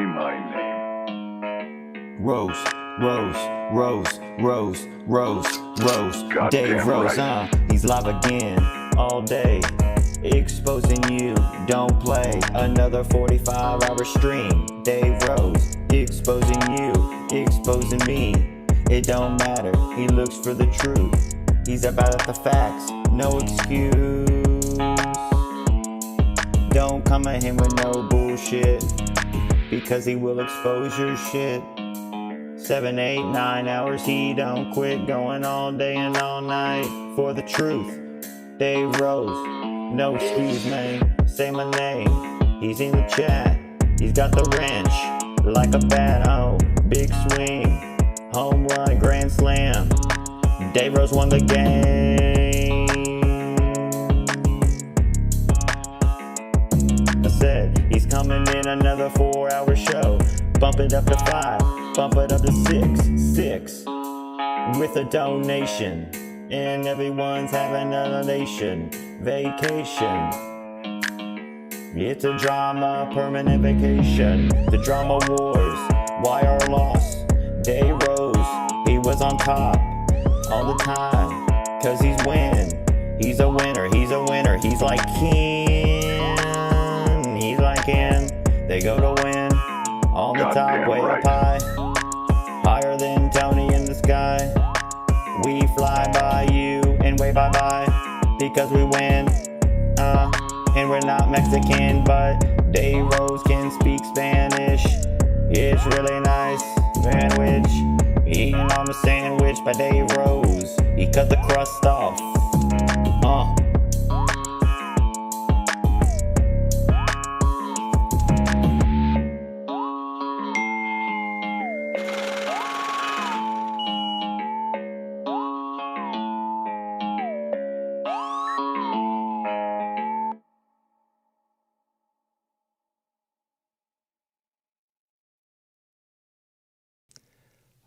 my name. Roast, Goddamn Dave Rose, right. He's live again, all day, exposing you, don't play. Another 45-hour stream. Dave Rose, exposing you, exposing me. It don't matter, he looks for the truth. He's about the facts, no excuse. Don't come at him with no bullshit, because he will expose your shit. 7, 8, 9 hours, he don't quit, going all day and all night for the truth. Dave Rose, no excuse, man. Say my name, he's in the chat. He's got the wrench, like a bat, oh, big swing, home run, grand slam. Dave Rose won the game. I said, he's coming in another 4-hour show. Bump it up to 5, bump it up to 6, with a donation. And everyone's having a nation vacation. It's a drama, permanent vacation. The drama wars, why our loss? Dave Rose, he was on top all the time, cause he's winning. He's a winner, he's a winner. He's like Ken, he's like him. They go to win on the top, way up high, higher than Tony in the sky. We fly by you and wave bye-bye, because we win. And we're not Mexican, but Dave Rose can speak Spanish. It's really nice sandwich, eating on the sandwich by Dave Rose. He cut the crust off.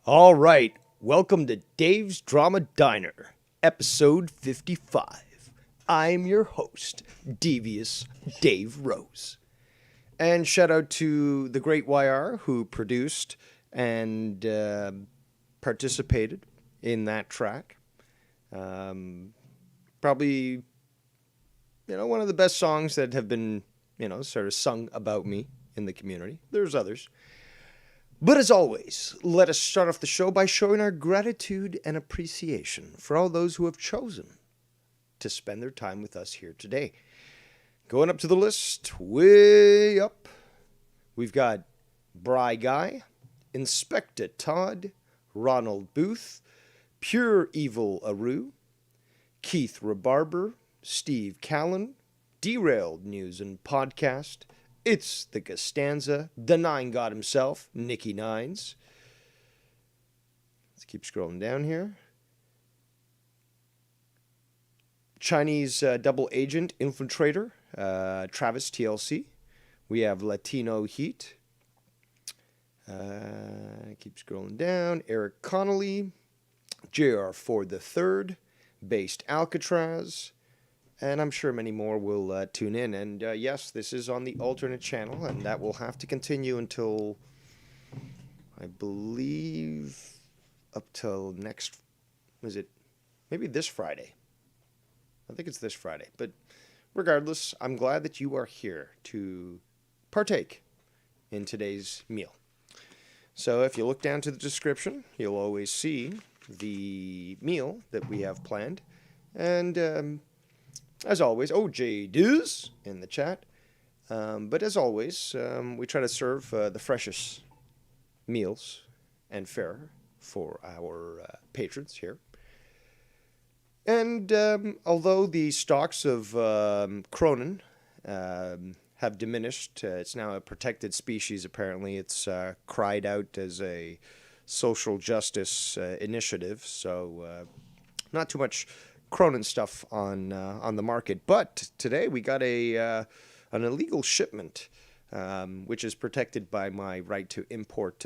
All right, welcome to Dave's Drama Diner, episode 55. I'm your host, Devious Dave Rose. And shout out to the great YR who produced and participated in that track. Probably, one of the best songs that have been, sort of sung about me in the community. There's others. But as always, let us start off the show by showing our gratitude and appreciation for all those who have chosen to spend their time with us here today. Going up to the list, way up, we've got Bry Guy, Inspector Todd, Ronald Booth, Pure Evil Aru, Keith Rebarber, Steve Callan, Derailed News and Podcast, It's the Costanza, the Nine God himself, Nicky Nines. Let's keep scrolling down here. Chinese double agent infiltrator, Travis TLC. We have Latino Heat. Keep scrolling down. Eric Connolly, JR Ford III, Based Alcatraz. And I'm sure many more will tune in. And yes, this is on the alternate channel, and that will have to continue until, I believe, up till next, maybe this Friday. I think it's this Friday. But regardless, I'm glad that you are here to partake in today's meal. So if you look down to the description, you'll always see the meal that we have planned. And as always, OJ Diz in the chat. But as always, we try to serve the freshest meals and fare for our patrons here. And although the stocks of Cronin have diminished, it's now a protected species apparently. It's cried out as a social justice initiative, so not too much Cronin stuff on the market. But today we got an illegal shipment, which is protected by my right to import,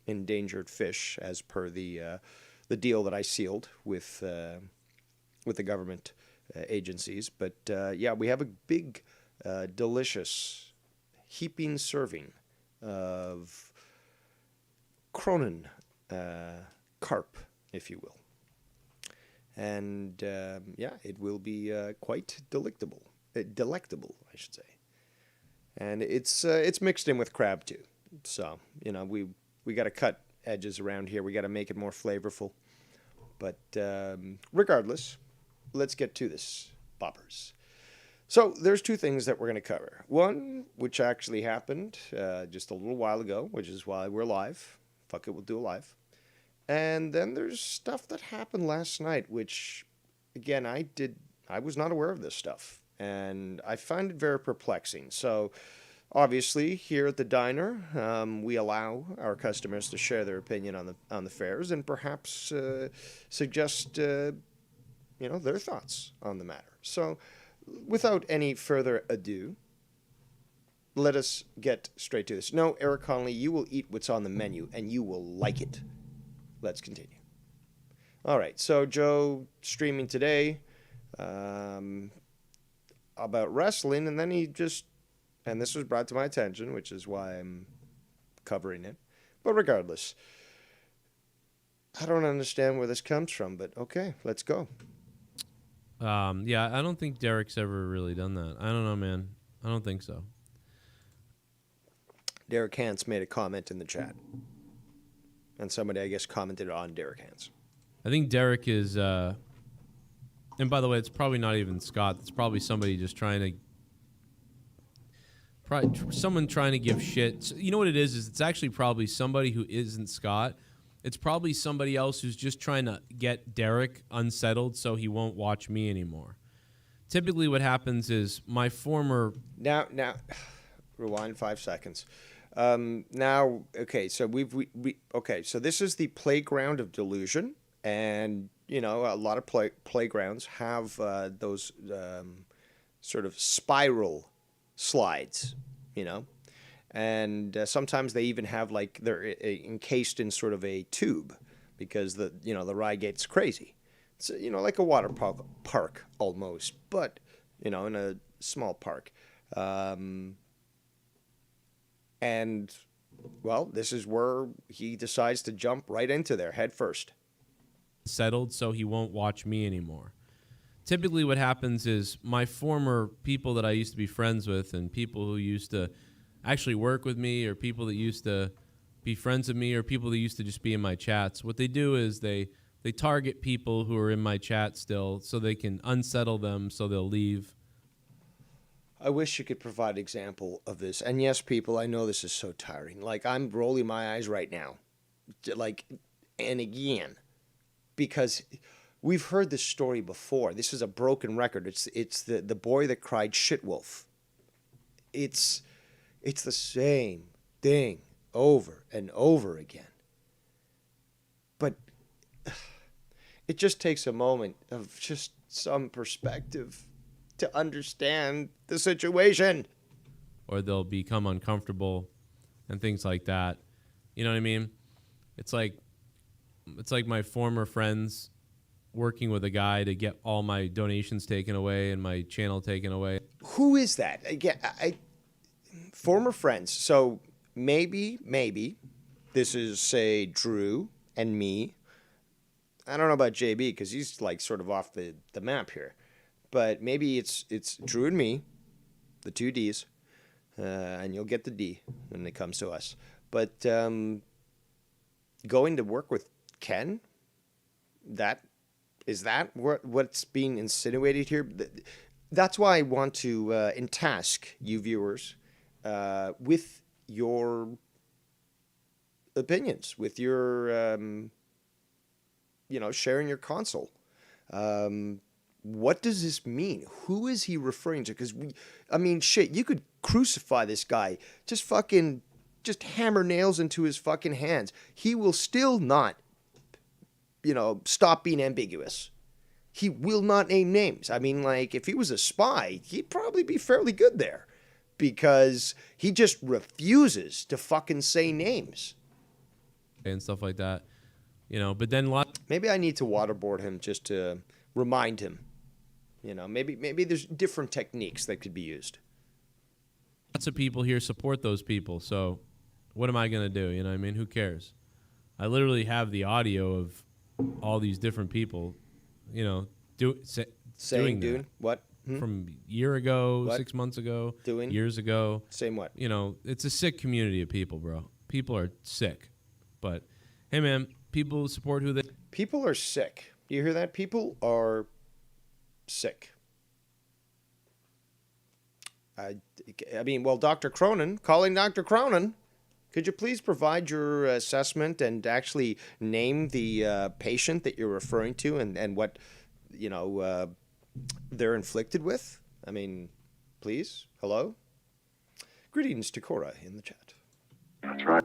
endangered fish as per the deal that I sealed with the government agencies. But yeah, we have a big, delicious heaping serving of Cronin carp, if you will. And yeah, it will be quite delectable. Delectable, I should say. And it's mixed in with crab too. So, you know, we got to cut edges around here. We got to make it more flavorful. But regardless, let's get to this, boppers. So there's two things that we're going to cover. One, which actually happened just a little while ago, which is why we're live. Fuck it, we'll do a live. And then there's stuff that happened last night, which, again, I was not aware of this stuff. And I find it very perplexing. So, obviously, here at the diner, we allow our customers to share their opinion on the fares and perhaps suggest, their thoughts on the matter. So, without any further ado, let us get straight to this. No, Eric Connolly, you will eat what's on the menu, and you will like it. Let's continue. All right, so Joe streaming today about wrestling, and then and this was brought to my attention, which is why I'm covering it. But regardless, I don't understand where this comes from, but okay, let's go. Yeah, I don't think Derek's ever really done that. I don't know, man. I don't think so. Derek Hans made a comment in the chat. And somebody, I guess, commented on Derek Hans. I think Derek is, and by the way, it's probably not even Scott. It's probably somebody just someone trying to give shit. So, you know what it is it's actually probably somebody who isn't Scott. It's probably somebody else who's just trying to get Derek unsettled so he won't watch me anymore. Typically what happens is my former... Now, rewind 5 seconds. Now, okay, so so this is the playground of delusion, and you know a lot of playgrounds have those sort of spiral slides, you know, and sometimes they even have like they're encased in sort of a tube because the ride gets crazy. It's like a water park almost, but in a small park. And, well, this is where he decides to jump right into there, head first. Settled so he won't watch me anymore. Typically what happens is my former people that I used to be friends with and people who used to actually work with me or people that used to be friends with me or people that used to just be in my chats, what they do is they target people who are in my chat still so they can unsettle them so they'll leave. I wish you could provide an example of this. And yes, people, I know this is so tiring. Like, I'm rolling my eyes right now. And again, because we've heard this story before. This is a broken record. It's the boy that cried shit wolf. It's the same thing over and over again. But it just takes a moment of just some perspective to understand the situation. Or they'll become uncomfortable and things like that. You know what I mean? It's like my former friends working with a guy to get all my donations taken away and my channel taken away. Who is that? Again, former friends. So maybe this is, say, Drew and me. I don't know about JB because he's like sort of off the map here. But maybe it's Drew and me, the two Ds, and you'll get the D when it comes to us. But going to work with Ken, is that what's being insinuated here? That's why I want to entask you viewers with your opinions, with your sharing your console. What does this mean? Who is he referring to? Because shit, you could crucify this guy. Just hammer nails into his fucking hands. He will still not, stop being ambiguous. He will not name names. If he was a spy, he'd probably be fairly good there. Because he just refuses to fucking say names. And stuff like that. But then maybe I need to waterboard him just to remind him. Maybe there's different techniques that could be used. Lots of people here support those people. So what am I going to do? You know what I mean? Who cares? I literally have the audio of all these different people, you know, doing that. What? From a year ago, What? 6 months ago, Doing? years ago. Same what? You know, it's a sick community of people, bro. People are sick. But, hey, man, people support who they... People are sick. Do you hear that? People are sick. I mean, well, Dr. Cronin, calling Dr. Cronin, could you please provide your assessment and actually name the patient that you're referring to and what, you know, they're inflicted with? I mean, please. Hello? Greetings to Cora in the chat. That's right.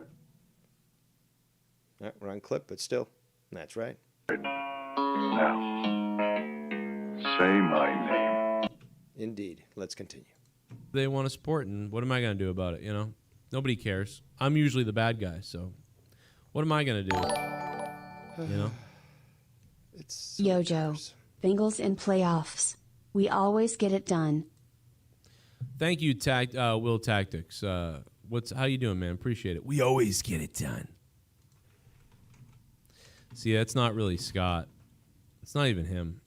Wrong clip, but still. That's right. Now, say my name. Indeed. Let's continue. They want to support, and what am I going to do about it, you know? Nobody cares. I'm usually the bad guy, so what am I going to do? You know? It's Yojo. Bengals in playoffs. We always get it done. Thank you, Will Tactics. How you doing, man? Appreciate it. We always get it done. See, that's not really Scott. It's not even him.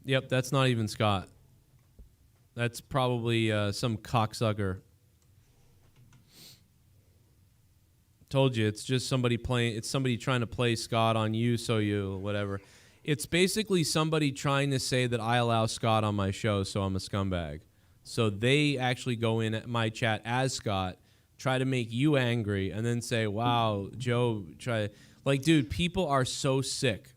Yep, that's not even Scott. That's probably some cocksucker. Told you, it's just somebody playing. It's somebody trying to play Scott on you, so you whatever. It's basically somebody trying to say that I allow Scott on my show, so I'm a scumbag. So they actually go in at my chat as Scott, try to make you angry, and then say, "Wow, Joe, try." Like, dude, people are so sick.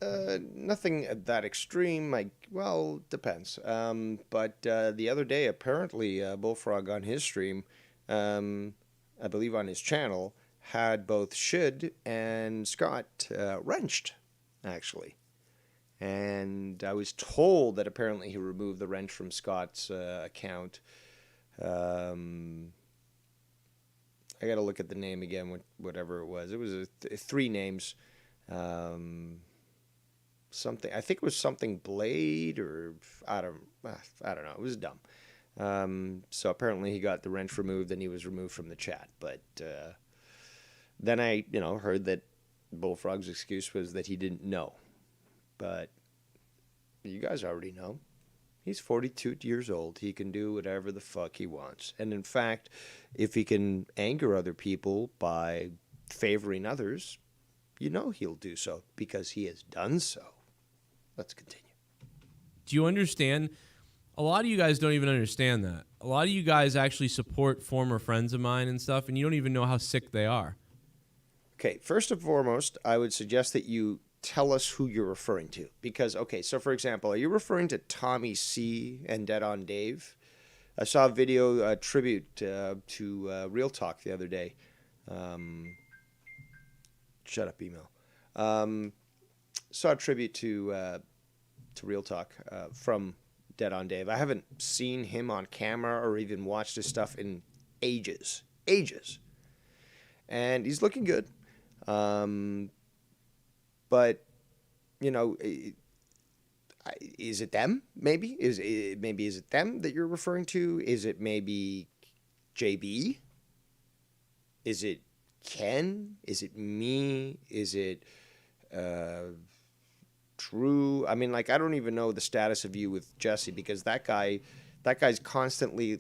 Nothing that extreme. Well, depends. But the other day, apparently, Bullfrog on his stream, I believe on his channel, had both Shid and Scott wrenched, actually. And I was told that apparently he removed the wrench from Scott's account. I got to look at the name again, whatever it was. It was three names. Something, I think it was something Blade, or I don't know. It was dumb. So apparently he got the wrench removed and he was removed from the chat. But then I, heard that Bullfrog's excuse was that he didn't know. But you guys already know. He's 42 years old. He can do whatever the fuck he wants. And in fact, if he can anger other people by favoring others, he'll do so because he has done so. Let's continue. Do you understand? A lot of you guys don't even understand that. A lot of you guys actually support former friends of mine and stuff, and you don't even know how sick they are. Okay, first and foremost, I would suggest that you tell us who you're referring to. Because, okay, so for example, are you referring to Tommy C. and Dead on Dave? I saw a video, tribute to Real Talk the other day. Shut up, email. Saw a tribute to Real Talk from Dead on Dave. I haven't seen him on camera or even watched his stuff in ages. And he's looking good. But, is it them? Maybe is it them that you're referring to? Is it maybe JB? Is it Ken? Is it me? Is it Drew? I mean, I don't even know the status of you with Jesse, because that guy's constantly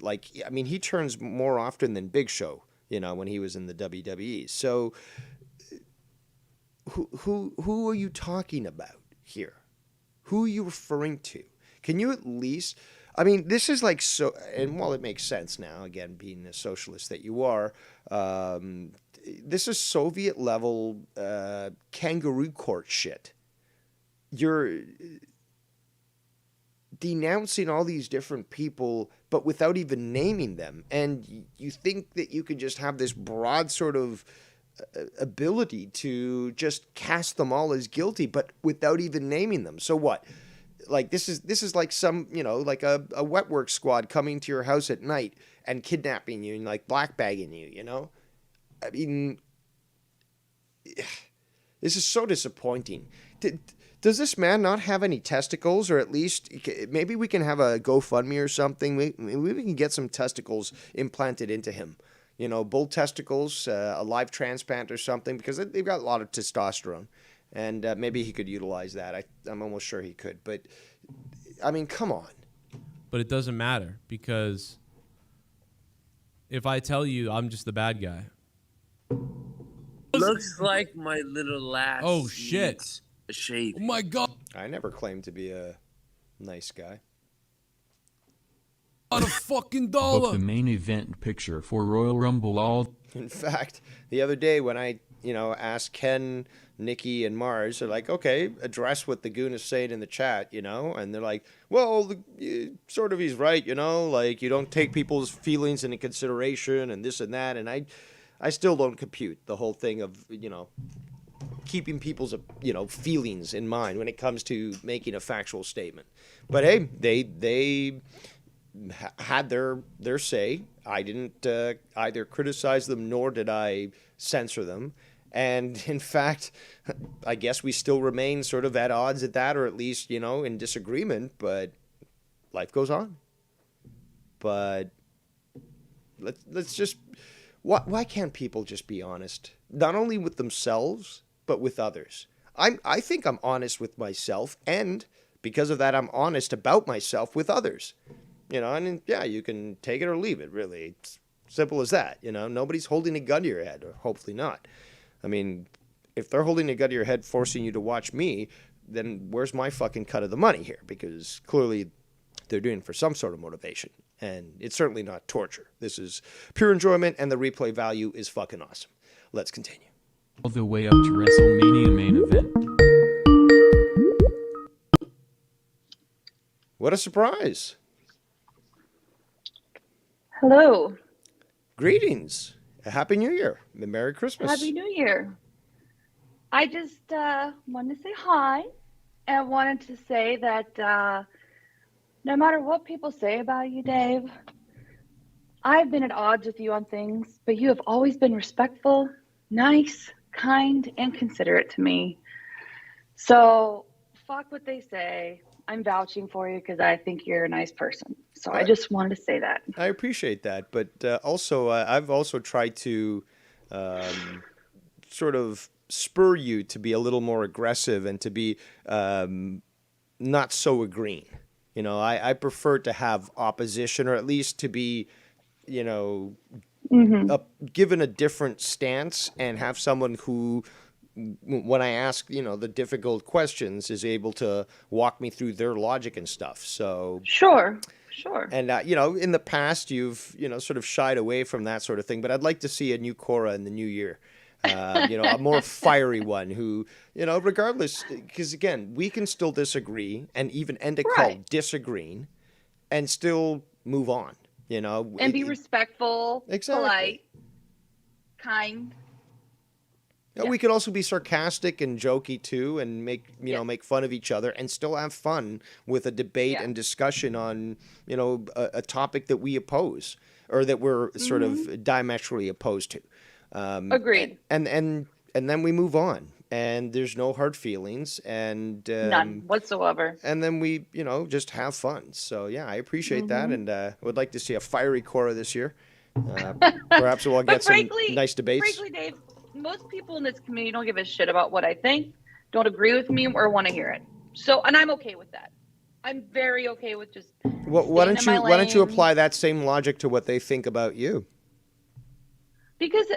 he turns more often than Big Show, when he was in the WWE. So who are you talking about here? Who are you referring to? Can you at least, this is so, and while it makes sense now, again, being a socialist that you are, this is Soviet level kangaroo court shit. You're denouncing all these different people, but without even naming them. And you think that you could just have this broad sort of ability to just cast them all as guilty, but without even naming them. So what? This is like some, a wet work squad coming to your house at night and kidnapping you and blackbagging you, This is so disappointing. Does this man not have any testicles, or at least maybe we can have a GoFundMe or something? Maybe we can get some testicles implanted into him. Bull testicles, a live transplant or something, because they've got a lot of testosterone, and maybe he could utilize that. I'm almost sure he could, but I mean, come on. But it doesn't matter, because if I tell you I'm just the bad guy. Looks like my little lass. Oh, shit. needs a shave. Oh, my God. I never claimed to be a nice guy. Not a fucking Book dollar. the main event picture for Royal Rumble all. In fact, the other day when I, asked Ken, Nikki, and Mars, they're like, okay, address what the goon is saying in the chat, and they're like, well, sort of he's right, like you don't take people's feelings into consideration and this and that, and I still don't compute the whole thing of, keeping people's, feelings in mind when it comes to making a factual statement. But hey, they had their say. I didn't either criticize them nor did I censor them. And in fact, I guess we still remain sort of at odds at that, or at least, in disagreement, but life goes on. But let's just, why can't people just be honest? Not only with themselves, but with others. I think I'm honest with myself, and because of that, I'm honest about myself with others. And yeah, you can take it or leave it, really. It's simple as that. Nobody's holding a gun to your head, or hopefully not. I mean, if they're holding a gun to your head, forcing you to watch me, then where's my fucking cut of the money here? Because clearly they're doing it for some sort of motivation. And it's certainly not torture. This is pure enjoyment, and the replay value is fucking awesome. Let's continue. All the way up to WrestleMania main event. What a surprise. Hello. Greetings. Happy New Year. And Merry Christmas. Happy New Year. I just wanted to say hi, and wanted to say that no matter what people say about you, Dave, I've been at odds with you on things, but you have always been respectful, nice, kind, and considerate to me. So fuck what they say. I'm vouching for you because I think you're a nice person. So I just wanted to say that. I appreciate that. But also, I've also tried to sort of spur you to be a little more aggressive and to be not so agreeing. I prefer to have opposition, or at least to be, given a different stance, and have someone who, when I ask, the difficult questions, is able to walk me through their logic and stuff. So Sure. And in the past, you've sort of shied away from that sort of thing. But I'd like to see a new Cora in the new year. A more fiery one who, regardless, because again, we can still disagree and even end a call disagreeing, and still move on. And be respectful, Exactly. polite, kind. We could also be sarcastic and jokey too, and make fun of each other, and still have fun with a debate and discussion on a topic that we oppose, or that we're sort of diametrically opposed to. Agreed. And then we move on, and there's no hard feelings, and None whatsoever. And then we just have fun. So yeah, I appreciate that, and would like to see a fiery Cora this year. Perhaps we'll get some nice debates. Frankly, Dave, most people in this community don't give a shit about what I think, don't agree with me, or want to hear it. So, and I'm okay with that. I'm very okay with just. Why don't you apply that same logic to what they think about you? Because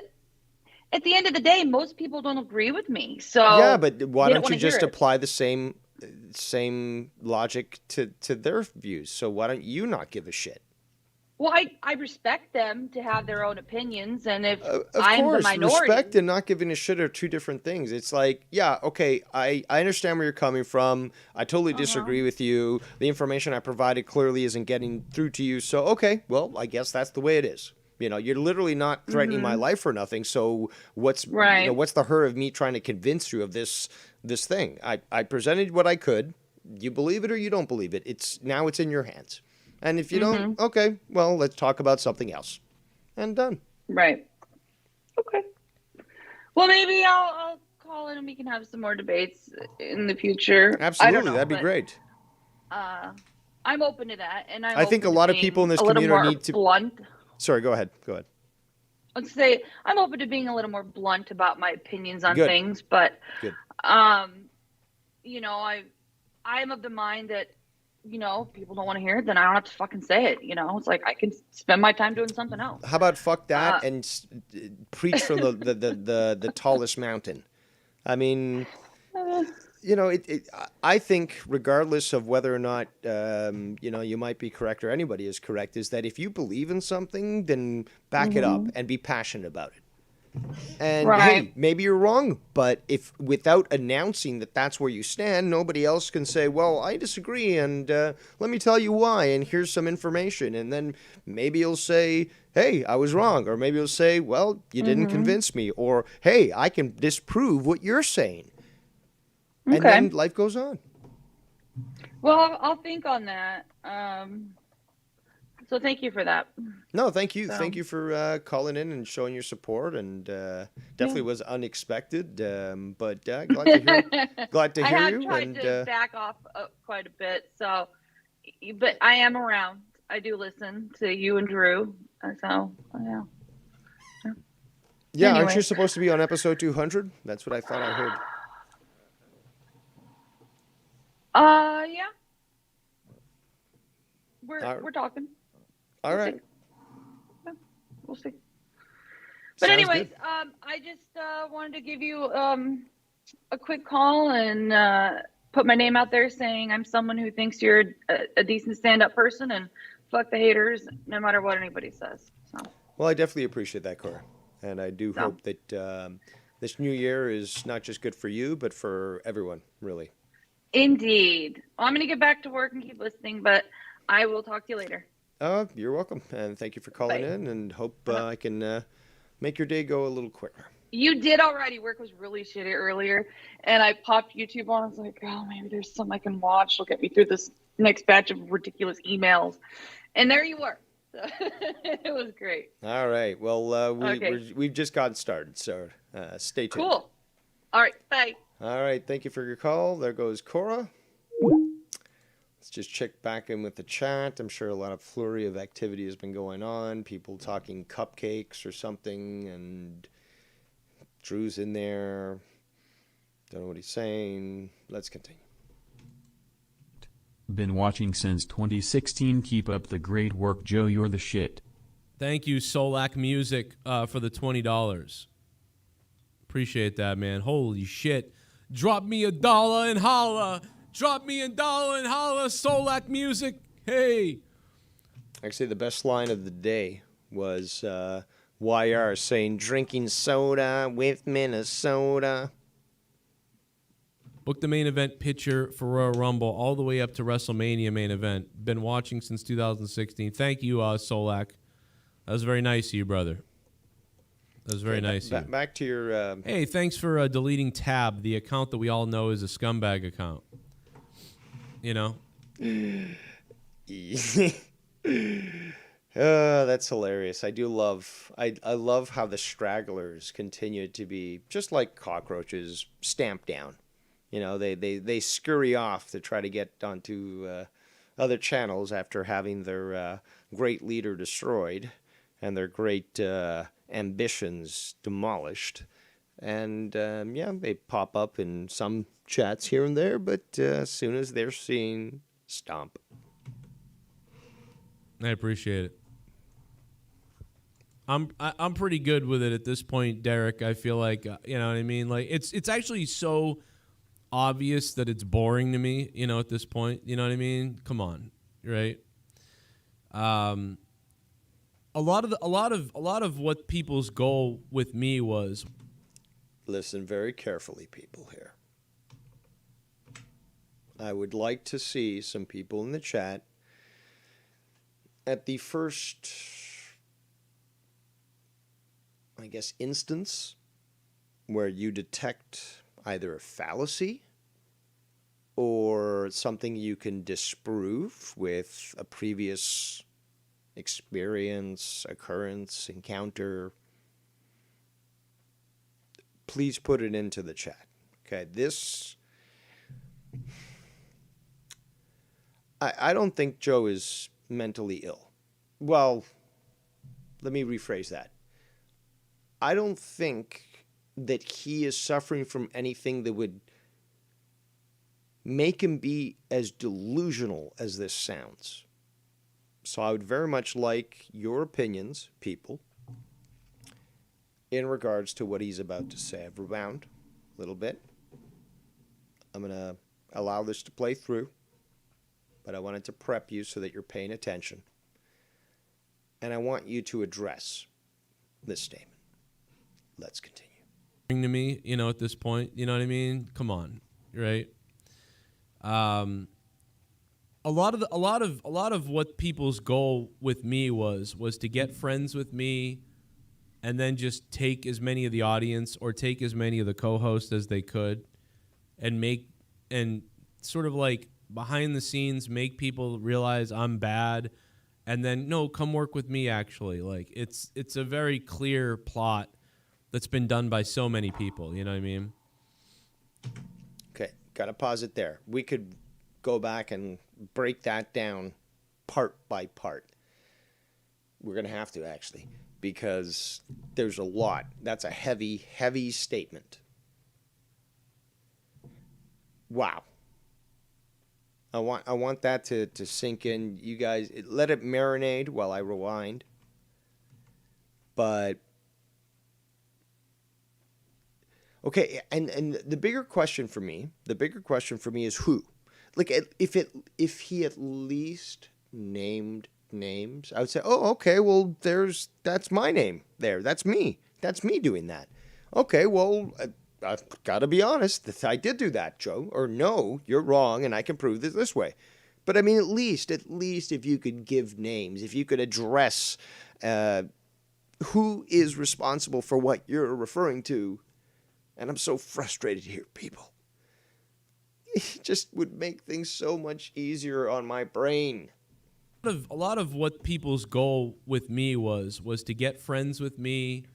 at the end of the day, most people don't agree with me. So yeah, but why don't you just hear it. apply the same logic to their views? So why don't you not give a shit? Well, I respect them to have their own opinions, and if Of I'm course, the minority, respect and not giving a shit are two different things. It's like, yeah, okay, I understand where you're coming from. I totally disagree with you. The information I provided clearly isn't getting through to you. So, okay, well, I guess that's the way it is. You're literally not threatening my life for nothing. So what's what's the hurt of me trying to convince you of this thing? I presented what I could. You believe it or you don't believe it. It's in your hands. And if you don't, okay, well, let's talk about something else. And done. right? Okay. Well, maybe I'll call in and we can have some more debates in the future. I don't Absolutely, know, that'd be but, great. I'm open to that, and I'm I think a open to lot of being people in this a little community more need to. blunt. Sorry, go ahead. Go ahead. Let's say I'm open to being a little more blunt about my opinions on Good. things, but Good. you know, I'm of the mind that, you know, if people don't want to hear it, then I don't have to fucking say it. You know, it's like I can spend my time doing something else. How about fuck that and preach from the tallest mountain? I mean, you know, I think regardless of whether or not, you know, you might be correct or anybody is correct, is that if you believe in something, then back it up and be passionate about it. And Right. hey, maybe you're wrong, but if without announcing that that's where you stand, nobody else can say, well, I disagree, and let me tell you why, and here's some information. And then maybe you'll say, hey, I was wrong. Or maybe you'll say, well, you didn't convince me. Or, hey, I can disprove what you're saying. And Okay. then life goes on. Well, I'll think on that. So thank you for that. No, thank you. So- Thank you for calling in and showing your support. And definitely was unexpected. But glad to hear, glad to I hear have you. tried And to back off quite a bit. So, but I am around. I do listen to you and Drew. So, yeah. yeah, aren't anyway. you supposed to be on episode 200? That's what I thought I heard. Yeah. We're talking. All right. Yeah, we'll see. But Sounds anyways, good. I just wanted to give you a quick call and put my name out there saying I'm someone who thinks you're a decent stand-up person and fuck the haters no matter what anybody says. So Well, I definitely appreciate that, Cora. And I do So. hope that this new year is not just good for you, but for everyone, really. indeed. Well, I'm going to get back to work and keep listening, but I will talk to you later. You're welcome. And thank you for calling Bye. in, and hope I can make your day go a little quicker. You did already. Work was really shitty earlier, and I popped YouTube on. I was like, oh, maybe there's something I can watch. It'll get me through this next batch of ridiculous emails. And there you were. So, it was great. All right. Well, Okay. we've just gotten started, so stay tuned. Cool. All right. Bye. All right. Thank you for your call. There goes Cora. Let's just check back in with the chat. I'm sure a lot of flurry of activity has been going on. People talking cupcakes or something, and Drew's in there. Don't know what he's saying. Let's continue. Been watching since 2016. Keep up the great work, Joe. You're the shit. Thank you, Solak Music, for the $20. Appreciate that, man. Holy shit. Drop me $1 and holla. Drop me $1 and holla, Solak Music. Hey. Actually, the best line of the day was YR saying, drinking soda with Minnesota. Book the main event picture for Royal Rumble all the way up to WrestleMania main event. Been watching since 2016. Thank you, Solak. That was very nice of you, brother. That was very nice of you. Back to your... Hey, thanks for deleting Tab, the account that we all know is a scumbag account. You know? That's hilarious. I do love... I love how the stragglers continue to be, just like cockroaches, stamped down. You know, they scurry off to try to get onto other channels after having their great leader destroyed and their great ambitions demolished. And, yeah, they pop up in some chats here and there, but as soon as they're seen, stomp. I appreciate it. I'm pretty good with it at this point, Derek. I feel like, you know what I mean? Like, it's actually so obvious that it's boring to me, you know, at this point. You know what I mean? Come on, right? A lot of what people's goal with me was. Listen very carefully, people here. I would like to see some people in the chat at the first, I guess, instance where you detect either a fallacy or something you can disprove with a previous experience, occurrence, encounter. please put it into the chat. Okay, this... I don't think Joe is mentally ill. Well, let me rephrase that. I don't think that he is suffering from anything that would make him be as delusional as this sounds. So I would very much like your opinions, people, in regards to what he's about to say. I've rewound a little bit. I'm going to allow this to play through, but I wanted to prep you so that you're paying attention. And I want you to address this statement. Let's continue. To me, you know, at this point, you know what I mean? Come on, right? A lot of what people's goal with me was to get friends with me, and then just take as many of the audience or take as many of the co-hosts as they could, and sort of like behind the scenes make people realize I'm bad, and then no, come work with me. Actually, like it's a very clear plot that's been done by so many people. You know what I mean? Okay, gotta pause it there. We could go back and break that down part by part. We're gonna have to, actually, because there's a lot. That's a heavy, heavy statement. Wow. I want that to sink in. You guys, let it marinate while I rewind. But okay, and the bigger question for me is who? Like, if he at least named names, I would say, oh, okay, well, that's my name there. That's me doing that. Okay, well, I've got to be honest, I did do that, Joe. Or no, you're wrong, and I can prove this way. But I mean, at least if you could give names, if you could address who is responsible for what you're referring to. And I'm so frustrated here, people. It just would make things so much easier on my brain. A lot of what people's goal with me was to get friends with me.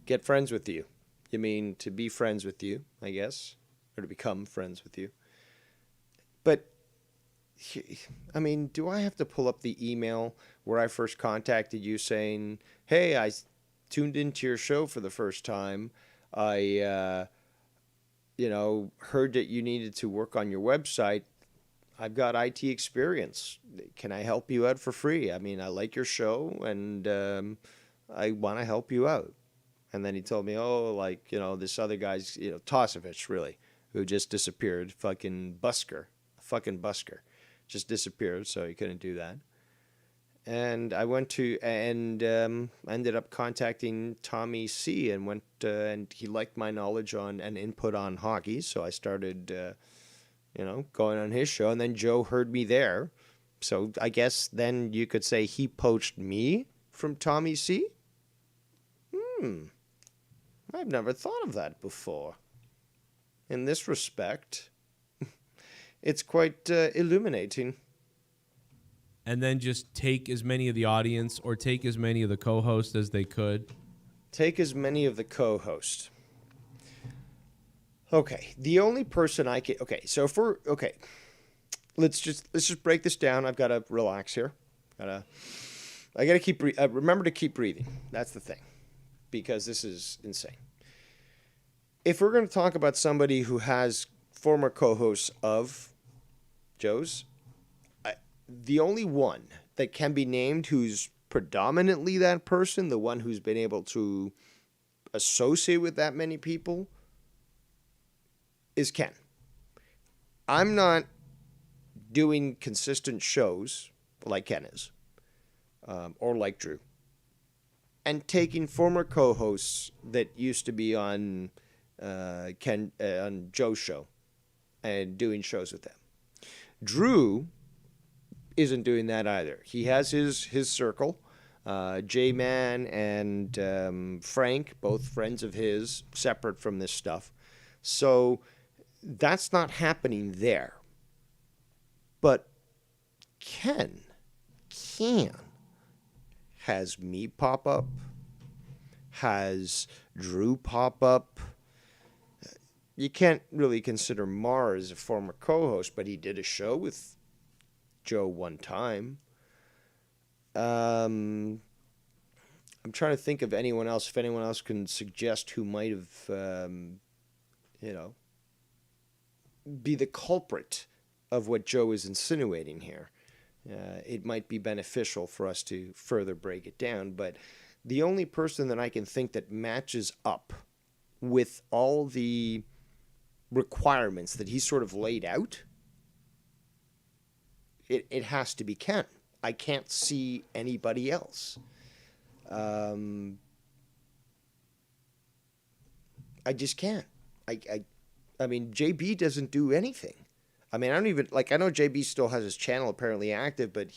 Get friends with you. You mean to be friends with you, I guess, or to become friends with you. But, I mean, do I have to pull up the email where I first contacted you saying, hey, I tuned into your show for the first time. I, heard that you needed to work on your website. I've got IT experience. Can I help you out for free? I mean, I like your show, and I want to help you out. And then he told me, this other guy's, Tosevich, really, who just disappeared. Fucking busker. Just disappeared, so he couldn't do that. And I went to, and ended up contacting Tommy C. and and he liked my knowledge on and input on hockey. So I started, going on his show. And then Joe heard me there. So I guess then you could say he poached me from Tommy C. I've never thought of that before. In this respect, it's quite illuminating. And then just take as many of the audience or take as many of the co-hosts as they could. Take as many of the co-hosts. Okay, the only person I can... Okay, so let's just break this down. I've got to relax here. I got to keep... remember to keep breathing. That's the thing. Because this is insane. If we're going to talk about somebody who has former co-hosts of Joe's, the only one that can be named who's predominantly that person, the one who's been able to associate with that many people, is Ken. I'm not doing consistent shows like Ken is, or like Drew, and taking former co-hosts that used to be on on Joe's show and doing shows with them. Drew isn't doing that either. He has his circle. J-Man and Frank, both friends of his, separate from this stuff. So that's not happening there. But Ken has me pop up, has Drew pop up, you can't really consider Mars a former co-host, but he did a show with Joe one time. I'm trying to think of anyone else, if anyone else can suggest who might have, be the culprit of what Joe is insinuating here. It might be beneficial for us to further break it down, but the only person that I can think that matches up with all the requirements that he sort of laid out, it has to be Ken. I can't see anybody else. I just can't. I mean, JB doesn't do anything. I mean, I don't even, like, I know JB still has his channel apparently active, but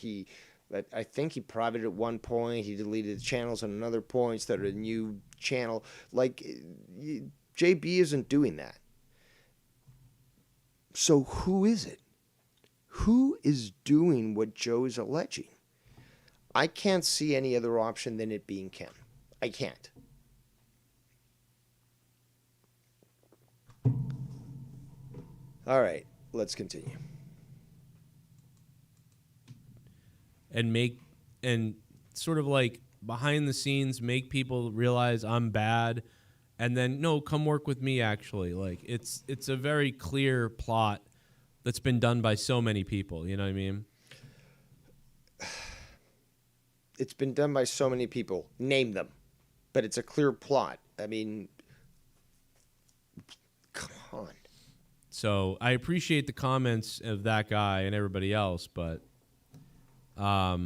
I think he privated at one point. He deleted the channels at another point, started a new channel. Like, JB isn't doing that. So who is it? Who is doing what Joe is alleging? I can't see any other option than it being Ken. I can't. All right, let's continue. And sort of like behind the scenes make people realize I'm bad, and then no, come work with me. Actually, like it's a very clear plot that's been done by so many people. You know what I mean? It's been done by so many people. Name them, but it's a clear plot. I mean, come on. So I appreciate the comments of that guy and everybody else, but I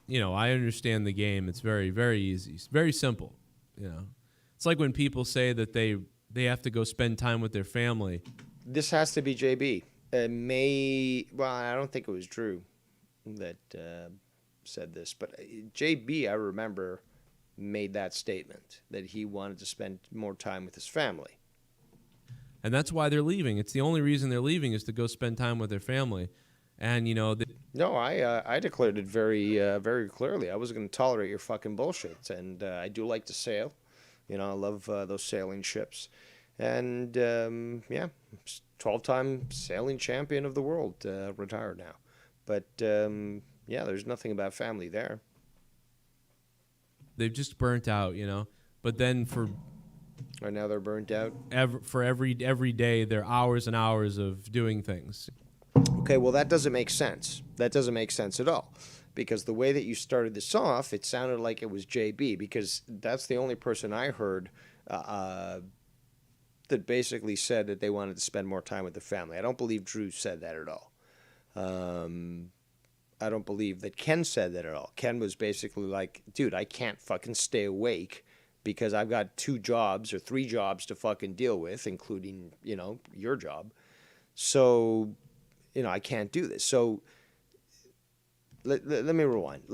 understand the game. It's very, very easy. It's very simple. It's like when people say that they have to go spend time with their family. This has to be JB. I don't think it was Drew that said this, but JB, I remember, made that statement that he wanted to spend more time with his family. And that's why they're leaving. It's the only reason they're leaving is to go spend time with their family. And, No, I declared it very, very clearly. I wasn't going to tolerate your fucking bullshit. And I do like to sail. I love those sailing ships. And, 12-time sailing champion of the world, retired now. But, there's nothing about family there. They've just burnt out, But then Right now they're burnt out. Every day, they're hours and hours of doing things. Okay, well, that doesn't make sense. That doesn't make sense at all. Because the way that you started this off, it sounded like it was JB, because that's the only person I heard that basically said that they wanted to spend more time with their family. I don't believe Drew said that at all. I don't believe that Ken said that at all. Ken was basically like, dude, I can't fucking stay awake because I've got 2 jobs or 3 jobs to fucking deal with, including, your job. So, I can't do this. So let me rewind.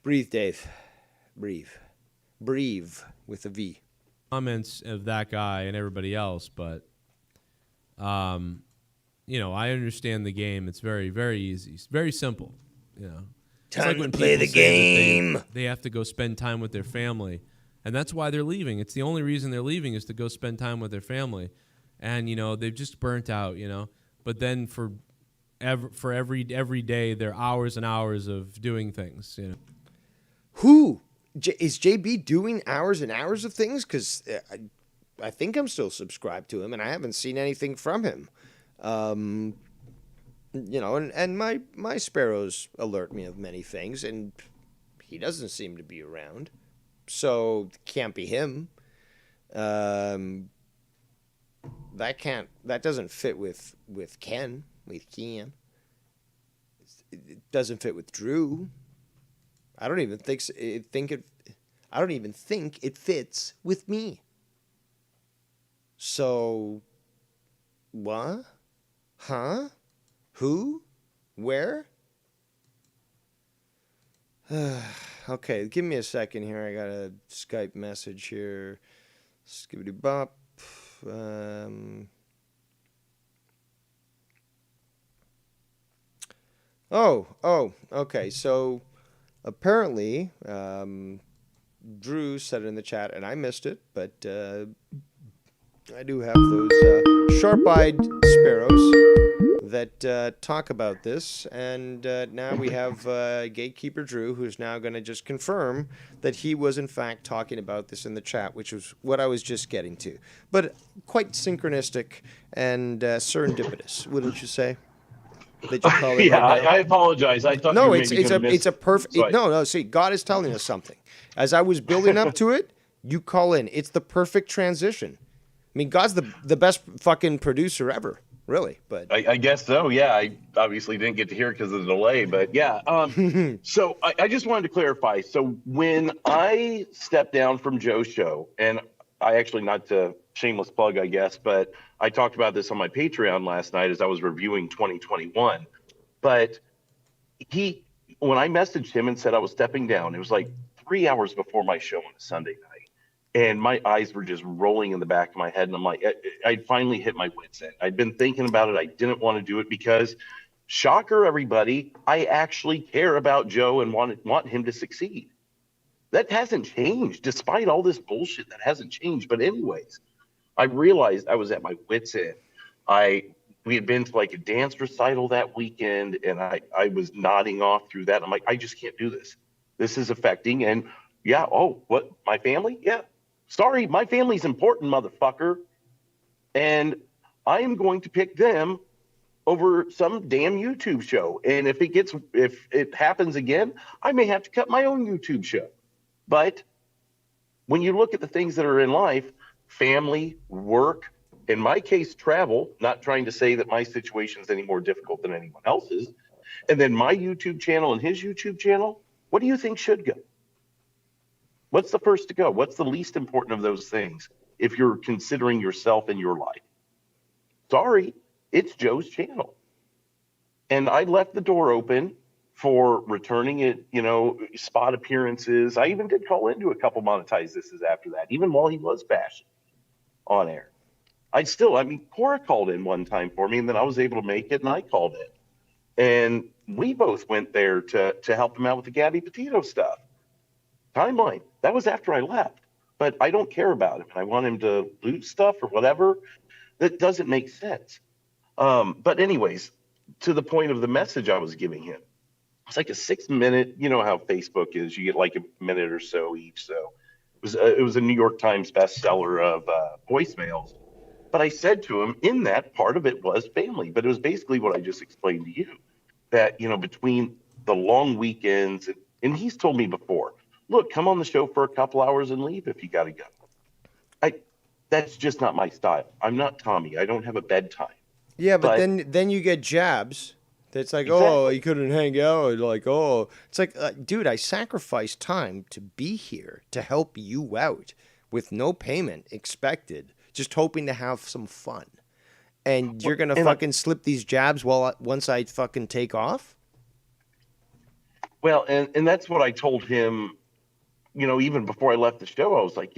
Breathe, Dave. Breathe with a V. Comments of that guy and everybody else, but I understand the game. It's very, very easy. It's very simple. Time to play the game. They have to go spend time with their family, and that's why they're leaving. It's the only reason they're leaving is to go spend time with their family, and they've just burnt out. But then for every day, they're hours and hours of doing things. Who is JB doing hours and hours of things? Because I think I'm still subscribed to him, and I haven't seen anything from him. And my sparrows alert me of many things, and he doesn't seem to be around, so it can't be him. That doesn't fit with Ken. It doesn't fit with Drew. I don't even think it fits with me. So, what? Huh? Who? Where? Okay, give me a second here. I got a Skype message here. Skibbity bop. Okay. So apparently, Drew said it in the chat, and I missed it, but I do have those sharp-eyed sparrows that talk about this, and now we have Gatekeeper Drew, who's now going to just confirm that he was in fact talking about this in the chat, which was what I was just getting to. But quite synchronistic and serendipitous, wouldn't you say? That you call it Yeah, right now? I apologize. I thought you No, were it's maybe it's gonna a miss. it's a perfect. So No. See, God is telling us something. As I was building up to it, you call in. It's the perfect transition. I mean, God's the best fucking producer ever, really. But I guess so. Yeah, I obviously didn't get to hear it because of the delay, but yeah. So I just wanted to clarify. So when I stepped down from Joe's show, and I actually, not to shameless plug, I guess, but I talked about this on my Patreon last night as I was reviewing 2021. But when I messaged him and said I was stepping down, it was like 3 hours before my show on a Sunday night. And my eyes were just rolling in the back of my head. And I'm like, I'd finally hit my wits end. I'd been thinking about it. I didn't want to do it because, shocker, everybody, I actually care about Joe and want him to succeed. That hasn't changed, despite all this bullshit. That hasn't changed. But anyways, I realized I was at my wits end. We had been to like a dance recital that weekend, and I was nodding off through that. I'm like, I just can't do this. This is affecting. And yeah, oh, what, my family? Yeah. Sorry, my family's important, motherfucker. And I am going to pick them over some damn YouTube show. And if it happens again, I may have to cut my own YouTube show. But when you look at the things that are in life, family, work, in my case, travel, not trying to say that my situation is any more difficult than anyone else's, and then my YouTube channel and his YouTube channel, what do you think should go? What's the first to go? What's the least important of those things if you're considering yourself in your life? Sorry, it's Joe's channel. And I left the door open for returning it, spot appearances. I even did call into a couple monetized thises after that, even while he was bashing on air. Cora called in one time for me, and then I was able to make it, and I called in. And we both went there to help him out with the Gabby Petito stuff. Timeline. That was after I left. But I don't care about him. I want him to lose stuff or whatever. That doesn't make sense. But anyways, to the point of the message I was giving him, it's like a 6-minute, you know how Facebook is. You get like a minute or so each. So it was a New York Times bestseller of voicemails. But I said to him, in that, part of it was family. But it was basically what I just explained to you. That, between the long weekends, and he's told me before, look, come on the show for a couple hours and leave if you got to go. That's just not my style. I'm not Tommy. I don't have a bedtime. yeah, but then you get jabs. That's like, Exactly. oh, he couldn't hang out. Like, oh, it's like, dude, I sacrificed time to be here to help you out with no payment expected, just hoping to have some fun. And you're gonna fucking slip these jabs once I fucking take off? Well, and that's what I told him, even before I left the show. I was like,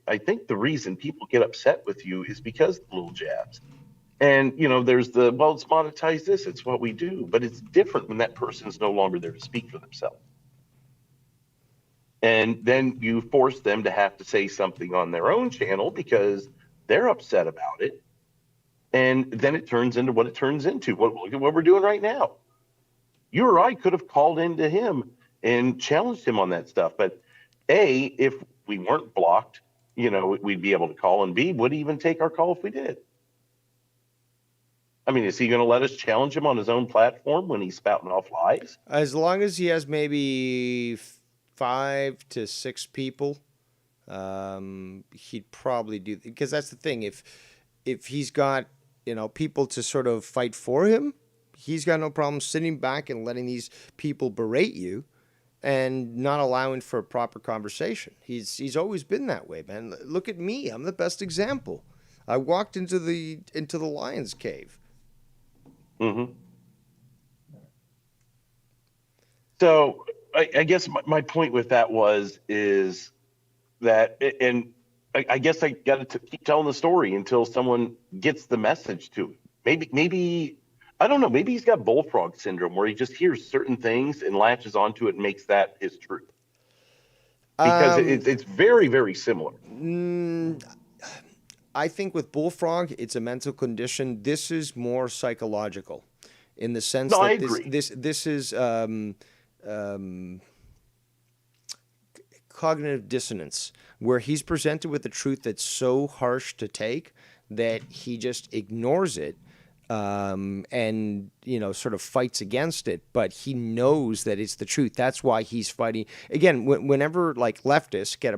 I think the reason people get upset with you is because of the little jabs. And, there's it's monetized this, it's what we do. But it's different when that person is no longer there to speak for themselves. And then you force them to have to say something on their own channel because they're upset about it. And then it turns into what it turns into. Look at what we're doing right now. You or I could have called into him and challenged him on that stuff. But A, if we weren't blocked, we'd be able to call. And B, would he even take our call if we did? I mean, is he going to let us challenge him on his own platform when he's spouting off lies? As long as he has maybe 5 to 6 people, he'd probably do. Because that's the thing. If he's got people to sort of fight for him, he's got no problem sitting back and letting these people berate you, and not allowing for a proper conversation. He's always been that way, man. Look at me. I'm the best example. I walked into the lion's cave. Mm-hmm. So I guess my point with that is that, and I guess I got to keep telling the story until someone gets the message to him. Maybe I don't know. Maybe he's got bullfrog syndrome where he just hears certain things and latches onto it and makes that his truth. Because it's very, very similar. I think with Bullfrog, it's a mental condition. This is more psychological, in the sense No, I that agree. this is cognitive dissonance, where he's presented with a truth that's so harsh to take that he just ignores it, and sort of fights against it. But he knows that it's the truth. That's why he's fighting. Again, whenever like leftists get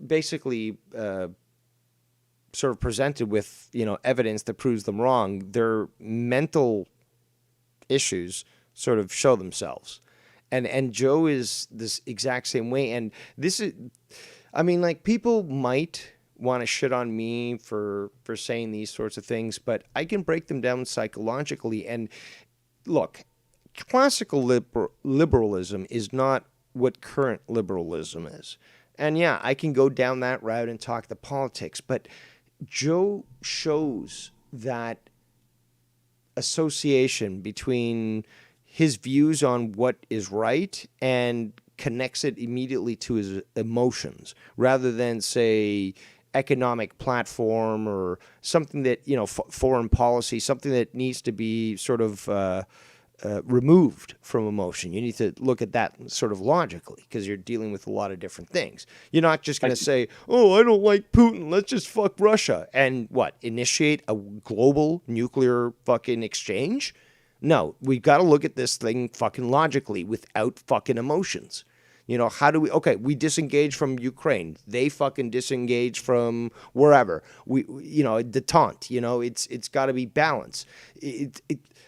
basically sort of presented with evidence that proves them wrong, their mental issues sort of show themselves. And Joe is this exact same way. And this is, I mean, like, people might want to shit on me for saying these sorts of things, but I can break them down psychologically. And look, classical liberalism is not what current liberalism is. And yeah, I can go down that route and talk the politics, but Joe shows that association between his views on what is right and connects it immediately to his emotions, rather than, say, economic platform or something that, foreign policy, something that needs to be sort of removed from emotion. You need to look at that sort of logically, because you're dealing with a lot of different things. You're not just going to say, oh, I don't like Putin, let's just fuck Russia, and initiate a global nuclear fucking exchange? No, we've got to look at this thing fucking logically, without fucking emotions. How do we disengage from Ukraine. They fucking disengage from wherever. Detente, it's got to be balanced.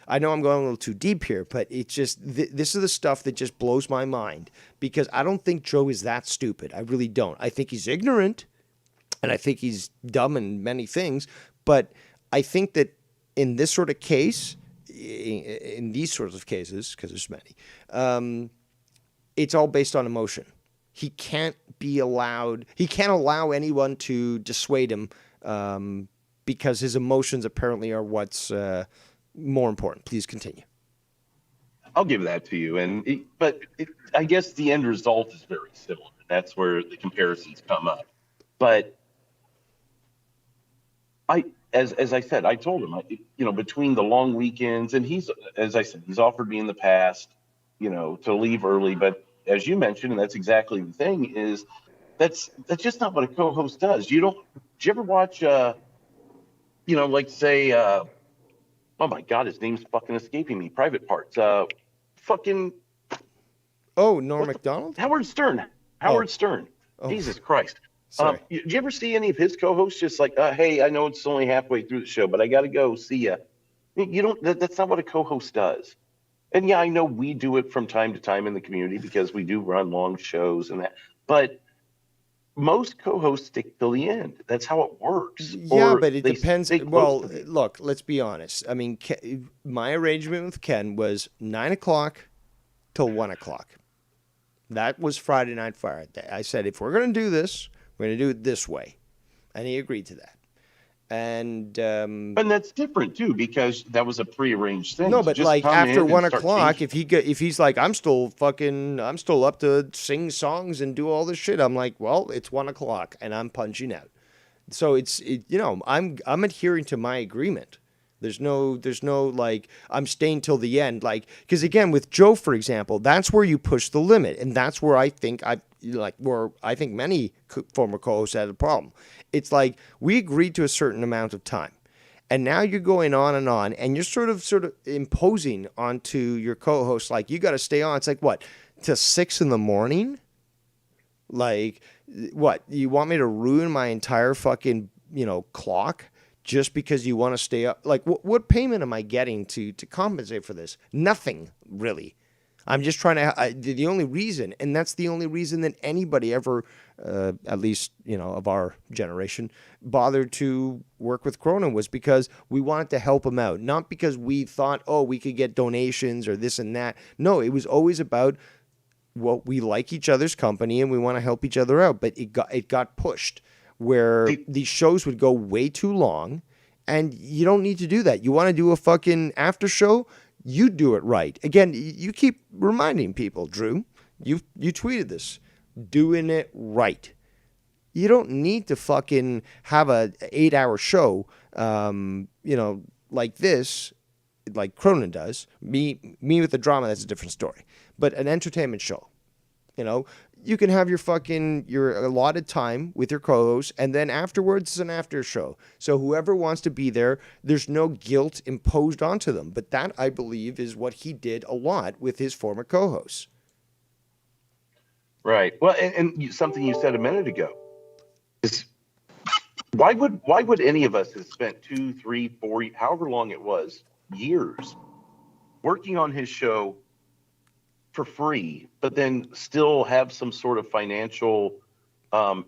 I know I'm going a little too deep here, but it's just, this is the stuff that just blows my mind, because I don't think Joe is that stupid. I really don't. I think he's ignorant, and I think he's dumb in many things, but I think that in this sort of case, in these sorts of cases, because there's many, it's all based on emotion. He can't allow anyone to dissuade him, because his emotions apparently are what's more important. Please continue. I'll give that to you. I guess the end result is very similar. That's where the comparisons come up. But as I said, I told him, between the long weekends, and he's offered me in the past, to leave early. But as you mentioned, and that's exactly the thing, is that's just not what a co-host does. Did you ever watch, like, say, oh my God, his name's fucking escaping me. Private Parts. Fucking. Oh, Norm Macdonald? Howard Stern. Howard Stern. Oh. Jesus Christ. Did you ever see any of his co-hosts just like, hey, I know it's only halfway through the show, but I got to go. See ya. That's not what a co-host does. And yeah, I know we do it from time to time in the community because we do run long shows and that. But most co-hosts stick till the end. That's how it works. Yeah, but it depends. Well, look, let's be honest. I mean, my arrangement with Ken was 9 o'clock till 1 o'clock. That was Friday Night Fire. I said, if we're going to do this, we're going to do it this way. And he agreed to that. And that's different too, because that was a prearranged thing. No, but like after 1 o'clock, if he's like, I'm still up to sing songs and do all this shit, I'm like, well, it's 1 o'clock and I'm punching out. So I'm adhering to my agreement. There's no like, I'm staying till the end, like, because again with Joe, for example, that's where you push the limit, and that's where I think many former co-hosts had a problem. It's like, we agreed to a certain amount of time, and now you're going on, and you're sort of imposing onto your co-host, like, you got to stay on. It's like, what, till 6 a.m? Like, what, you want me to ruin my entire fucking clock just because you want to stay up? Like, what payment am I getting to compensate for this? Nothing, really. I'm just trying to, the only reason, and that's the only reason that anybody ever, at least, of our generation, bothered to work with Cronin, was because we wanted to help him out. Not because we thought, oh, we could get donations or this and that. No, it was always about, well, we like each other's company and we want to help each other out. But it got pushed where these shows would go way too long, and you don't need to do that. You want to do a fucking after show? You do it right. Again, you keep reminding people, Drew, You tweeted this. Doing it right. You don't need to fucking have a 8-hour show, like this, like Cronin does. Me with the drama, that's a different story. But an entertainment show, you can have your allotted time with your co-host, and then afterwards it's an after show. So whoever wants to be there, there's no guilt imposed onto them. But that, I believe, is what he did a lot with his former co-hosts. Right. Well, and something you said a minute ago is why would any of us have spent 2, 3, 4, however long it was, years working on his show for free, but then still have some sort of financial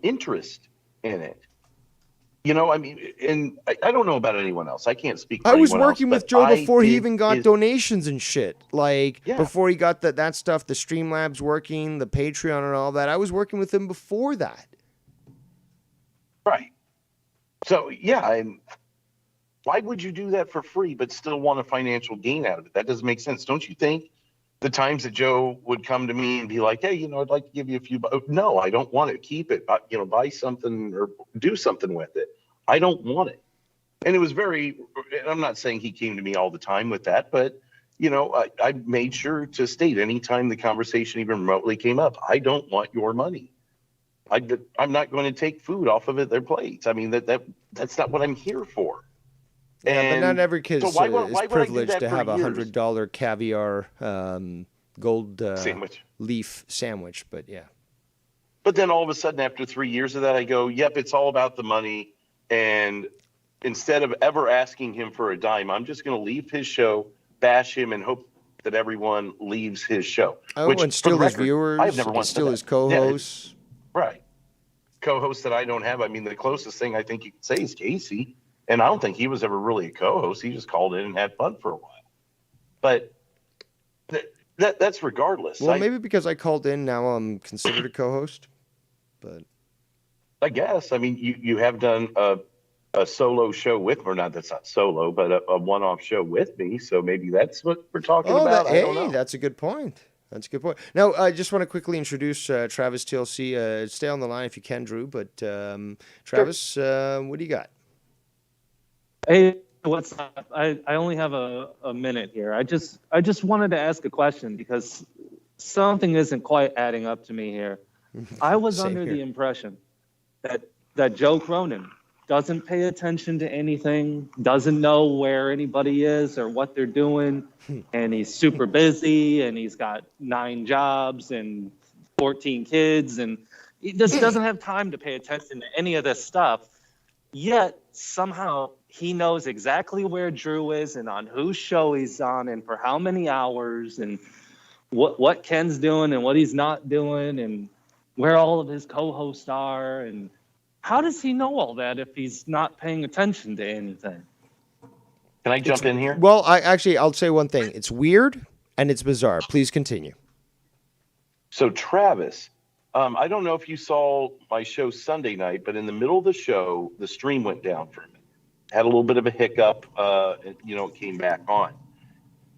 interest in it? And I don't know about anyone else. I can't speak for I was anyone working else, with Joe but before I he did even got his- donations and shit. Yeah. Before he got that stuff, the Streamlabs working, the Patreon and all that. I was working with him before that. Right. So, yeah, why would you do that for free but still want a financial gain out of it? That doesn't make sense. Don't you think the times that Joe would come to me and be like, hey, I'd like to give you a few bucks. No, I don't want it. Keep it. Buy something or do something with it. I don't want it. And it was I'm not saying he came to me all the time with that, but, I made sure to state anytime the conversation even remotely came up, I don't want your money. I'm not going to take food off of their plates. I mean, that's not what I'm here for. Yeah, but not every kid so is why would I do privileged that to for have a years? $100 caviar gold Sandwich. leaf sandwich. But yeah. But then all of a sudden, after 3 years of that, I go, yep, it's all about the money. And instead of ever asking him for a dime, I'm just going to leave his show, bash him, and hope that everyone leaves his show. Oh, and steal his viewers, I've never and once steal said his that. co-hosts. Yeah, right. Co-hosts that I don't have. I mean, the closest thing I think you could say is Casey. And I don't think he was ever really a co-host. He just called in and had fun for a while. But that's regardless. Well, maybe because I called in, now I'm considered a co-host. But I guess. I mean, you have done a solo show with me. Or not, that's not solo, but a one-off show with me. So maybe that's what we're talking about. I don't know. That's a good point. That's a good point. Now, I just want to quickly introduce Travis TLC. Stay on the line if you can, Drew. But Travis, what do you got? Hey, what's up? I only have a minute here. I just wanted to ask a question because something isn't quite adding up to me here. I was Same under here. the impression that Joe Cronin doesn't pay attention to anything, doesn't know where anybody is or what they're doing, and he's super busy and he's got 9 jobs and 14 kids and he just doesn't have time to pay attention to any of this stuff. Yet somehow he knows exactly where Drew is and on whose show he's on and for how many hours and what Ken's doing and what he's not doing and where all of his co-hosts are. And how does he know all that if he's not paying attention to anything? Can I jump in here? Well, I'll say one thing. It's weird and it's bizarre. Please continue. So Travis, I don't know if you saw my show Sunday night, but in the middle of the show, the stream went down for a minute. Had a little bit of a hiccup, it came back on.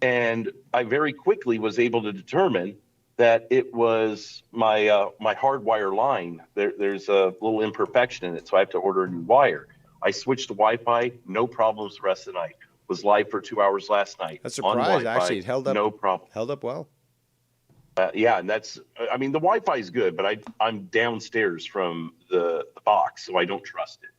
And I very quickly was able to determine that it was my hardwire line. There's a little imperfection in it, so I have to order a new wire. I switched to Wi-Fi, no problems the rest of the night. Was live for 2 hours last night. That's on surprised. Wi-Fi, Actually, it held up. No problem. Held up well. Yeah, and the Wi-Fi is good, but I'm downstairs from the box, so I don't trust it.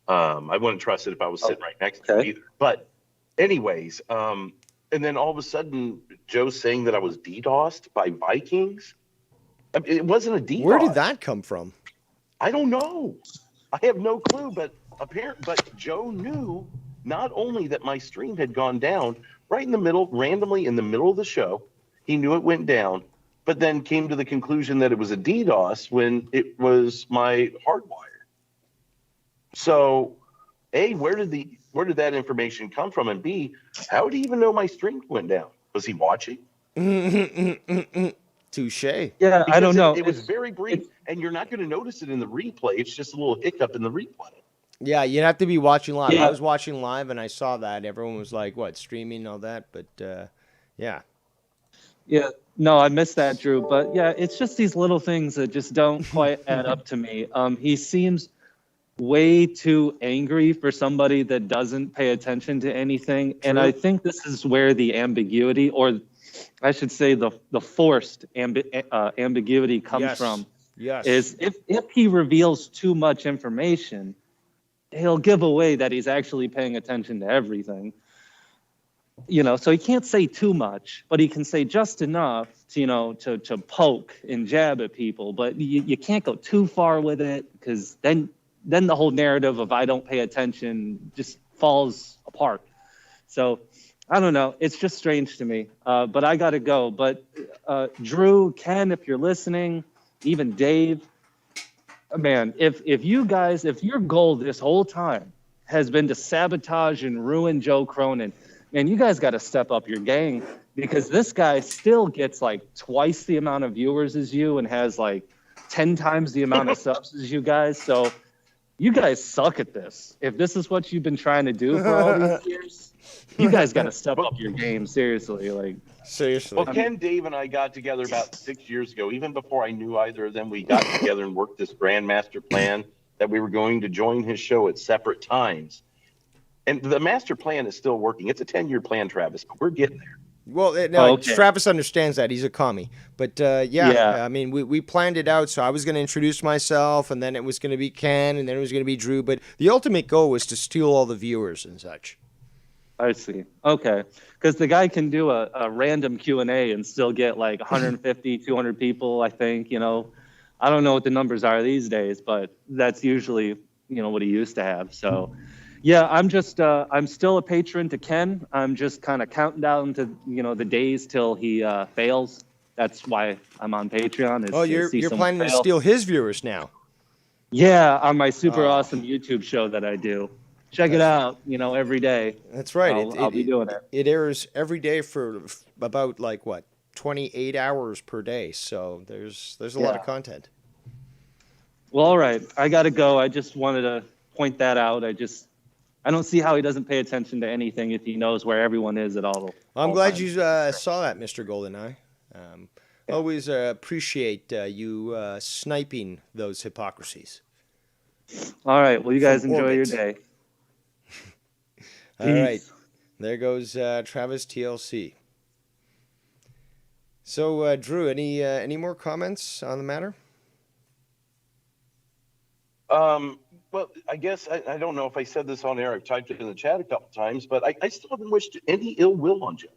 I wouldn't trust it if I was sitting right next to it either. But anyways, and then all of a sudden, Joe's saying that I was DDoSed by Vikings. I mean, it wasn't a DDoS. Where did that come from? I don't know. I have no clue, but Joe knew not only that my stream had gone down right in the middle, randomly in the middle of the show. He knew it went down, but then came to the conclusion that it was a DDoS when it was my hardwire. So, A, where did that information come from? And B, how did he even know my stream went down? Was he watching? Touche. Yeah, Because I don't know. It was very brief, and you're not going to notice it in the replay. It's just a little hiccup in the replay. Yeah, you'd have to be watching live. Yeah. I was watching live and I saw that. Everyone was like, what, streaming and all that? But, yeah. Yeah, no, I missed that, Drew. But yeah, it's just these little things that just don't quite add up to me. He seems way too angry for somebody that doesn't pay attention to anything. And I think this is where the ambiguity, or I should say the forced ambiguity comes from. Yes. Is if he reveals too much information, he'll give away that he's actually paying attention to everything. So he can't say too much, but he can say just enough to, to poke and jab at people. But you can't go too far with it, because then the whole narrative of I don't pay attention just falls apart. So I don't know. It's just strange to me. But I got to go. But Drew, Ken, if you're listening, even Dave, man, if your goal this whole time has been to sabotage and ruin Joe Cronin, man, you guys got to step up your game, because this guy still gets like twice the amount of viewers as you and has like 10 times the amount of subs as you guys. So you guys suck at this. If this is what you've been trying to do for all these years, you guys got to step up your game. Seriously. Seriously. Well, Ken, Dave, and I got together about 6 years ago. Even before I knew either of them, we got together and worked this grand master plan that we were going to join his show at separate times. And the master plan is still working. It's a 10-year plan, Travis, but we're getting there. Well, no, Travis understands that. He's a commie. But, I mean, we planned it out. So I was going to introduce myself, and then it was going to be Ken, and then it was going to be Drew. But the ultimate goal was to steal all the viewers and such. I see. Okay. Because the guy can do a random Q&A and still get like 150, 200 people, I think. I don't know what the numbers are these days, but that's usually, what he used to have. So... yeah, I'm still a patron to Ken. I'm just kind of counting down to, the days till he fails. That's why I'm on Patreon. You're planning to steal his viewers now. Yeah, on my super awesome YouTube show that I do. Check it out, every day. That's right. I'll be doing it. It airs every day for about 28 hours per day. So there's a lot of content. Well, all right. I got to go. I just wanted to point that out. I don't see how he doesn't pay attention to anything if he knows where everyone is at all. I'm glad you saw that, Mr. GoldenEye. Always appreciate you sniping those hypocrisies. All right. Well, you guys enjoy your day. All right. There goes Travis TLC. So, Drew, any more comments on the matter? Well, I guess I don't know if I said this on air. I've typed it in the chat a couple times, but I still haven't wished any ill will on Joe.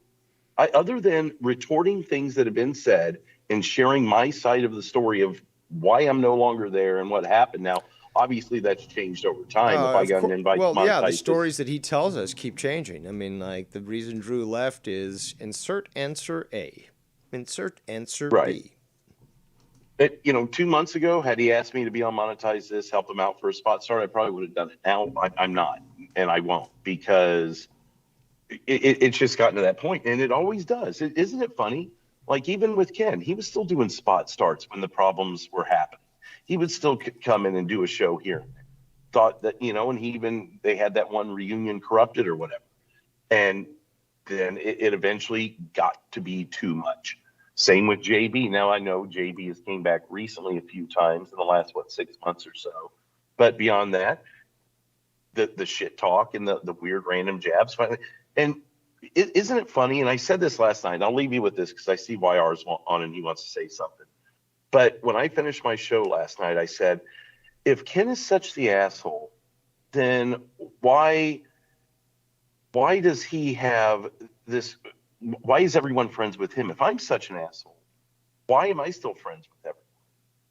Other than retorting things that have been said and sharing my side of the story of why I'm no longer there and what happened. Now, obviously, that's changed over time. If I got an invite to monetize the stories that he tells us keep changing. I mean, the reason Drew left is insert answer A. Insert answer B. 2 months ago, had he asked me to be on Monetize This, help him out for a spot start, I probably would have done it. Now I'm not, and I won't, because it's just gotten to that point, and it always does. Isn't it funny? Like, even with Ken, he was still doing spot starts when the problems were happening. He would still come in and do a show here. Thought that, and they had that one reunion Corrupted or whatever. And then it eventually got to be too much. Same with JB. Now, I know JB has came back recently a few times in the last, 6 months or so. But beyond that, the shit talk and the weird random jabs. And isn't it funny? And I said this last night. I'll leave you with this because I see YR's on and he wants to say something. But when I finished my show last night, I said, if Ken is such the asshole, then why does he have this? Why is everyone friends with him? If I'm such an asshole, why am I still friends with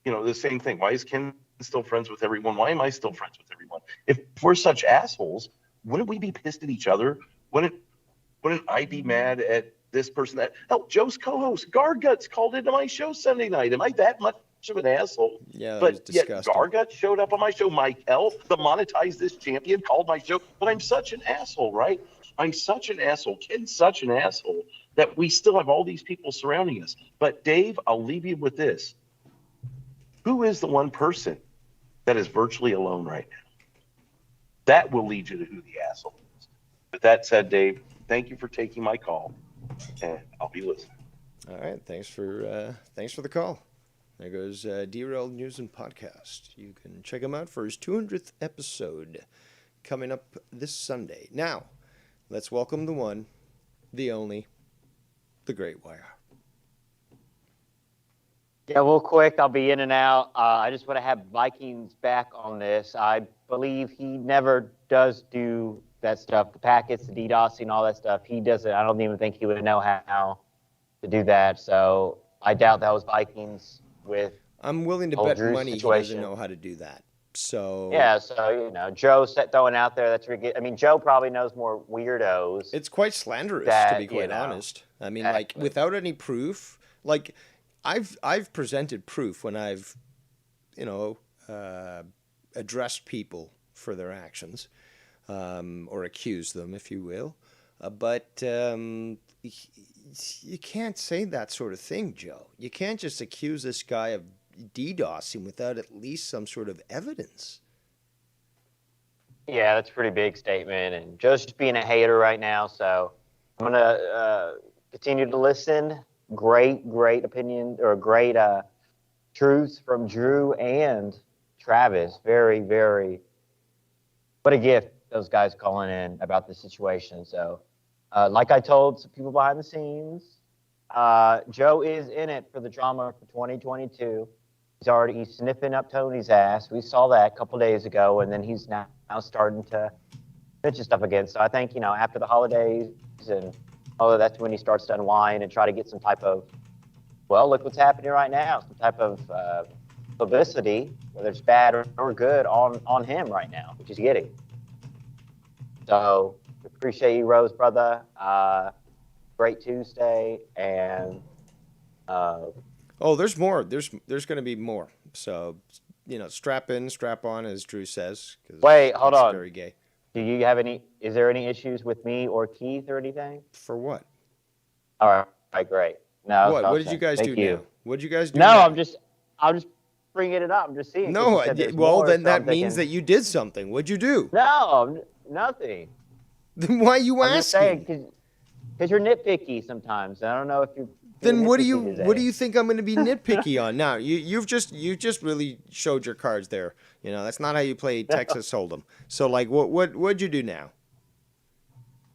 everyone? The same thing. Why is Ken still friends with everyone? Why am I still friends with everyone? If we're such assholes, wouldn't we be pissed at each other? Wouldn't I be mad at this person? Joe's co-host Garguts called into my show Sunday night. Am I that much of an asshole? Yeah, but yet Garguts showed up on my show. Mike L, the Monetize This champion, called my show. But I'm such an asshole, right? I'm such an asshole. Ken's such an asshole that we still have all these people surrounding us. But Dave, I'll leave you with this. Who is the one person that is virtually alone right now? That will lead you to who the asshole is. With that said, Dave, thank you for taking my call, and I'll be listening. All right, thanks for the call. There goes Derailed News and Podcast. You can check him out for his 200th episode coming up this Sunday. Now, let's welcome the one, the only, the Great Wire. Yeah, real quick, I'll be in and out. I just want to have Vikings back on this. I believe he never does do that stuff, the packets, the DDoSing, all that stuff. He doesn't. I don't even think he would know how to do that. So I doubt that was Vikings with. I'm willing to bet money he doesn't know how to do that. So yeah, so Joe throwing out there that's I mean, Joe probably knows more weirdos. It's quite slanderous, to be quite honest. I mean, like without any proof, like. I've presented proof when I've, addressed people for their actions, or accused them, if you will. But you can't say that sort of thing, Joe. You can't just accuse this guy of DDoSing without at least some sort of evidence. Yeah, that's a pretty big statement. And Joe's just being a hater right now, so I'm going to continue to listen. Great opinion, or great truths from Drew and Travis. Very, very, what a gift, those guys calling in about the situation. So, like I told some people behind the scenes, Joe is in it for the drama for 2022. He's sniffing up Tony's ass. We saw that a couple days ago, and then he's now starting to mention stuff again. So I think, after the holidays and that's when he starts to unwind and try to get some type of, well, look what's happening right now, some type of publicity, whether it's bad or good, on him right now, which he's getting. So appreciate you, Rose, brother. Great Tuesday, and there's more. There's going to be more. So strap in, strap on, as Drew says. Wait, hold on. Very gay. Do you have is there any issues with me or Keith or anything? For what? All right, great. No. What did you guys do now? What did you guys do? No, now? I'm just bringing it up. I'm just seeing. No, then that means that you did something. What'd you do? No, nothing. Then why are you asking? Because you're nitpicky sometimes. I don't know if you're. Then what do you think I'm going to be nitpicky on? Now you just really showed your cards there. That's not how you play Texas Hold'em. So what'd you do now?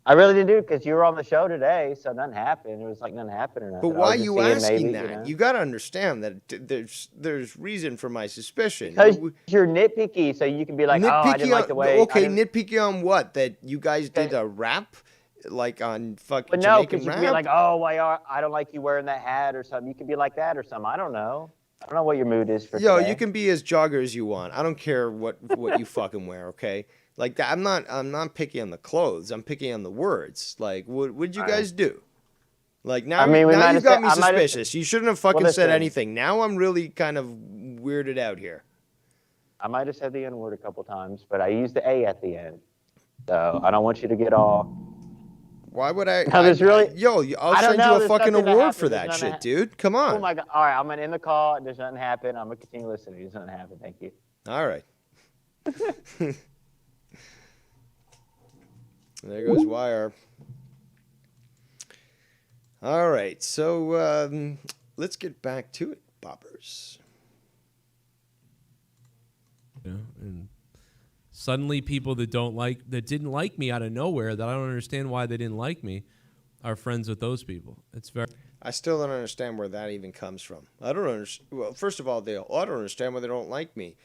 I really didn't do it because you were on the show today, so nothing happened. It was like nothing happened or nothing. But why are you asking that? You got to understand that there's reason for my suspicion. Because you're nitpicky, so you can be like, I didn't like the way. Okay, nitpicky on what? That you guys did a rap? Like on fucking but no, because you can be like, I don't like you wearing that hat or something. You can be like that or something. I don't know what your mood is for today. You can be as jogger as you want. I don't care what you fucking wear, okay? Like that, I'm not picky on the clothes. I'm picky on the words. Like, what'd you guys do? Like now, now you got me suspicious. You shouldn't have fucking said anything. Now I'm really kind of weirded out here. I might have said the N-word a couple times, but I used the A at the end. So I don't want you to get all. Why would I? No, there's really. I'll send you a fucking award for that shit, dude. Come on. Oh my God. All right, I'm gonna end the call. There's nothing happen. I'm gonna continue listening. There's nothing happen. Thank you. All right. There goes Wire. All right, so let's get back to it, boppers. Yeah, and suddenly people that didn't like me out of nowhere, that I don't understand why they didn't like me, are friends with those people. I still don't understand where that even comes from. I don't understand. Well, first of all, I don't understand why they don't like me.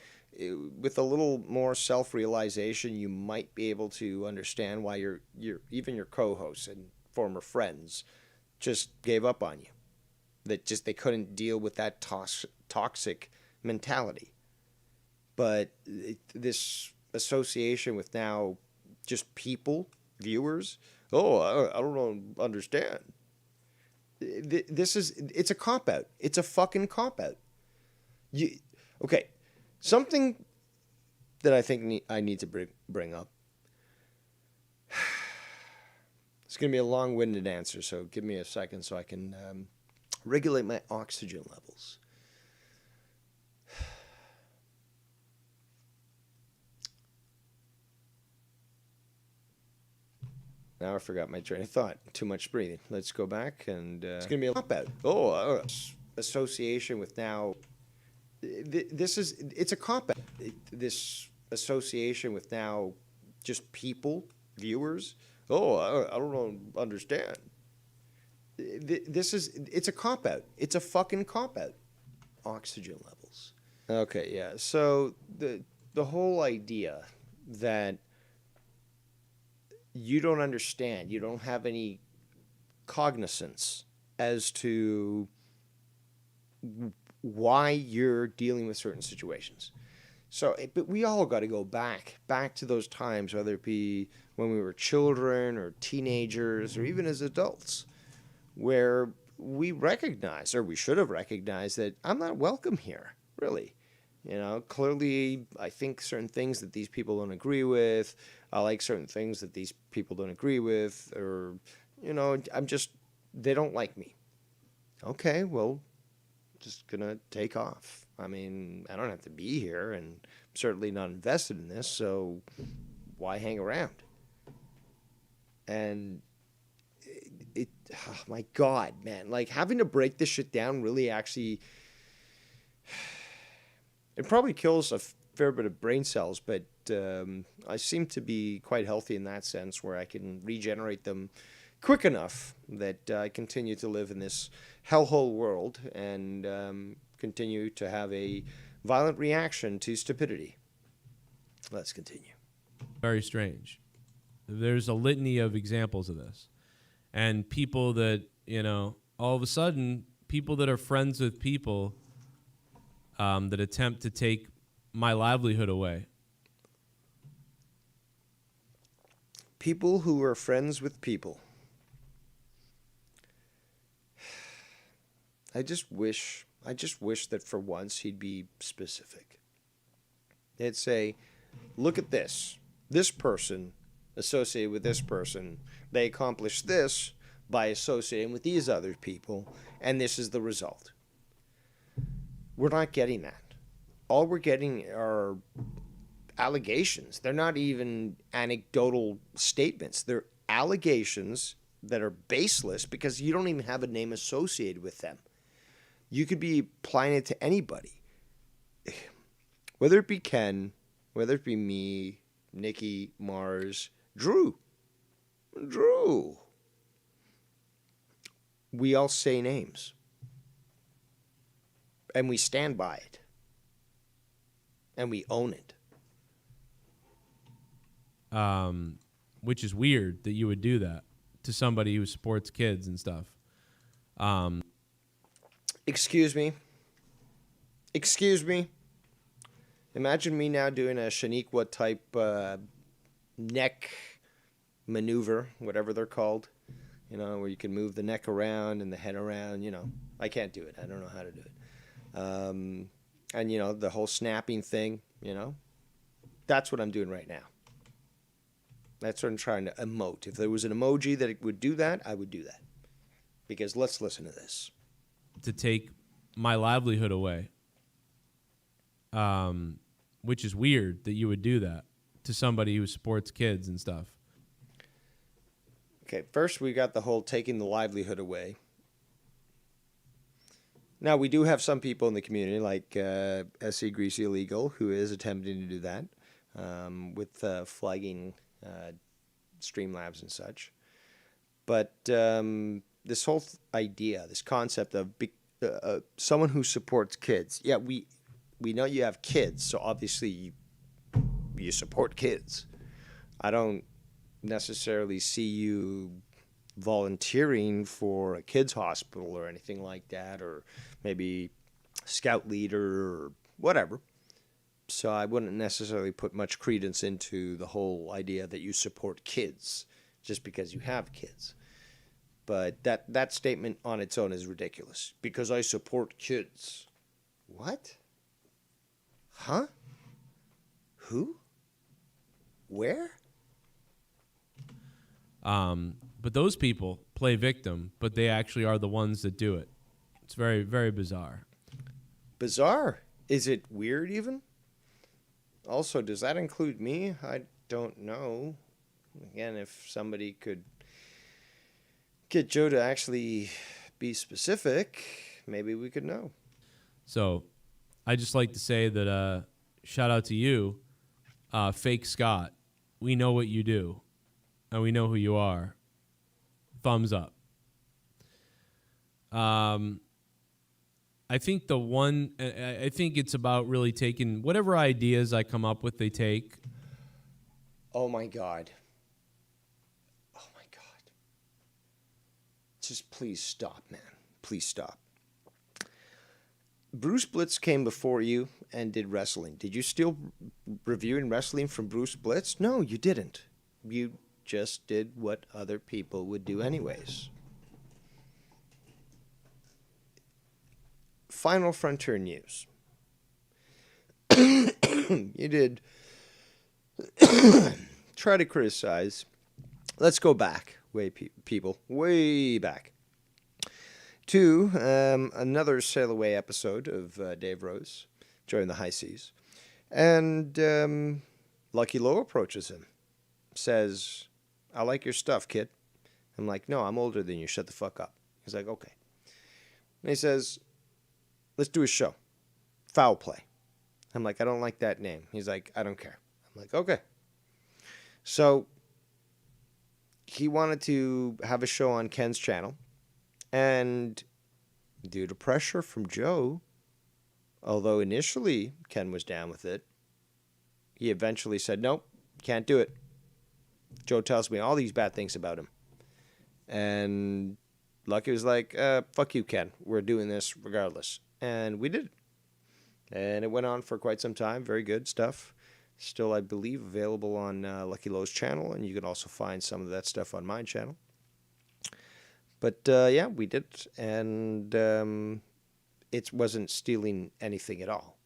With a little more self-realization, you might be able to understand why even your co-hosts and former friends just gave up on you. They couldn't deal with that toxic mentality. But this association with now just people, viewers, I don't understand. It's a cop-out. It's a fucking cop-out. Okay. Something that I think I need to bring up. It's going to be a long-winded answer, so give me a second so I can regulate my oxygen levels. Now I forgot my train of thought. Too much breathing. Let's go back, and it's going to be a cop-out. Oh, association with now... It's a cop-out. This association with now just people, viewers. Oh, I don't understand. It's a cop-out. It's a fucking cop-out. Oxygen levels. Okay, yeah. So the whole idea that you don't understand, you don't have any cognizance as to why you're dealing with certain situations. So, but we all got to go back to those times, whether it be when we were children or teenagers or even as adults, where we recognize, or we should have recognized, that I'm not welcome here, really. You know, clearly I think certain things that these people don't agree with. I like certain things that these people don't agree with, or, you know, they don't like me. Okay, well, just gonna take off. I mean, I don't have to be here, and I'm certainly not invested in this, so why hang around? And oh my God, man, like having to break this shit down really actually, it probably kills a fair bit of brain cells, but I seem to be quite healthy in that sense, where I can regenerate them quick enough that I continue to live in this hellhole world and continue to have a violent reaction to stupidity. Let's continue. Very strange. There's a litany of examples of this. And people that, you know, all of a sudden, people that are friends with people that attempt to take my livelihood away. People who are friends with people. I just wish that for once he'd be specific. They'd say, look at this. This person associated with this person, they accomplished this by associating with these other people, and this is the result. We're not getting that. All we're getting are allegations. They're not even anecdotal statements. They're allegations that are baseless because you don't even have a name associated with them. You could be applying it to anybody. Whether it be Ken, whether it be me, Nikki, Mars, Drew. We all say names. And we stand by it. And we own it. Which is weird that you would do that to somebody who supports kids and stuff. Excuse me. Imagine me now doing a Shaniqua type neck maneuver, whatever they're called, you know, where you can move the neck around and the head around, you know. I can't do it. I don't know how to do it. And, you know, the whole snapping thing, you know, that's what I'm doing right now. That's what I'm trying to emote. If there was an emoji that would do that, I would do that. Because let's listen to this. To take my livelihood away. Which is weird that you would do that to somebody who supports kids and stuff. Okay, first we got the whole taking the livelihood away. Now, we do have some people in the community, like SC Greasy Illegal, who is attempting to do that with flagging Streamlabs and such. But this whole idea, this concept of someone who supports kids. Yeah, we know you have kids, so obviously you support kids. I don't necessarily see you volunteering for a kids hospital or anything like that, or maybe scout leader or whatever. So I wouldn't necessarily put much credence into the whole idea that you support kids just because you have kids. But that statement on its own is ridiculous. Because I support kids. What? Huh? Who? Where? But those people play victim, but they actually are the ones that do it. It's very, very bizarre. Bizarre? Is it weird even? Also, does that include me? I don't know. Again, if somebody could get Joe to actually be specific, maybe we could know. So I just like to say that shout out to you, Fake Scott. We know what you do, and we know who you are. Thumbs up. I think I think it's about really taking whatever ideas I come up with, they take. Oh my God. Oh my God. Just please stop, man. Please stop. Bruce Blitz came before you and did wrestling. Did you still reviewing wrestling from Bruce Blitz? No, you didn't. You just did what other people would do anyways. Final Frontier News. You did try to criticize. Let's go back, people, way back to another Sail Away episode of Dave Rose during the high seas. And Lucky Lowe approaches him, says, I like your stuff, kid. I'm like, no, I'm older than you. Shut the fuck up. He's like, okay. And he says, let's do a show. Foul Play. I'm like, I don't like that name. He's like, I don't care. I'm like, okay. So he wanted to have a show on Ken's channel. And due to pressure from Joe, although initially Ken was down with it, he eventually said, nope, can't do it. Joe tells me all these bad things about him. And Lucky was like, fuck you, Ken. We're doing this regardless. And we did. And it went on for quite some time. Very good stuff. Still, I believe, available on Lucky Lowe's channel. And you can also find some of that stuff on my channel. But, yeah, we did. And it wasn't stealing anything at all.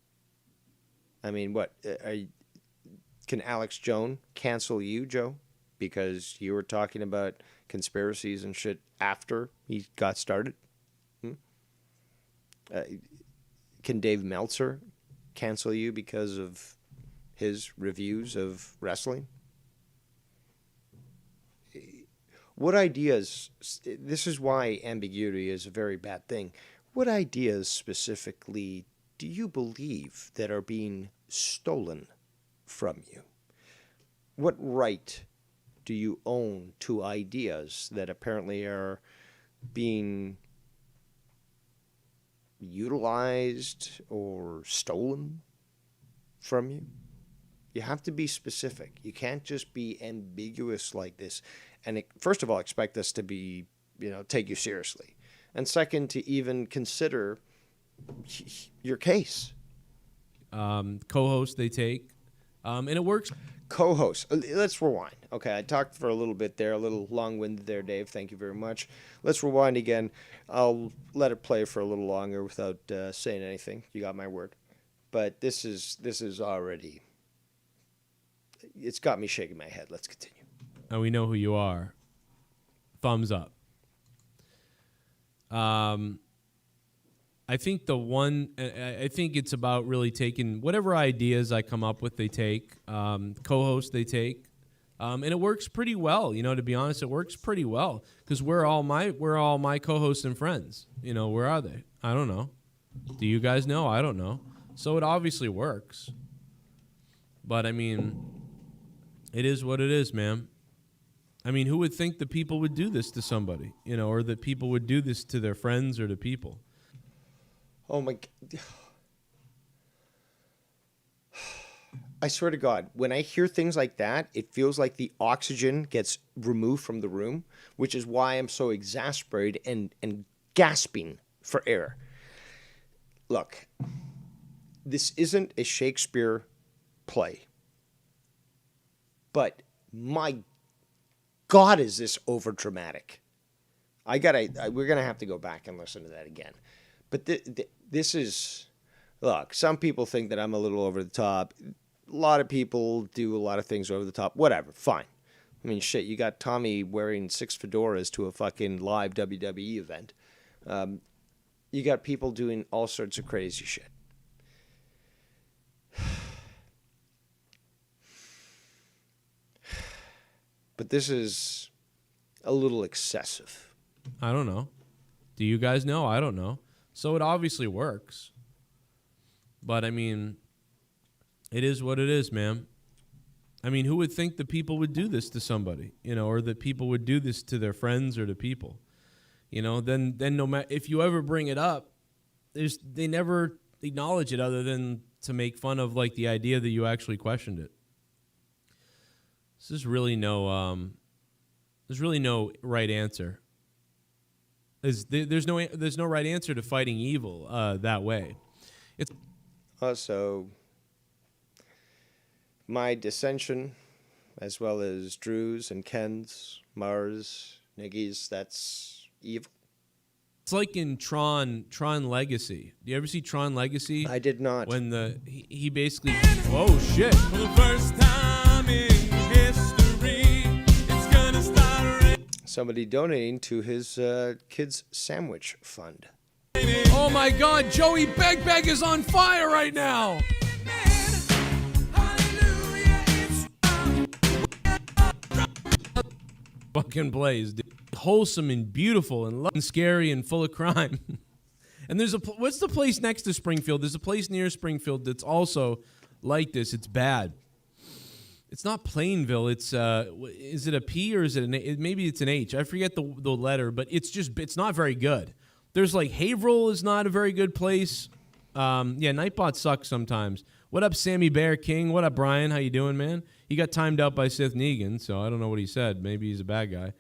I mean, what? Can Alex Jones cancel you, Joe? Because you were talking about conspiracies and shit after he got started? Can Dave Meltzer cancel you because of his reviews of wrestling? What ideas, this is why ambiguity is a very bad thing. What ideas specifically do you believe that are being stolen from you? What right do you own to ideas that apparently are being utilized or stolen from you? You have to be specific. You can't just be ambiguous like this. And first of all, expect us to be, take you seriously. And second, to even consider your case. Co-host they take. And it works. Co-host. Let's rewind. Okay, I talked for a little bit there, a little long-winded there, Dave. Thank you very much. Let's rewind again. I'll let it play for a little longer without saying anything. You got my word. But this is already, it's got me shaking my head. Let's continue. And we know who you are. Thumbs up. I think I think it's about really taking whatever ideas I come up with, they take. Co-host they take. And it works pretty well, to be honest, it works pretty well. Because we're all my co-hosts and friends. Where are they? I don't know. Do you guys know? I don't know. So it obviously works. But I mean, it is what it is, man. I mean, who would think that people would do this to somebody, or that people would do this to their friends or to people? Oh my God. I swear to God, when I hear things like that, it feels like the oxygen gets removed from the room, which is why I'm so exasperated and gasping for air. Look, this isn't a Shakespeare play, but my God, is this over dramatic? We're gonna have to go back and listen to that again. But this is, look, some people think that I'm a little over the top. A lot of people do a lot of things over the top. Whatever, fine. I mean, shit, you got Tommy wearing 6 fedoras to a fucking live WWE event. You got people doing all sorts of crazy shit. But this is a little excessive. I don't know. Do you guys know? I don't know. So it obviously works. But I mean, it is what it is, man. I mean, who would think that people would do this to somebody, or that people would do this to their friends or to people? Then no matter if you ever bring it up, they never acknowledge it other than to make fun of like the idea that you actually questioned it. There's really no right answer. There's no right answer to fighting evil that way. It's also my dissension, as well as Drew's and Ken's, Mars, Niggy's. That's evil. It's like in Tron Legacy. Do you ever see Tron Legacy? I did not. When he basically, oh shit! For the first time in history, it's gonna start. Somebody donating to his kids' sandwich fund. Oh my God, Joey Beg is on fire right now. Fucking Blaze, dude. Wholesome and beautiful and scary and full of crime. And there's what's the place next to Springfield? There's a place near Springfield that's also like this. It's bad. It's not Plainville. It's is it a P or is it maybe it's an H? I forget the letter, but it's not very good. There's like Haverhill is not a very good place. Nightbot sucks sometimes. What up, Sammy Bear King? What up, Brian? How you doing, man? He got timed out by Sith Negan, so I don't know what he said. Maybe he's a bad guy.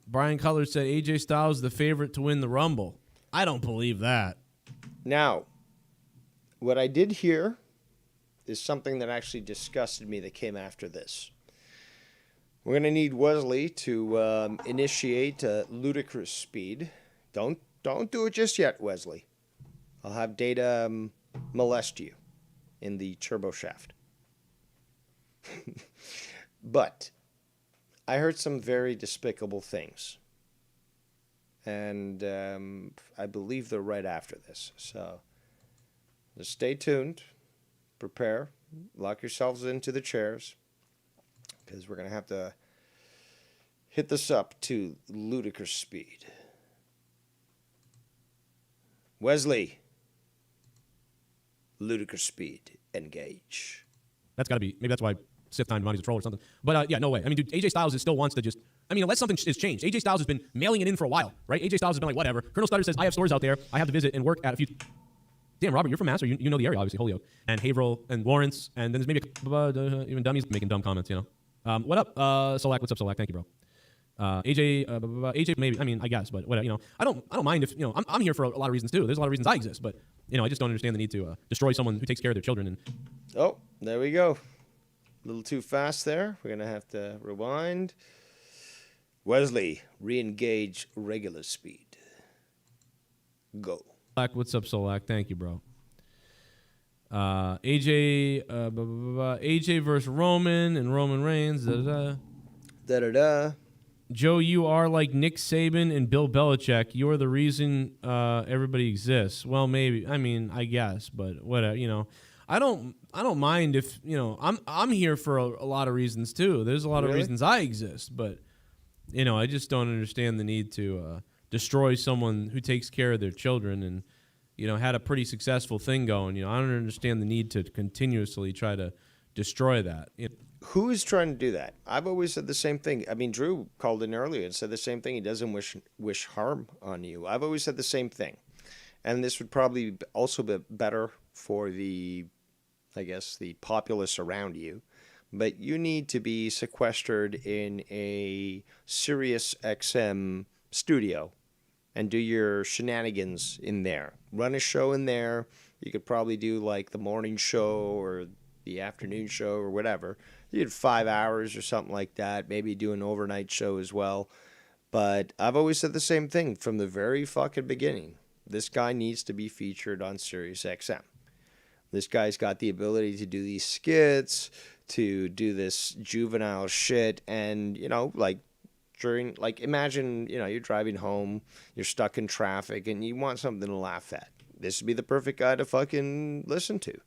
Brian Cutler said AJ Styles is the favorite to win the Rumble. I don't believe that. Now, what I did hear is something that actually disgusted me that came after this. We're going to need Wesley to initiate ludicrous speed. Don't do it just yet, Wesley. I'll have Data molest you in the turbo shaft. But I heard some very despicable things. And I believe they're right after this. So just stay tuned. Prepare. Lock yourselves into the chairs. Because we're going to have to hit this up to ludicrous speed. Wesley. Ludicrous speed. Engage. That's got to be, maybe that's why Sith Time Devani's a troll or something. But yeah, no way. I mean, dude, AJ Styles still wants to just, unless something has changed. AJ Styles has been mailing it in for a while, right? AJ Styles has been like, whatever. Colonel Stutter says, I have stores out there. I have to visit and work at a few. Damn, Robert, you're from Mass, or you know the area, obviously, Holyoke. And Haverhill and Lawrence. And then there's maybe even dummies making dumb comments, What up, Solak? What's up, Solak? Thank you, bro. AJ, maybe, I guess, but whatever, I don't mind if, I'm here for a lot of reasons too. There's a lot of reasons I exist, but, I just don't understand the need to destroy someone who takes care of their children. And oh, there we go. A little too fast there. We're going to have to rewind. Wesley, re-engage regular speed. Go. Solak, what's up, Solak? Thank you, bro. AJ versus Roman and Roman Reigns. Da-da-da. Joe, you are like Nick Saban and Bill Belichick. You're the reason everybody exists. Well, maybe. I guess, but whatever. I don't mind if I'm here for a lot of reasons too. There's a lot of reasons I exist, but I just don't understand the need to destroy someone who takes care of their children and had a pretty successful thing going. I don't understand the need to continuously try to destroy that. Who is trying to do that? I've always said the same thing. Drew called in earlier and said the same thing. He doesn't wish harm on you. I've always said the same thing. And this would probably also be better for the populace around you. But you need to be sequestered in a Sirius XM studio and do your shenanigans in there. Run a show in there. You could probably do like the morning show or the afternoon show or whatever. You did 5 hours or something like that. Maybe do an overnight show as well. But I've always said the same thing from the very fucking beginning. This guy needs to be featured on Sirius XM. This guy's got the ability to do these skits, to do this juvenile shit, and, imagine, you're driving home, you're stuck in traffic, and you want something to laugh at. This would be the perfect guy to fucking listen to.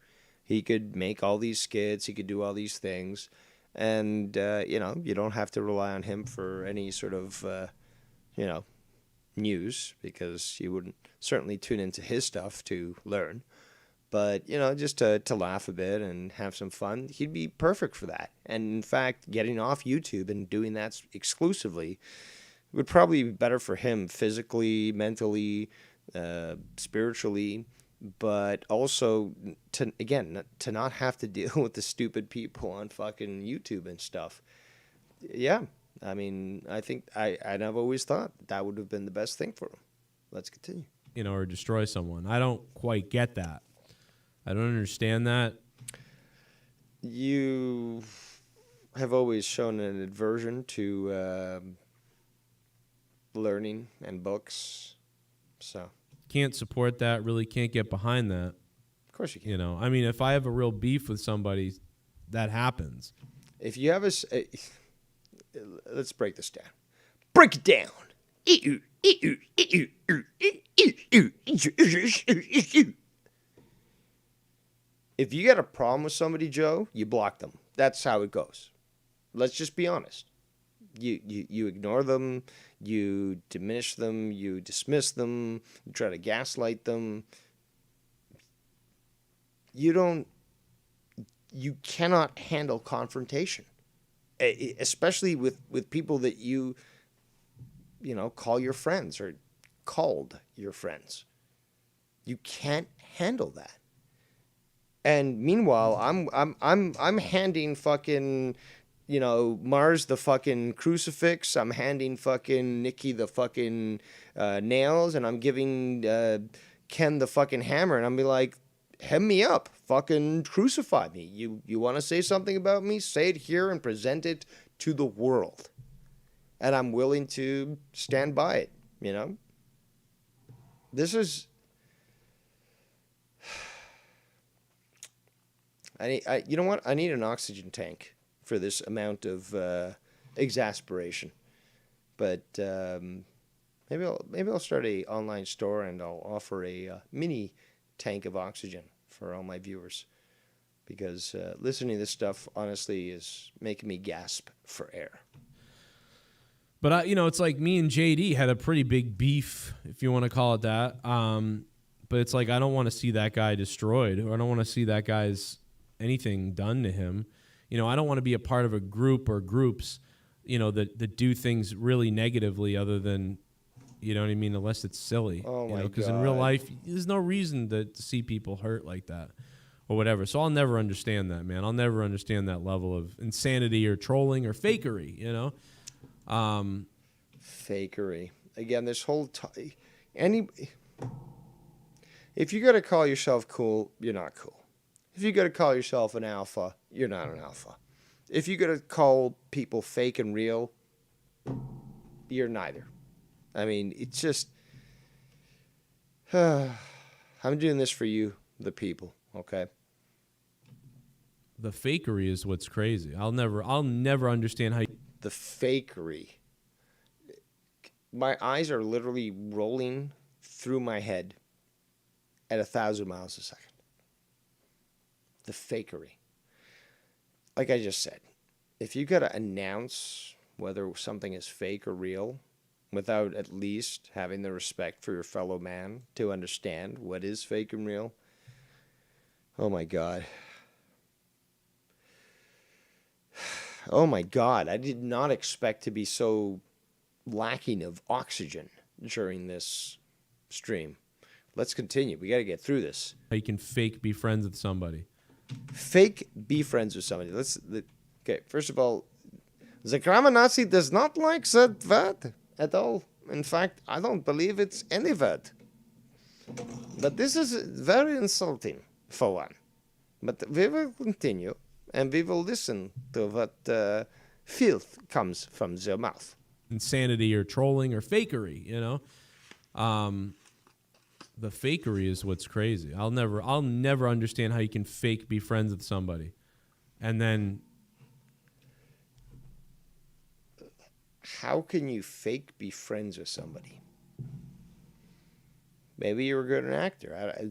He could make all these skits, he could do all these things, and, you don't have to rely on him for any sort of, news, because you wouldn't certainly tune into his stuff to learn. But, just to laugh a bit and have some fun, he'd be perfect for that. And in fact, getting off YouTube and doing that exclusively would probably be better for him physically, mentally, spiritually, but also to not have to deal with the stupid people on fucking YouTube and stuff. Yeah, I mean, I think I've always thought that would have been the best thing for him. Let's continue. Or destroy someone. I don't quite get that. I don't understand that. You have always shown an aversion to learning and books, so can't support that. Really can't get behind that. Of course you can. I mean, if I have a real beef with somebody, that happens. If you have let's break this down. Break it down. If you got a problem with somebody, Joe, you block them. That's how it goes. Let's just be honest. You ignore them, you diminish them, you dismiss them, you try to gaslight them. You cannot handle confrontation, especially with people that you call your friends or called your friends. You can't handle that. And meanwhile, I'm handing fucking, Mars the fucking crucifix. I'm handing fucking Nikki the fucking nails, and I'm giving Ken the fucking hammer, and I'm be like, hem me up, fucking crucify me. You want to say something about me? Say it here and present it to the world. And I'm willing to stand by it. This is. You know what? I need an oxygen tank for this amount of exasperation. But maybe I'll start a online store and I'll offer a mini tank of oxygen for all my viewers, because listening to this stuff honestly is making me gasp for air. But it's like me and JD had a pretty big beef, if you want to call it that. But it's like I don't want to see that guy destroyed, or I don't want to see that guy's anything done to him. I don't want to be a part of a group or groups, that do things really negatively, other than, you know what I mean, unless it's silly. Oh my God. Because in real life, there's no reason to see people hurt like that or whatever. So I'll never understand that, man. I'll never understand that level of insanity or trolling or fakery, Fakery. Again, this whole if you got to call yourself cool, you're not cool. If you got to call yourself an alpha, you're not an alpha. If you got to call people fake and real, you're neither. I mean, it's just, I'm doing this for you, the people, okay? The fakery is what's crazy. I'll never understand how the fakery. My eyes are literally rolling through my head at 1,000 miles a second. The fakery. Like I just said, if you got to announce whether something is fake or real without at least having the respect for your fellow man to understand what is fake and real, oh my God. Oh my God, I did not expect to be so lacking of oxygen during this stream. Let's continue. We got to get through this. you can fake be friends with somebody. Fake be friends with somebody. Okay, first of all, the grammar Nazi does not like that word at all. In fact, I don't believe it's any word. But this is very insulting, for one. But we will continue, and we will listen to what filth comes from their mouth. Insanity or trolling or fakery, The fakery is what's crazy. I'll never understand how you can fake be friends with somebody. And then how can you fake be friends with somebody? Maybe you're a good actor. I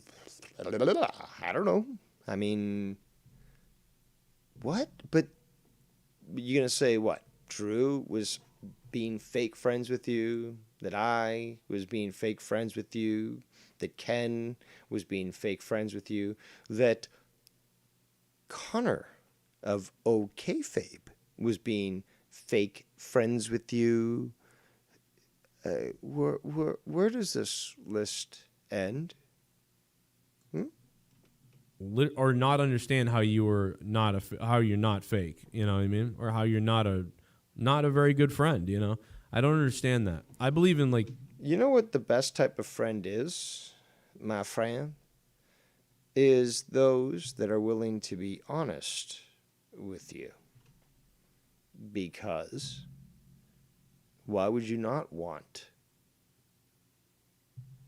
don't know. I mean, what? But you're going to say what? Drew was being fake friends with you that I was being fake friends with you, that Ken was being fake friends with you, that Connor of OKFabe was being fake friends with you. Where does this list end? Or not understand how you were not how you're not fake, you know what I mean? Or how you're not a very good friend, you know? I don't understand that. I believe in like... You know what the best type of friend is, my friend? Is those that are willing to be honest with you. Because why would you not want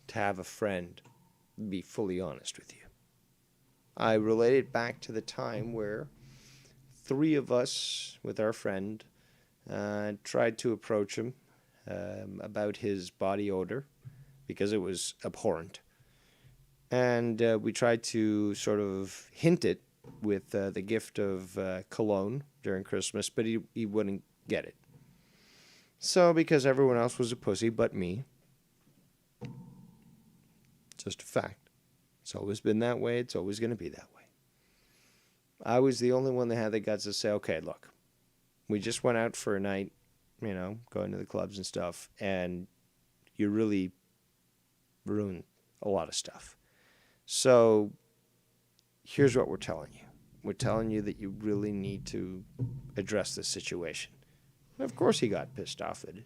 to have a friend be fully honest with you? I relate it back to the time where 3 of us with our friend tried to approach him about his body odor because it was abhorrent. And we tried to sort of hint it with the gift of cologne during Christmas, but he wouldn't get it. So because everyone else was a pussy but me, just a fact. It's always been that way. It's always going to be that way. I was the only one that had the guts to say, okay, look, we just went out for a night, you know, going to the clubs and stuff, and you really ruined a lot of stuff. So here's what we're telling you. We're telling you that you really need to address this situation. And of course he got pissed off at it.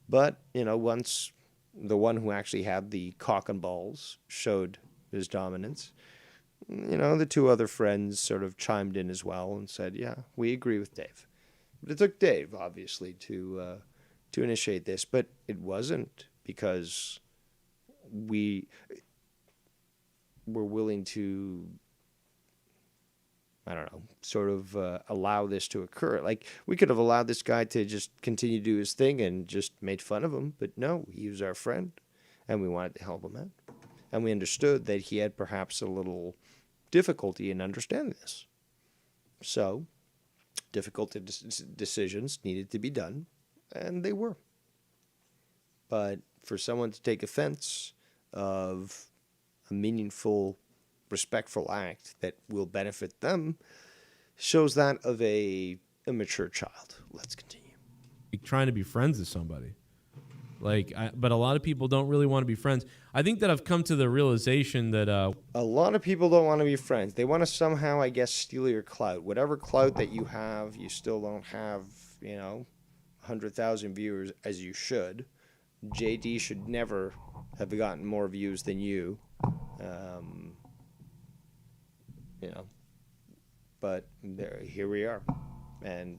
But, you know, once the one who actually had the cock and balls showed his dominance, you know, the 2 other friends sort of chimed in as well and said, yeah, we agree with Dave. But it took Dave, obviously, to initiate this. But it wasn't because we were willing to, I don't know, sort of allow this to occur. Like, we could have allowed this guy to just continue to do his thing and just made fun of him. But no, he was our friend, and we wanted to help him out. And we understood that he had perhaps a little difficulty in understanding this. So, difficult decisions needed to be done, and they were. But for someone to take offense of a meaningful, respectful act that will benefit them shows that of a mature child. Let's continue. Trying to be friends with somebody. But a lot of people don't really want to be friends. I think that I've come to the realization that... a lot of people don't want to be friends. They want to somehow, I guess, steal your clout. Whatever clout that you have, you still don't have, you know, 100,000 viewers as you should. JD should never have gotten more views than you. You know, but here we are. And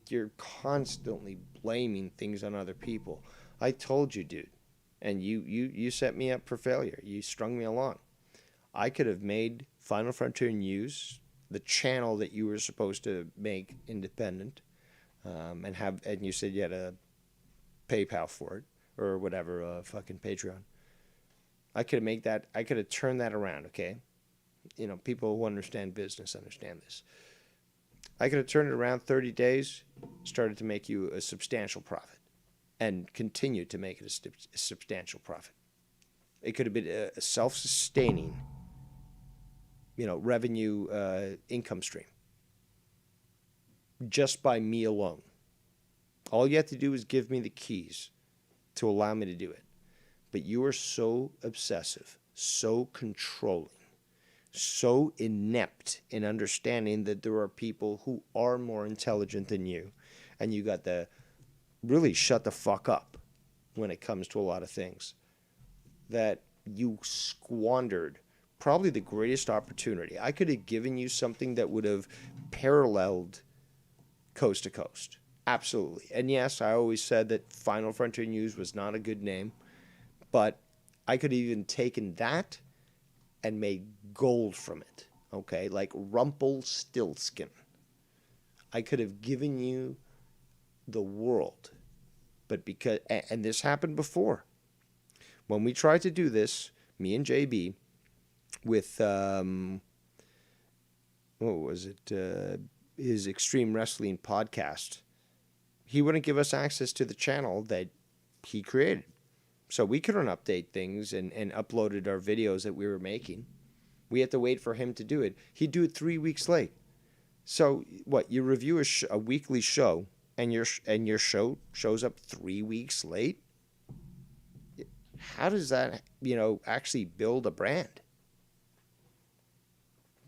you're constantly blaming things on other people. I told you, dude, and you set me up for failure. You strung me along. I could have made Final Frontier News the channel that you were supposed to make independent, and you said you had a PayPal for it or whatever, fucking Patreon. I could have made that. I could have turned that around. Okay, you know, people who understand business understand this. I could have turned it around 30 days, started to make you a substantial profit, and continued to make it a substantial profit. It could have been a self-sustaining, you know, revenue income stream just by me alone. All you have to do is give me the keys to allow me to do it. But you are so obsessive, so controlling, so inept in understanding that there are people who are more intelligent than you, and you got to really shut the fuck up when it comes to a lot of things, that you squandered probably the greatest opportunity. I could have given you something that would have paralleled Coast to Coast. Absolutely. And yes, I always said that Final Frontier News was not a good name, but I could have even taken that and made gold from it, okay? Like Rumpelstiltskin. I could have given you the world, but because, and this happened before. When we tried to do this, me and JB, with, what was it, his Extreme Wrestling podcast, he wouldn't give us access to the channel that he created. So we couldn't update things and uploaded our videos that we were making. We had to wait for him to do it. He'd do it 3 weeks late. So what? You review a weekly show, and your show shows up 3 weeks late? How does that, actually build a brand?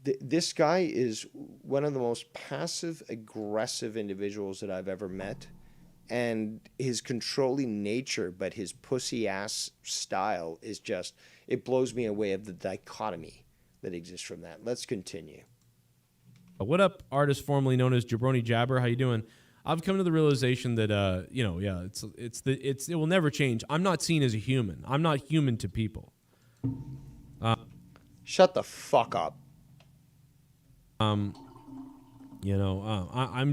This guy is one of the most passive-aggressive individuals that I've ever met. And his controlling nature, but his pussy-ass style is just, it blows me away of the dichotomy that exists from that. Let's continue. What up, artist formerly known as Jabroni Jabber? How you doing? I've come to the realization that, it will never change. I'm not seen as a human. I'm not human to people. Shut the fuck up. I'm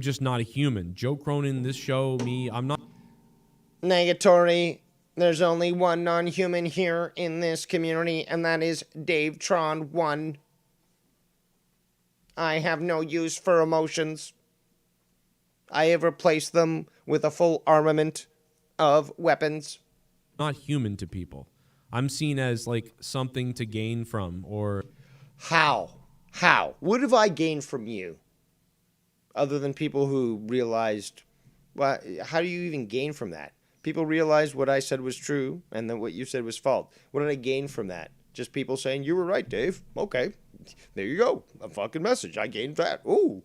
just not a human. Joe Cronin, this show, me, I'm not. Negatory. There's only one non-human here in this community, and that is Dave Tron 1. I have no use for emotions. I have replaced them with a full armament of weapons. Not human to people. I'm seen as like something to gain from, or How? What have I gained from you? Other than people who realized, well, how do you even gain from that? People realized what I said was true and then what you said was false. What did I gain from that? Just people saying, you were right, Dave. Okay, there you go. A fucking message. I gained that. Ooh.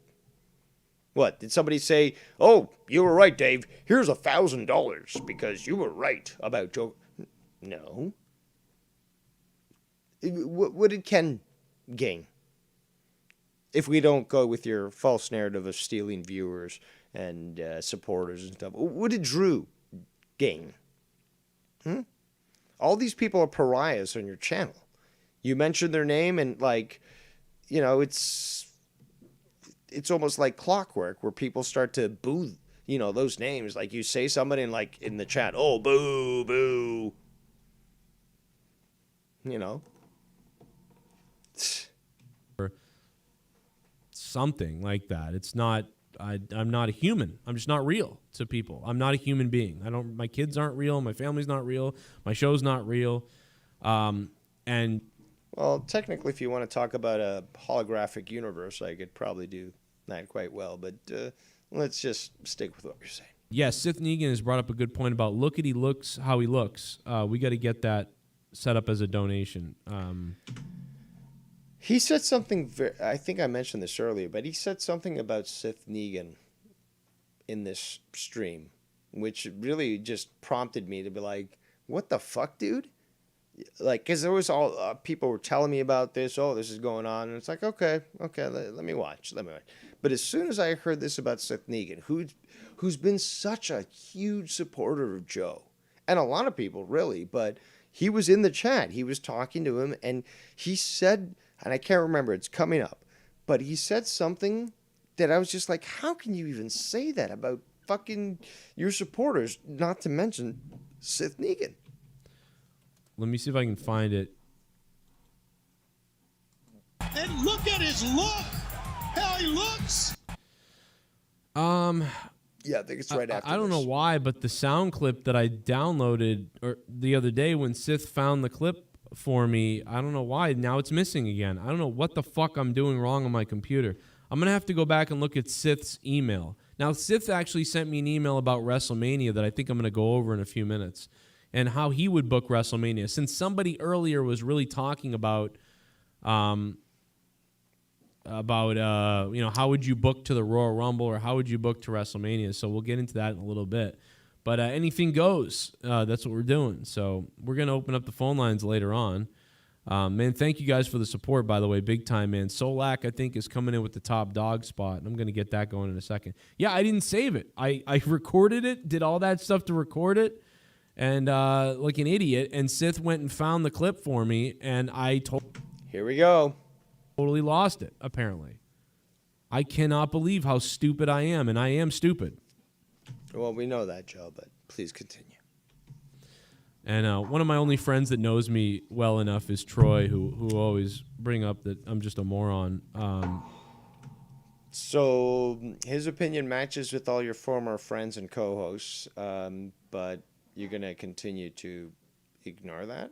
What? Did somebody say, oh, you were right, Dave. Here's $1,000 because you were right about Joe. No. What did Ken gain? If we don't go with your false narrative of stealing viewers and supporters and stuff, what did Drew gain? All these people are pariahs on your channel. You mention their name and it's almost like clockwork where people start to boo, those names. Like you say somebody and in the chat, oh, boo, boo. something like that. It's not. I'm not a human. I'm just not real to people. I'm not a human being. My kids aren't real. My family's not real. My show's not real. Well, technically, if you want to talk about a holographic universe, I could probably do that quite well. But let's just stick with what you're saying. Yes, Sith Negan has brought up a good point about look at he looks how he looks. We got to get that set up as a donation. He said something, I think I mentioned this earlier, but he said something about Sith Negan in this stream, which really just prompted me to be like, what the fuck, dude? Because there was all, people were telling me about this, oh, this is going on, and it's like, okay, let me watch. But as soon as I heard this about Sith Negan, who's been such a huge supporter of Joe, and a lot of people, really, but he was in the chat, he was talking to him, and he said... And I can't remember, it's coming up. But he said something that I was just like, how can you even say that about fucking your supporters, not to mention Sith Negan? Let me see if I can find it. And look at his look! How he looks! Yeah, I think it's right after I don't know why, but the sound clip that I downloaded the other day when Sith found the clip for me, I don't know why. Now it's missing again. I don't know what the fuck I'm doing wrong on my computer. I'm going to have to go back and look at Sith's email. Now, Sith actually sent me an email about WrestleMania that I think I'm going to go over in a few minutes and how he would book WrestleMania. Since somebody earlier was really talking about how would you book to the Royal Rumble or how would you book to WrestleMania. So we'll get into that in a little bit. But anything goes. That's what we're doing. So we're going to open up the phone lines later on. Man, thank you guys for the support, by the way. Big time, man. Solak, I think, is coming in with the top dog spot, and I'm going to get that going in a second. Yeah, I didn't save it. I recorded it, did all that stuff to record it, and like an idiot, and Sith went and found the clip for me, and Here we go. Totally lost it, apparently. I cannot believe how stupid I am, and I am stupid. Well, we know that, Joe, but please continue. And one of my only friends that knows me well enough is Troy, who always bring up that I'm just a moron. So his opinion matches with all your former friends and co-hosts, but you're going to continue to ignore that?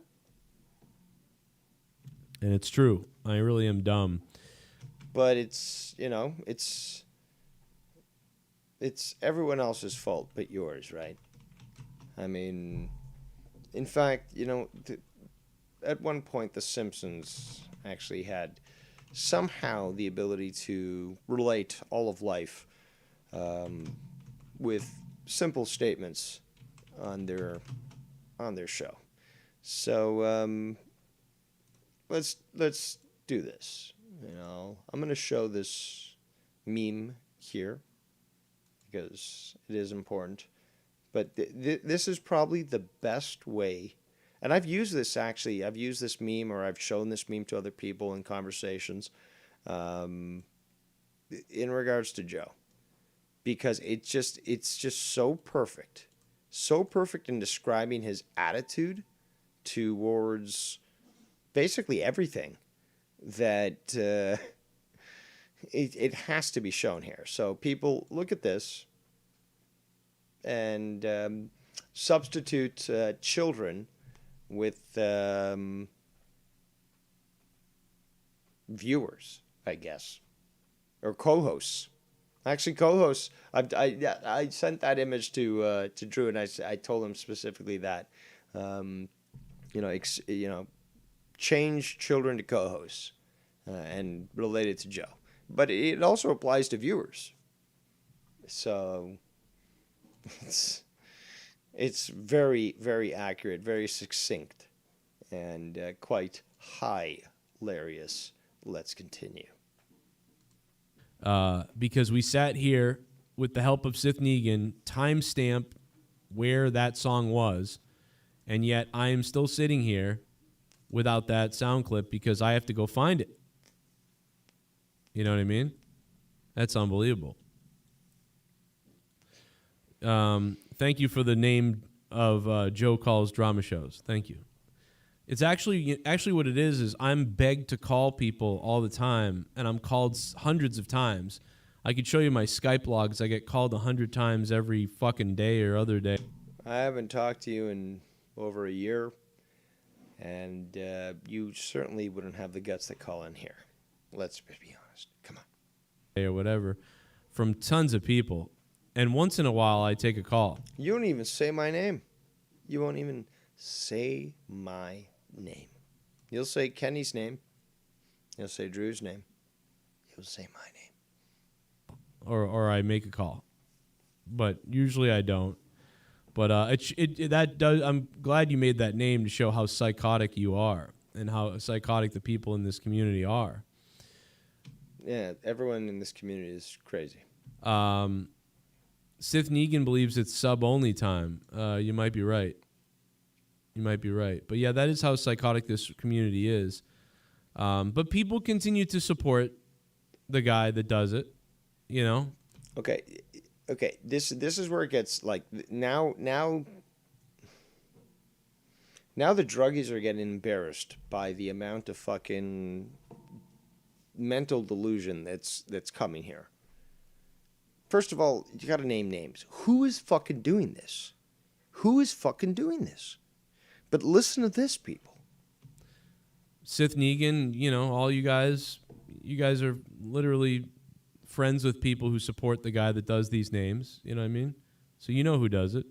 And it's true. I really am dumb. But it's, it's everyone else's fault but yours, right? I mean, in fact, at one point, The Simpsons actually had somehow the ability to relate all of life with simple statements on their show. So let's do this. I'm going to show this meme here because it is important. But this is probably the best way. And I've used this meme, or I've shown this meme to other people in conversations in regards to Joe. Because it's just so perfect. So perfect in describing his attitude towards basically everything that it has to be shown here. So people, look at this and substitute children with viewers, I guess, or co-hosts. Actually, co-hosts. I sent that image to Drew, and I told him specifically that, change children to co-hosts, and relate it to Joe. But it also applies to viewers. So it's very, very accurate, very succinct, and quite hilarious. Let's continue. Because we sat here with the help of Sith Negan, timestamp where that song was, and yet I am still sitting here without that sound clip because I have to go find it. You know what I mean? That's unbelievable. Thank you for the name of Joe Calls Drama Shows. Thank you. It's actually what it is I'm begged to call people all the time, and I'm called hundreds of times. I could show you my Skype logs. I get called 100 times every fucking day or other day. I haven't talked to you in over a year, and you certainly wouldn't have the guts to call in here. Let's be honest. Come on. Or whatever, from tons of people. And once in a while, I take a call. You don't even say my name. You won't even say my name. You'll say Kenny's name. You'll say Drew's name. You'll say my name. Or I make a call. But usually I don't. But that does. I'm glad you made that name to show how psychotic you are and how psychotic the people in this community are. Yeah, everyone in this community is crazy. Sith Negan believes it's sub-only time. You might be right. But yeah, that is how psychotic this community is. But people continue to support the guy that does it, Okay. This is where it gets like now the druggies are getting embarrassed by the amount of fucking mental delusion that's coming here. First of all, you got to name names. Who is fucking doing this? But listen to this, people. Sith Negan, all you guys are literally friends with people who support the guy that does these names. You know what I mean? So you know who does it.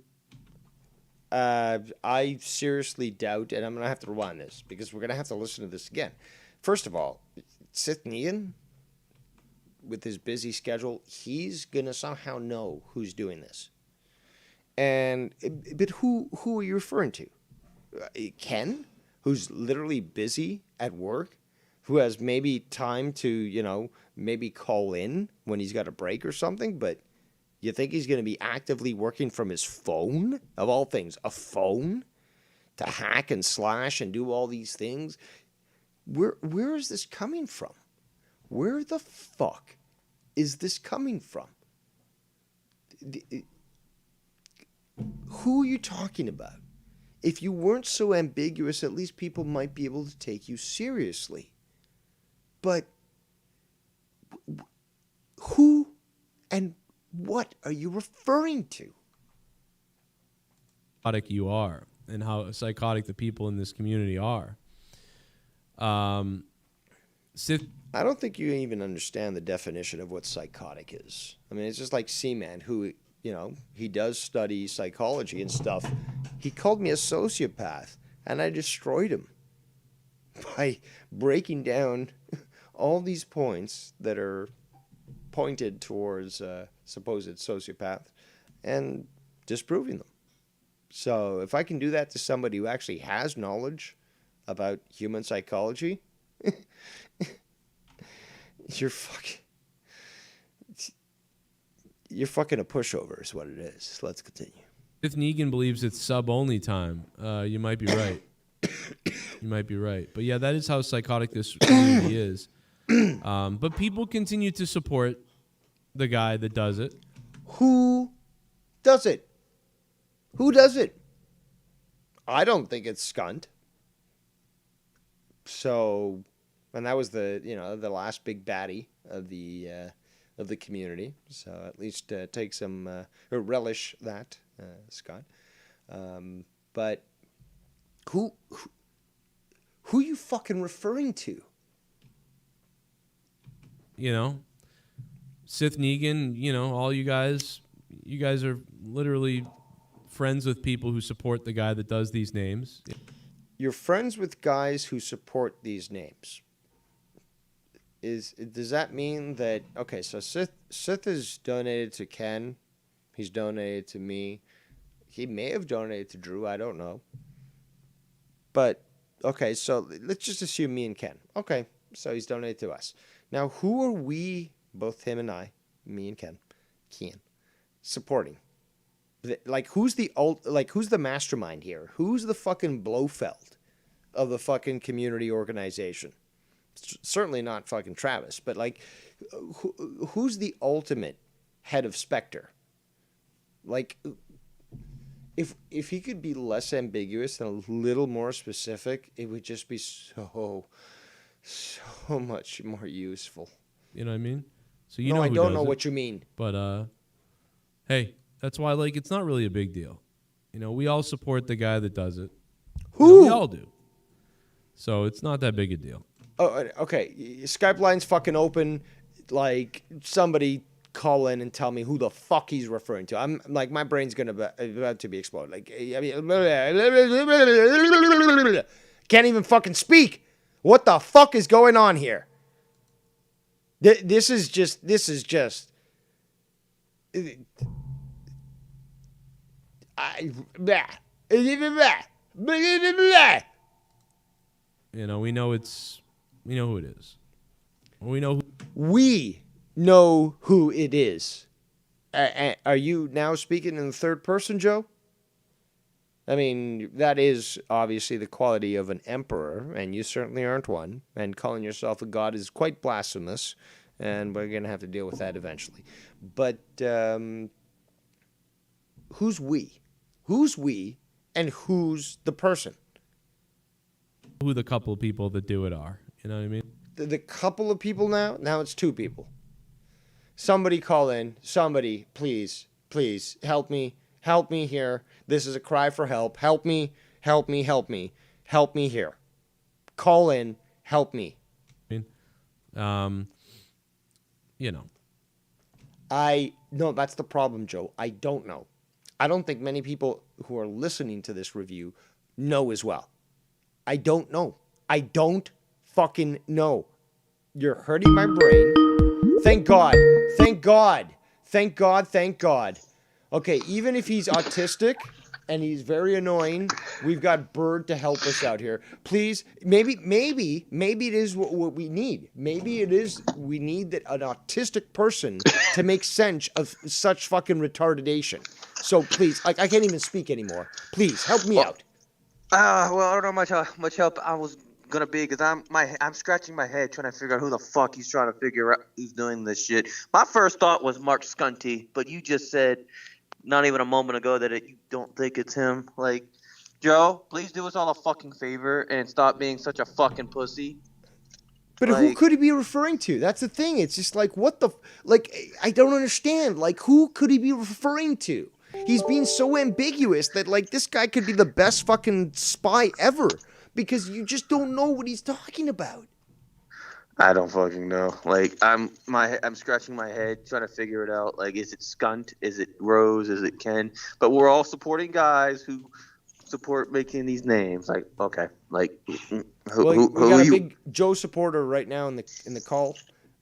I seriously doubt, and I'm going to have to rewind this because we're going to have to listen to this again. First of all, Sith Negan, with his busy schedule, he's going to somehow know who's doing this. But who are you referring to? Ken, who's literally busy at work, who has maybe time to, maybe call in when he's got a break or something, but you think he's going to be actively working from his phone, of all things, a phone, to hack and slash and do all these things? Where is this coming from? Where the fuck is this coming from? Who are you talking about? If you weren't so ambiguous, at least people might be able to take you seriously. But who and what are you referring to? psychotic you are and how psychotic the people in this community are. Sith. I don't think you even understand the definition of what psychotic is. I mean, it's just like Seaman, who, you know, he does study psychology and stuff. He called me a sociopath, and I destroyed him by breaking down all these points that are pointed towards a supposed sociopath and disproving them. So if I can do that to somebody who actually has knowledge about human psychology, you're fucking a pushover is what it is. Let's continue. If Negan believes it's sub-only time, you might be right. You might be right. But yeah, that is how psychotic this community is. But people continue to support the guy that does it. Who does it? Who does it? I don't think it's Skunt. So, and that was the last big baddie of the community. So at least take some or relish that, Scott. But who you fucking referring to? You know, Sith Negan, you know, all you guys are literally friends with people who support the guy that does these names. You're friends with guys who support these names. Does that mean that, okay, so Sith has donated to Ken. He's donated to me. He may have donated to Drew. I don't know. But, okay, so let's just assume me and Ken. Okay, so he's donated to us. Now, who are we, both him and I, me and Ken, supporting? Like, who's the mastermind here? Who's the fucking Blofeld of the fucking community organization? Certainly not fucking Travis, but like, who's the ultimate head of Spectre? Like, if he could be less ambiguous and a little more specific, it would just be so much more useful. You know what I mean? So I don't know what you mean. But hey, that's why it's not really a big deal. You know, we all support the guy that does it. Who? You know, we all do. So it's not that big a deal. Oh, okay. Skype line's fucking open. Like, somebody call in and tell me who the fuck he's referring to. I'm like, my brain's about to be exploded. Like, I mean, can't even fucking speak. What the fuck is going on here? This is just. You know, we know who it is. We know who it is. Are you now speaking in the third person, Joe? I mean, that is obviously the quality of an emperor, and you certainly aren't one. And calling yourself a god is quite blasphemous, and we're going to have to deal with that eventually. But who's we? Who's we, and who's the person? Who the couple of people that do it are. You know what I mean? The couple of people now? Now it's two people. Somebody call in. Somebody, please, help me. Help me here. This is a cry for help. Help me. Help me. Help me. Help me here. Call in. Help me. You know. No, that's the problem, Joe. I don't know. I don't think many people who are listening to this review know as well. I don't know. I don't fucking know. You're hurting my brain. Thank God. Thank God. Thank God. Thank God. Okay, even if he's autistic and he's very annoying, we've got Bird to help us out here. Please, maybe it is what we need. Maybe it is we need an autistic person to make sense of such fucking retardation. So please, I can't even speak anymore. Please help me out. Well, I don't know much help I was gonna be because I'm scratching my head trying to figure out who the fuck he's trying to figure out who's doing this shit. My first thought was Mark Skunty, but you just said not even a moment ago that you don't think it's him. Like, Joe, please do us all a fucking favor and stop being such a fucking pussy. But who could he be referring to? That's the thing. It's just like, what the... Like, I don't understand. Like, who could he be referring to? He's being so ambiguous that, like, this guy could be the best fucking spy ever because you just don't know what he's talking about. I don't fucking know. Like, I'm scratching my head trying to figure it out. Like, is it Skunt? Is it Rose? Is it Ken? But we're all supporting guys who support making these names. Like, okay, like We got a big Joe supporter right now in the call,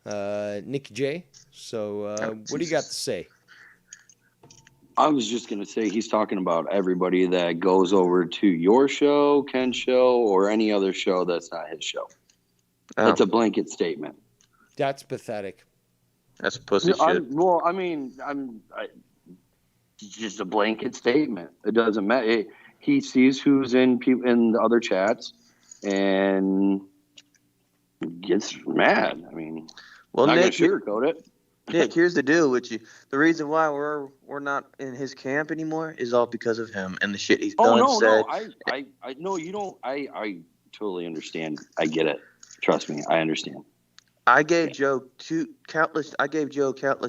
Nick J. So, what do you got to say? I was just going to say he's talking about everybody that goes over to your show, Ken's show, or any other show that's not his show. That's a blanket statement. That's pathetic. That's pussy shit. It's just a blanket statement. It doesn't matter. He sees who's in the other chats and gets mad. I mean, well, not Nick, going to sugarcoat it. Nick, here's the deal with you. The reason why we're not in his camp anymore is all because of him and the shit he's done. No. No, you don't. I totally understand. I get it. Trust me, I understand. I gave Joe countless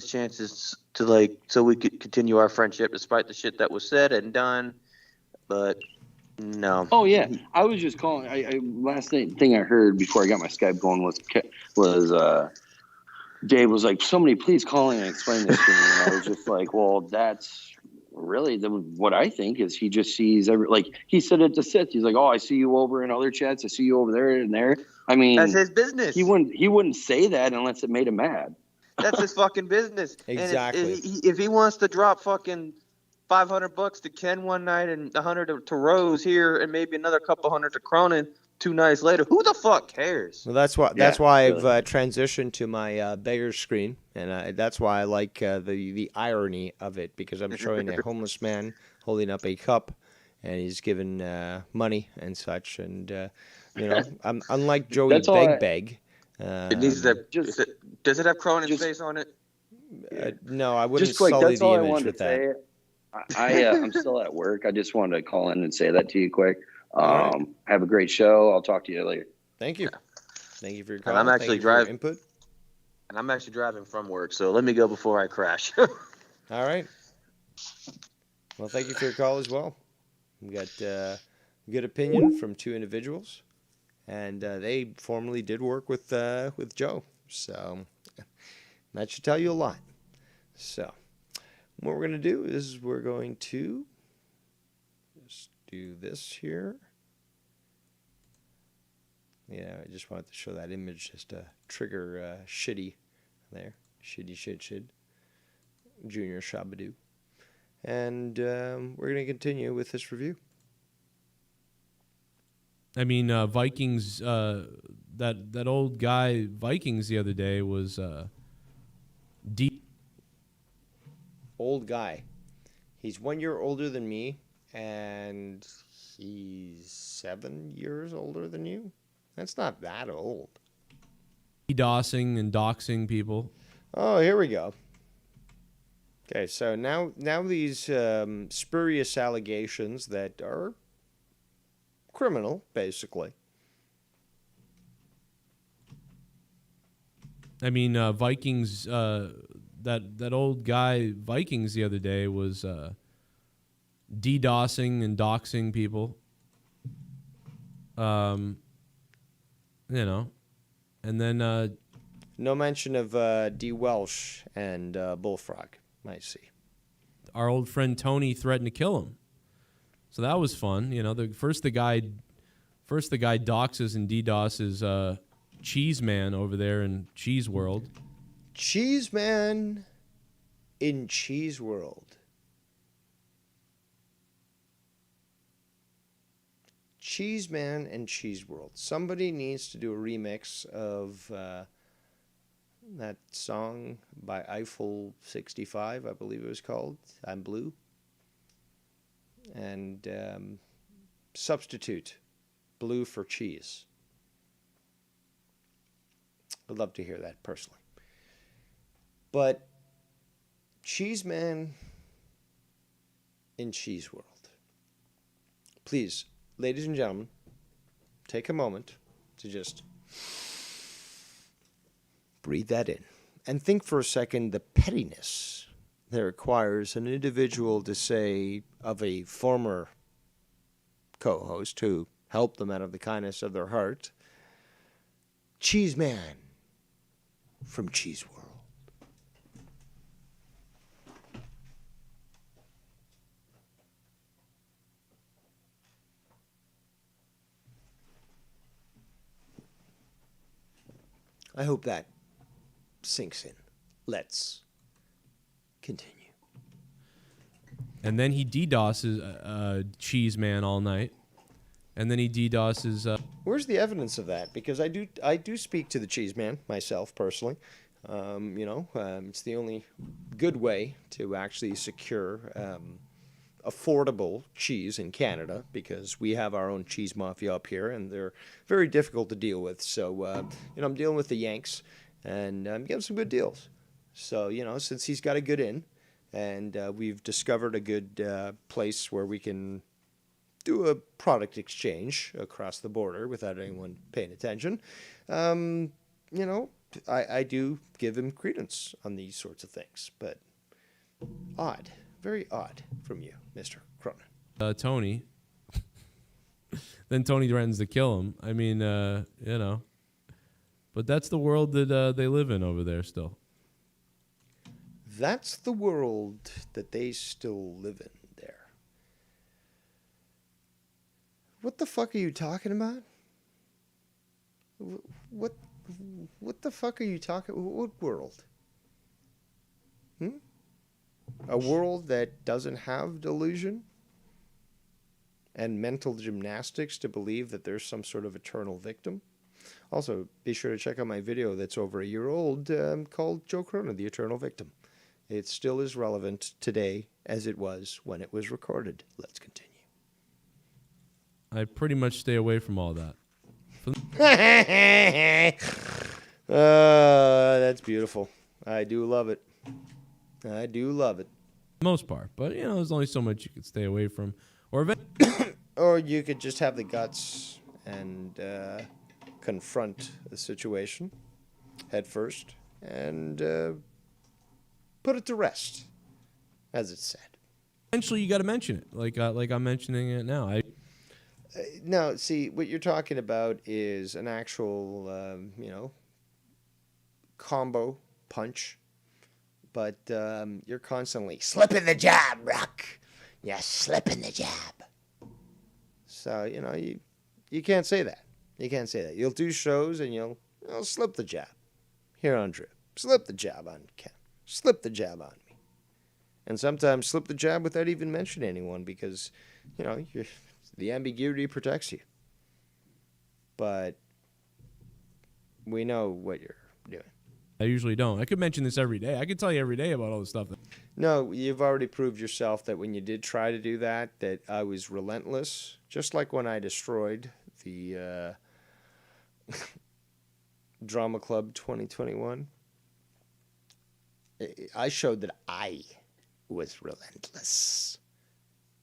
chances to so we could continue our friendship despite the shit that was said and done, but no. Oh yeah, I was just calling. Last thing I heard before I got my Skype going was Dave was like, "Somebody please call in and explain this to me." And I was just like, "Well, that's really what I think is he just sees he said it to Sith. He's like, oh, I see you over in other chats. I see you over there and there. I mean, that's his business. He wouldn't say that unless it made him mad. That's his fucking business. Exactly. And if he wants to drop fucking $500 to Ken one night and $100 to Rose here and maybe another couple hundred to Cronin 2 nights later, who the fuck cares? Well, that's why I've transitioned to my beggar screen, and that's why I like the irony of it, because I'm showing a homeless man holding up a cup, and he's given money and such, and I'm unlike Joey Beg. It needs that. Does it have Cronin's face on it? No, I wouldn't sully the image with that. I'm still at work. I just wanted to call in and say that to you quick. Have a great show. I'll talk to you later. Thank you. Thank you for your call. And I'm actually driving input. And I'm actually driving from work, so let me go before I crash. All right. Well, thank you for your call as well. We got good opinion from 2 individuals, and they formerly did work with Joe, so that should tell you a lot. So what we're going to do is we're going to just do this here. Yeah, I just wanted to show that image just to trigger Shitty there. Shitty. Junior Shabadoo. And we're going to continue with this review. I mean, Vikings, that old guy, Vikings, the other day was deep. Old guy. He's 1 year older than me, and he's 7 years older than you. That's not that old. DDoSing and doxing people. Oh, here we go. Okay, so now these spurious allegations that are criminal, basically. I mean, Vikings, that old guy, Vikings, the other day was DDoSing and doxing people. And then no mention of D. Welsh and Bullfrog. I see. Our old friend Tony threatened to kill him, so that was fun. First the guy doxes and DDoSes Cheese Man over there in Cheese World. Cheese Man in Cheese World. Cheese Man and Cheese World. Somebody needs to do a remix of that song by Eiffel 65, I believe it was called. I'm Blue. And substitute blue for cheese. I'd love to hear that personally. But Cheese Man in Cheese World. Please, ladies and gentlemen, take a moment to just breathe that in and think for a second the pettiness that requires an individual to say of a former co-host who helped them out of the kindness of their heart, Cheese Man from Cheese World. I hope that sinks in. Let's continue. And then he DDoSes Cheese Man all night. And then he DDoSes... Where's the evidence of that? Because I do speak to the Cheese Man myself personally. It's the only good way to actually secure affordable cheese in Canada, because we have our own cheese mafia up here, and they're very difficult to deal with. So, I'm dealing with the Yanks, and I'm getting some good deals. So, since he's got a good in, and we've discovered a good place where we can do a product exchange across the border without anyone paying attention, I do give him credence on these sorts of things. But odd. Very odd from you, Mr. Cronin. Tony. Then Tony threatens to kill him. I mean, But that's the world that they live in over there still. That's the world that they still live in there. What the fuck are you talking about? What the fuck are you talking? What world? A world that doesn't have delusion and mental gymnastics to believe that there's some sort of eternal victim? Also, be sure to check out my video that's over a year old called Joe Cronin, the Eternal Victim. It still is relevant today as it was when it was recorded. Let's continue. I pretty much stay away from all that. That's beautiful. I do love it. I do love it. Most part, but there's only so much you could stay away from, or or you could just have the guts and confront the situation head first and put it to rest, as it's said. Eventually, you got to mention it, like I'm mentioning it now. Now, see, what you're talking about is an actual, combo punch. But you're constantly slipping the jab, Rock. You're slipping the jab. So, you can't say that. You can't say that. You'll do shows and you'll slip the jab here on Drip. Slip the jab on Ken. Slip the jab on me. And sometimes slip the jab without even mentioning anyone because, the ambiguity protects you. But we know what you're doing. I usually don't. I could mention this every day. I could tell you every day about all the stuff. No, you've already proved yourself that when you did try to do that I was relentless. Just like when I destroyed the Drama Club 2021. I showed that I was relentless.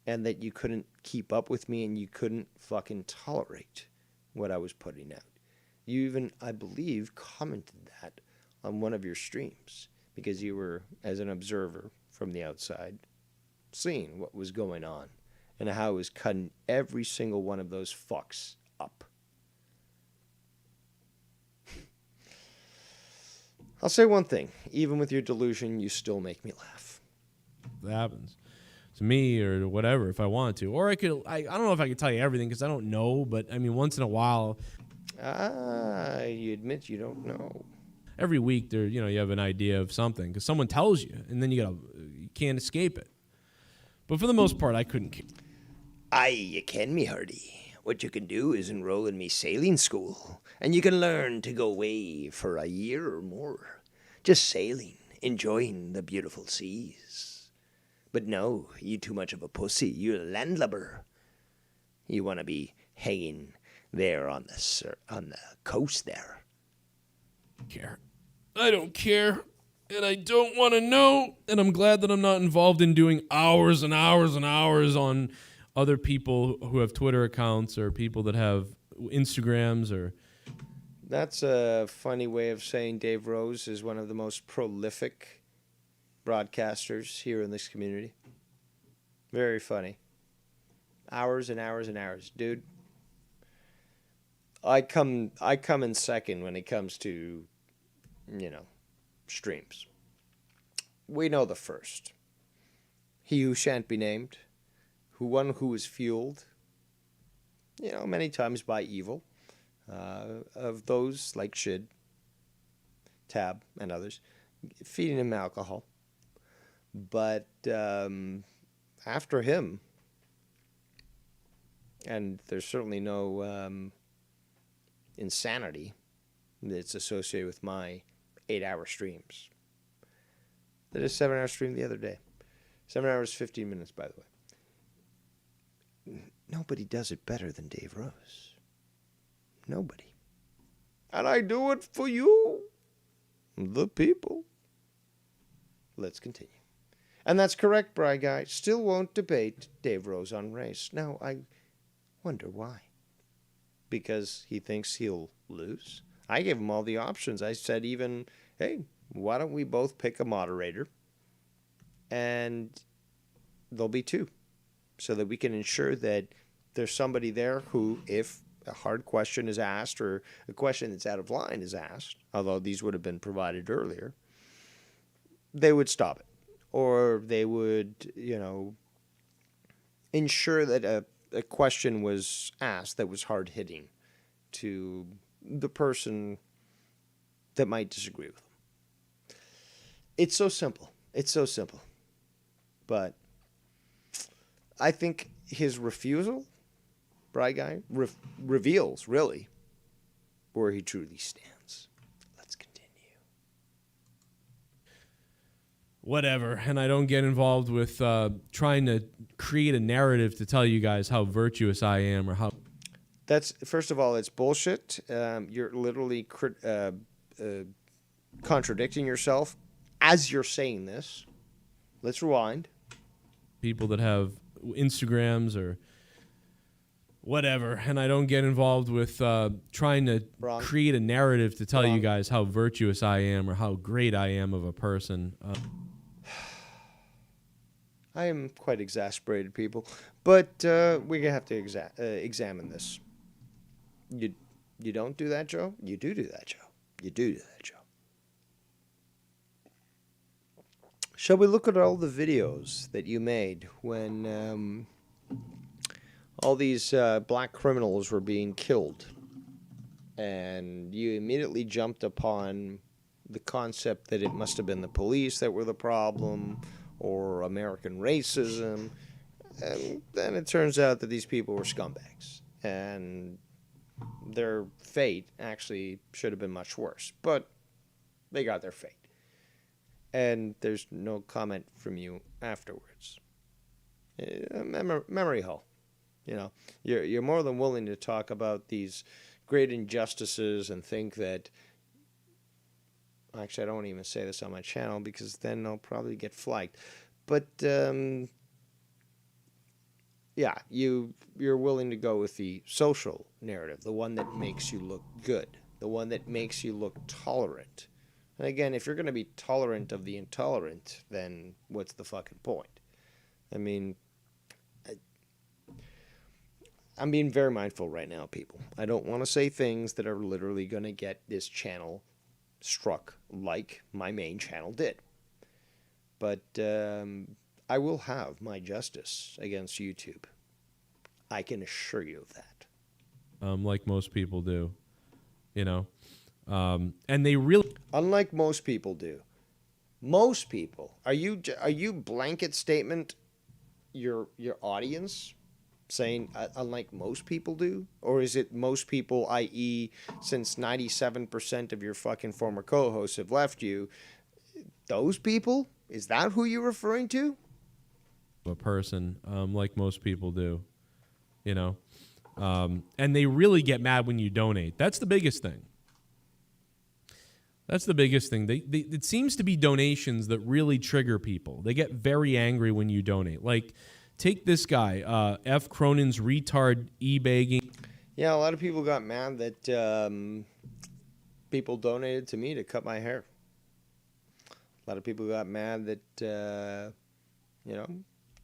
And that you couldn't keep up with me and you couldn't fucking tolerate what I was putting out. You even, I believe, commented that on one of your streams because you were, as an observer from the outside, seeing what was going on and how I was cutting every single one of those fucks up. I'll say one thing. Even with your delusion, you still make me laugh. That happens to me or whatever if I wanted to. Or I don't know if I could tell you everything because I don't know, but I mean, once in a while. You admit you don't know. Every week, you have an idea of something because someone tells you, and then you can't escape it. But for the most part, I couldn't. You can, me hearty. What you can do is enroll in me sailing school, and you can learn to go away for a year or more, just sailing, enjoying the beautiful seas. But no, you too much of a pussy. You're a landlubber. You want to be hanging there on the coast there. Care. I don't care, and I don't want to know, and I'm glad that I'm not involved in doing hours and hours and hours on other people who have Twitter accounts or people that have Instagrams or... That's a funny way of saying Dave Rose is one of the most prolific broadcasters here in this community. Very funny. Hours and hours and hours. Dude, I come in second when it comes to, streams. We know the first. He who shan't be named, who is fueled, many times by evil, of those like Shid, Tab, and others, feeding him alcohol. But after him, and there's certainly no insanity that's associated with my 8-hour streams. Did a 7-hour stream the other day. 7 hours, 15 minutes, by the way. Nobody does it better than Dave Rose. Nobody. And I do it for you, the people. Let's continue. And that's correct, Bry Guy. Still won't debate Dave Rose on race. Now, I wonder why. Because he thinks he'll lose? I gave him all the options. I said even, hey, why don't we both pick a moderator? And there'll be 2. So that we can ensure that there's somebody there who, if a hard question is asked or a question that's out of line is asked, although these would have been provided earlier, they would stop it. Or they would, ensure that a question was asked that was hard-hitting to the person that might disagree with them. It's so simple. It's so simple. But I think his refusal, Bry Guy, reveals, really, where he truly stands. Let's continue. Whatever. And I don't get involved with trying to create a narrative to tell you guys how virtuous I am or how... That's, first of all, it's bullshit. You're literally contradicting yourself as you're saying this. Let's rewind. People that have Instagrams or whatever, and I don't get involved with trying to create a narrative to tell you guys how virtuous I am or how great I am of a person. I am quite exasperated, people, but we're gonna have to examine this. You don't do that, Joe? You do that, Joe. You do that, Joe. Shall we look at all the videos that you made when all these black criminals were being killed? And you immediately jumped upon the concept that it must have been the police that were the problem or American racism. And then it turns out that these people were scumbags. And their fate actually should have been much worse. But they got their fate. And there's no comment from you afterwards. Memory hole. You're more than willing to talk about these great injustices and think that... Actually, I don't want to even say this on my channel because then I'll probably get flagged. But... yeah, you're willing to go with the social narrative, the one that makes you look good, the one that makes you look tolerant. And again, if you're going to be tolerant of the intolerant, then what's the fucking point? I mean, I'm being very mindful right now, people. I don't want to say things that are literally going to get this channel struck like my main channel did. But I will have my justice against YouTube. I can assure you of that. Like most people do, and they really... Unlike most people do. Most people. Are you blanket statement your audience saying unlike most people do? Or is it most people, i.e. since 97% of your fucking former co-hosts have left you, those people? Is that who you're referring to? A person, like most people do, and they really get mad when you donate. That's the biggest thing. That's the biggest thing. It seems to be donations that really trigger people. They get very angry when you donate. Like, take this guy, F. Cronin's retard e-bagging. Yeah, a lot of people got mad that people donated to me to cut my hair. A lot of people got mad that,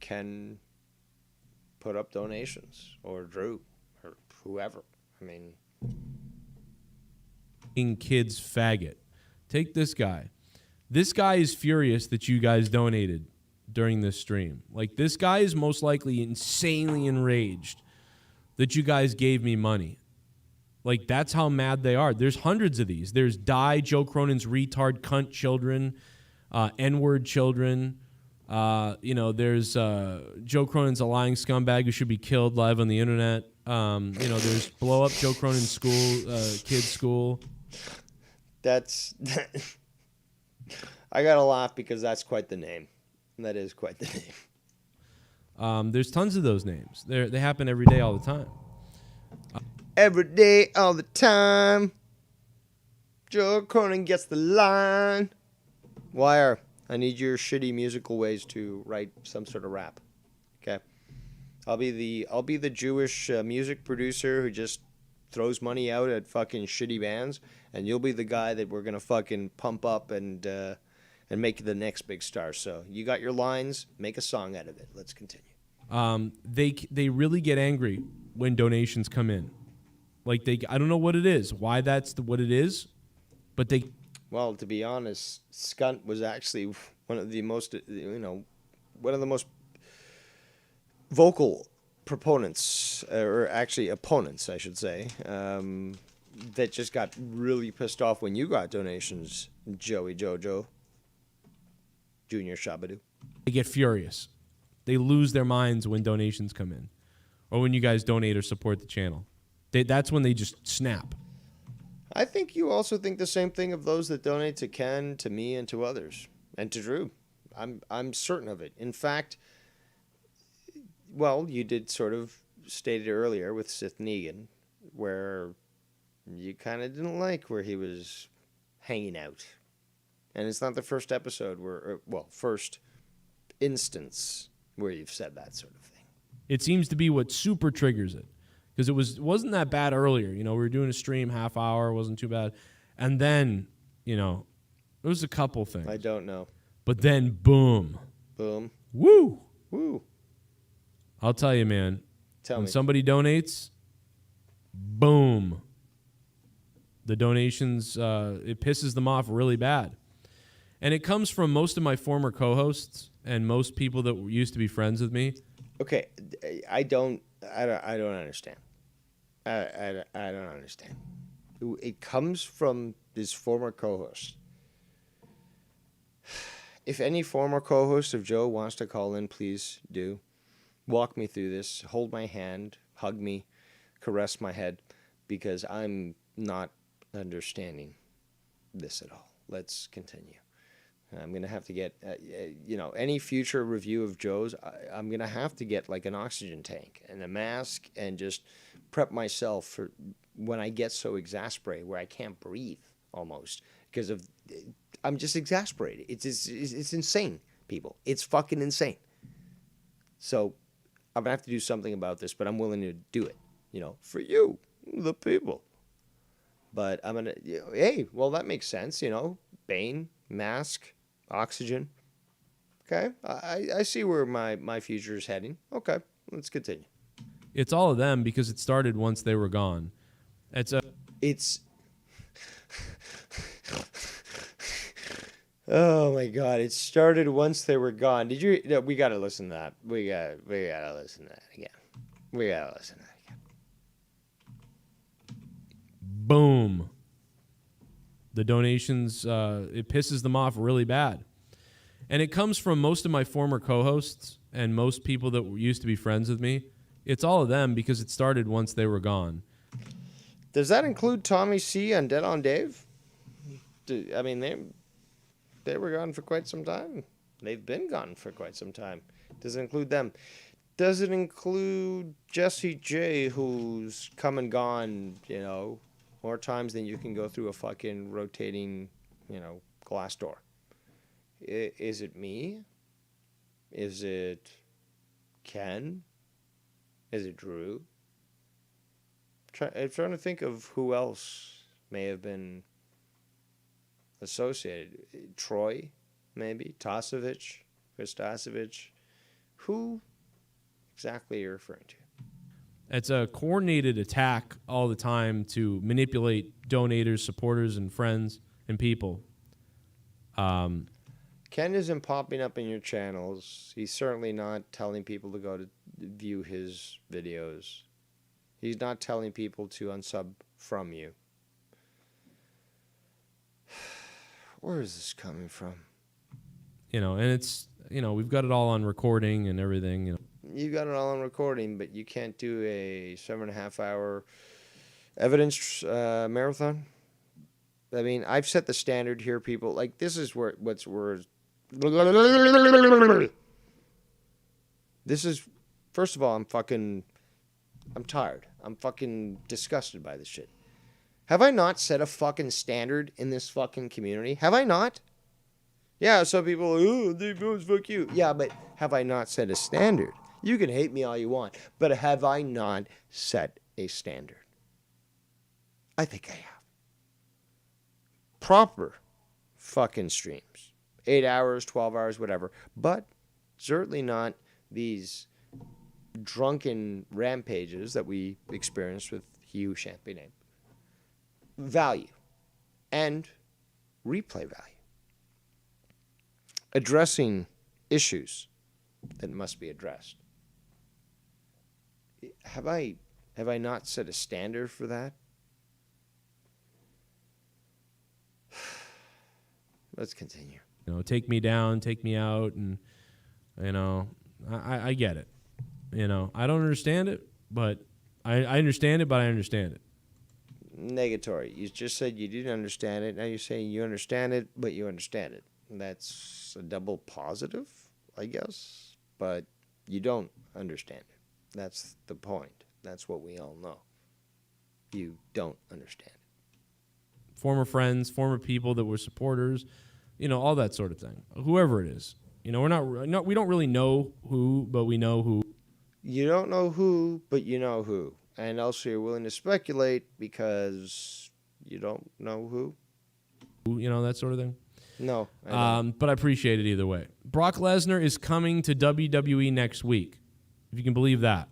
Ken put up donations, or Drew, or whoever. I mean, kids faggot. Take this guy. This guy is furious that you guys donated during this stream. Like, this guy is most likely insanely enraged that you guys gave me money. Like, that's how mad they are. There's hundreds of these. There's Joe Cronin's retard cunt children, N-word children. There's Joe Cronin's a lying scumbag who should be killed live on the internet. There's blow up Joe Cronin's school, kids' school. That's... I gotta laugh because that's quite the name. That is quite the name. There's tons of those names. They happen every day, all the time. Every day, all the time. Joe Cronin gets the line. Wire, I need your shitty musical ways to write some sort of rap. Okay, I'll be the Jewish music producer who just throws money out at fucking shitty bands, and you'll be the guy that we're gonna fucking pump up and make the next big star. So you got your lines, make a song out of it. Let's continue. They really get angry when donations come in. Like, I don't know what it is, why that's what it is, but they... Well, to be honest, Skunt was actually one of the most vocal proponents, or actually opponents, I should say, that just got really pissed off when you got donations, Joey Jojo, Junior Shabadoo. They get furious. They lose their minds when donations come in, or when you guys donate or support the channel. That's when they just snap. I think you also think the same thing of those that donate to Ken, to me, and to others, and to Drew. I'm certain of it. In fact, well, you did sort of state it earlier with Sith Negan, where you kind of didn't like where he was hanging out. And it's not the first episode first instance where you've said that sort of thing. It seems to be what super triggers it. Because it wasn't that bad earlier. We were doing a stream, half hour, wasn't too bad. And then, there was a couple things. I don't know. But then, boom. Boom. Woo. Woo. I'll tell you, man. When somebody donates, boom. The donations, it pisses them off really bad. And it comes from most of my former co-hosts and most people that used to be friends with me. Okay, I don't understand. I don't understand. It comes from this former co-host. If any former co-host of Joe wants to call in, please do. Walk me through this. Hold my hand. Hug me. Caress my head. Because I'm not understanding this at all. Let's continue. I'm going to have to get, any future review of Joe's, I'm going to have to get like an oxygen tank and a mask and just prep myself for when I get so exasperated where I can't breathe almost because I'm just exasperated. It's insane, people. It's fucking insane. So I'm going to have to do something about this, but I'm willing to do it, for you, the people. But I'm going to, hey, well, that makes sense, Bane, mask, oxygen. Okay, I see where my future is heading. Okay, let's continue. It's all of them because it started once they were gone. Oh my God! It started once they were gone. Did you? No, we gotta listen to that. We gotta listen to that again. We gotta listen to that again. Boom. The donations, it pisses them off really bad. And it comes from most of my former co-hosts and most people that used to be friends with me. It's all of them because it started once they were gone. Does that include Tommy C and Dead on Dave? I mean, they were gone for quite some time. They've been gone for quite some time. Does it include them? Does it include Jesse J, who's come and gone, more times than you can go through a fucking rotating, glass door? Is it me? Is it Ken? Is it Drew? I'm trying to think of who else may have been associated. Troy? maybe. Krastasevich. Who exactly are you referring to? It's a coordinated attack all the time to manipulate donators, supporters, and friends and people. Ken isn't popping up in your channels. He's certainly not telling people to go to view his videos. He's not telling people to unsub from you. Where is this coming from? And it's, we've got it all on recording and everything. You got it all on recording, but you can't do a 7.5 hour evidence marathon. I mean, I've set the standard here, people. Like, this is what's this is, first of all, I'm tired. I'm fucking disgusted by this shit. Have I not set a fucking standard in this fucking community? Have I not? Yeah, some people are, oh, they fuck you. Yeah, but have I not set a standard? You can hate me all you want, but have I not set a standard? I think I have. Proper fucking streams. 8 hours, 12 hours, whatever. But certainly not these drunken rampages that we experienced with He Who Shan't Be Named. Value and replay value. Addressing issues that must be addressed. Have I not set a standard for that? Let's continue. Take me down, take me out, and I get it. I don't understand it, but I understand it, but I understand it. Negatory. You just said you didn't understand it. Now you're saying you understand it, but you understand it. That's a double positive, I guess. But you don't understand it. That's the point. That's what we all know. You don't understand it. Former friends, former people that were supporters, all that sort of thing. Whoever it is. We don't really know who, but we know who. You don't know who, but you know who. And also you're willing to speculate because you don't know who. That sort of thing. No. But I appreciate it either way. Brock Lesnar is coming to WWE next week, if you can believe that.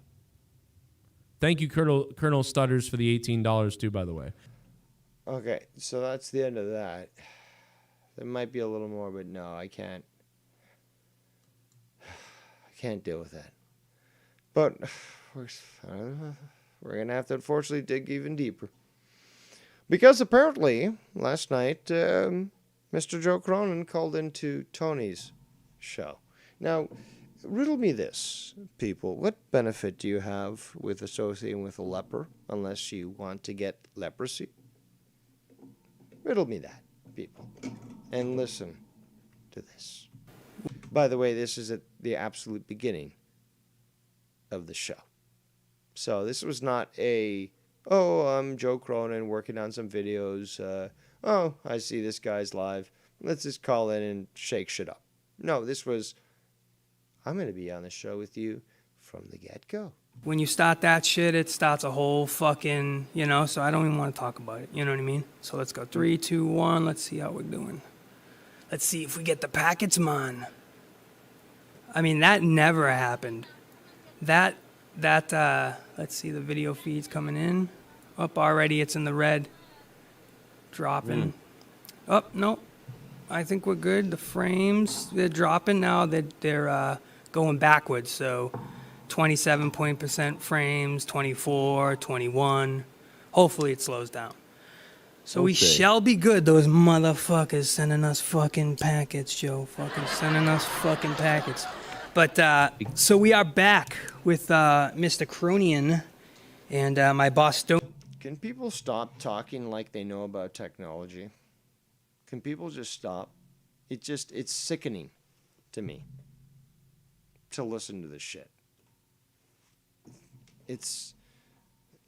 Thank you, Colonel Stutters, for the $18 too, by the way. Okay, so that's the end of that. There might be a little more, but no, I can't. I can't deal with that. But we're going to have to, unfortunately, dig even deeper. Because apparently, last night, Mr. Joe Cronin called into Tony's show. Now, riddle me this, people. What benefit do you have with associating with a leper unless you want to get leprosy? Riddle me that, people. And listen to this. By the way, this is at the absolute beginning of the show. So this was not I'm Joe Cronin working on some videos. I see this guy's live. Let's just call in and shake shit up. No, this was, I'm going to be on the show with you from the get-go. When you start that shit, it starts a whole fucking, so I don't even want to talk about it. You know what I mean? So let's go 3, 2, 1. Let's see how we're doing. Let's see if we get the packets, man. I mean, that never happened. Let's see, the video feed's coming in. Up already, it's in the red. Dropping. No. I think we're good. The frames, they're dropping now. They're going backwards. So 27% frames, 24, 21. Hopefully it slows down. So we shall be good. Those motherfuckers sending us fucking packets, Joe. Fucking sending us fucking packets. But so we are back with Mr. Cronin and my boss Stone. Can people stop talking like they know about technology? Can people just stop? It's sickening to me to listen to this shit.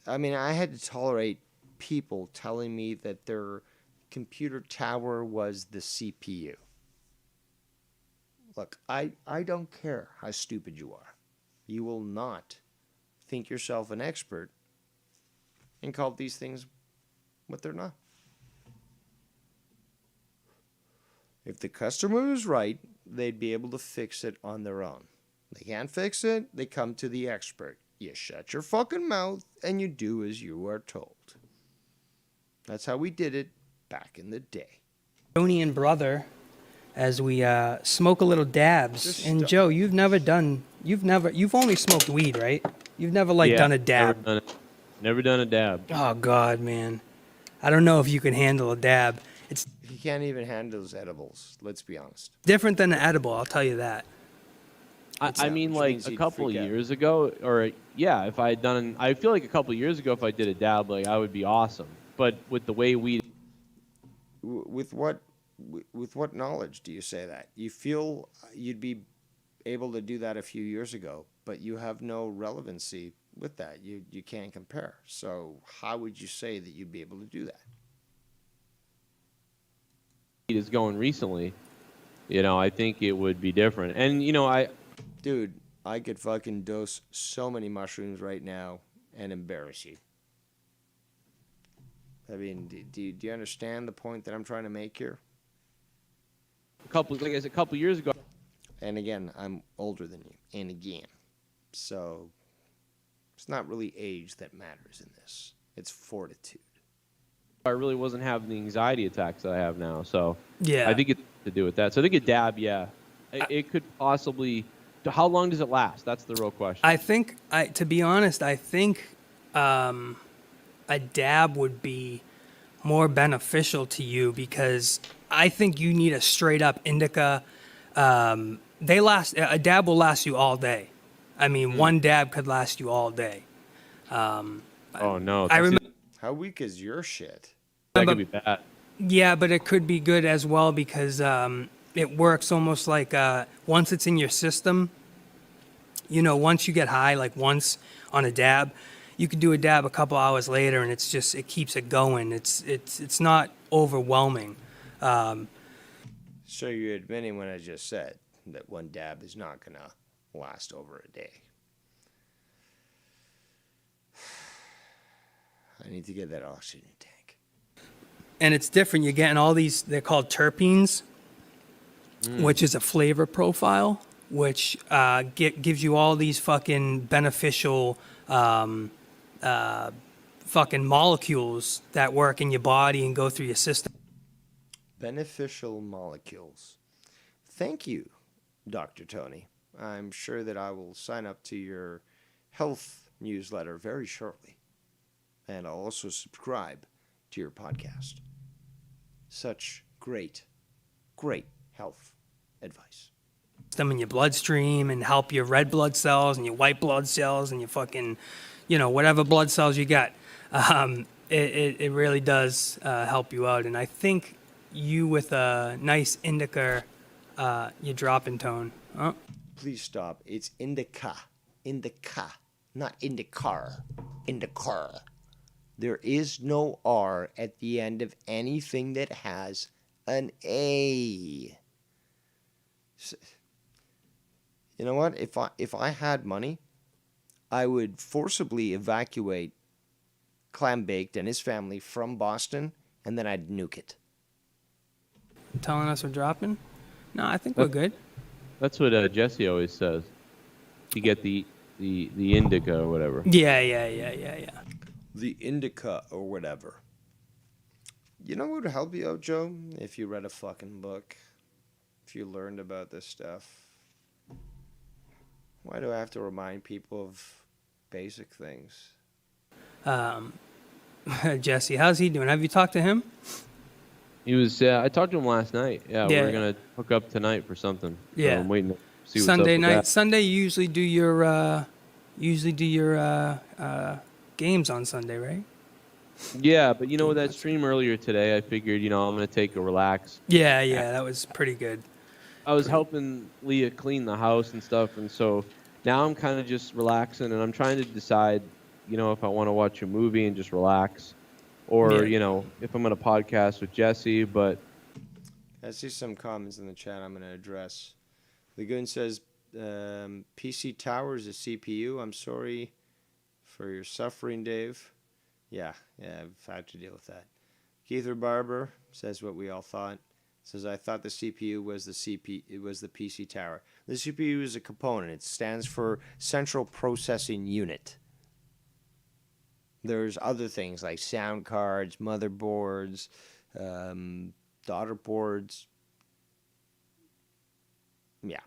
I had to tolerate people telling me that their computer tower was the CPU. Look, I don't care how stupid you are. You will not think yourself an expert and call these things what they're not. If the customer is right, they'd be able to fix it on their own. They can't fix it, they come to the expert. You shut your fucking mouth and you do as you are told. That's how we did it back in the day. Tony and brother, as we smoke a little dabs. And Joe, you've only smoked weed, right? You've never done a dab. Never done a dab. Oh God, man. I don't know if you can handle a dab. It's He can't even handle his edibles, let's be honest. different than an edible, I'll tell you that. I mean, like a couple of years ago, or yeah, if I had done, I feel like a couple of years ago, if I did a dab, like I would be awesome. But with the way weed, With what knowledge do you say that? You feel you'd be able to do that a few years ago, but you have no relevancy with that. You can't compare. So how would you say that you'd be able to do that? is going recently, I think it would be different. And Dude, I could fucking dose so many mushrooms right now and embarrass you. I mean, do you understand the point that I'm trying to make here? like I said, a couple years ago. And again, I'm older than you. And again. So it's not really age that matters in this. It's fortitude. I really wasn't having the anxiety attacks that I have now. So Yeah. I think it's to do with that. So I think a dab, yeah, it could possibly. How long does it last? That's the real question. I think, to be honest, I think a dab would be more beneficial to you because I think you need a straight up indica. A dab will last you all day. I mean, one dab could last you all day. Oh no! I remember. How weak is your shit? That could be bad. Yeah, but it could be good as well because it works almost like once it's in your system, once you get high, like once on a dab, you can do a dab a couple hours later and it keeps it going. It's not overwhelming. So you're admitting what I just said, that one dab is not going to last over a day. I need to get that oxygen tank. And it's different. You're getting all these, they're called terpenes, which is a flavor profile, which gives you all these fucking beneficial fucking molecules that work in your body and go through your system. Beneficial molecules. Thank you, Dr. Tony. I'm sure that I will sign up to your health newsletter very shortly. And I'll also subscribe to your podcast. Such great, great health advice. Them in your bloodstream and help your red blood cells and your white blood cells and your fucking, whatever blood cells you got. It really does help you out. And I think you with a nice indica, your drop in tone. Oh. Please stop. It's indica. Indica. Not indicar. Indicar. There is no R at the end of anything that has an A. You know what? If I had money, I would forcibly evacuate Clam Baked and his family from Boston, and then I'd nuke it. Telling us we're dropping? No, I think we're good. That's what Jesse always says. You get the indica or whatever. Yeah. The indica or whatever. You know what would help you out, Joe? If you read a fucking book. If you learned about this stuff. Why do I have to remind people of basic things? Jesse, how's he doing? Have you talked to him? He was. I talked to him last night. Yeah, Yeah. we're gonna hook up tonight for something. Yeah. So I'm waiting to see what's Sunday up with night. that. Sunday, you usually do your games on Sunday, right? Yeah, but with that stream earlier today, I figured I'm gonna take a relax. Yeah, that was pretty good. I was helping Leah clean the house and stuff, and so now I'm kind of just relaxing, and I'm trying to decide, if I want to watch a movie and just relax, or if I'm gonna podcast with Jesse. But I see some comments in the chat I'm going to address. Lagoon says, PC Tower is a CPU. I'm sorry for your suffering, Dave. Yeah, I've had to deal with that. Keither Barber says what we all thought. Says, I thought the CPU was it was the PC tower. The CPU is a component. It stands for Central Processing Unit. There's other things like sound cards, motherboards, daughter boards. Yeah.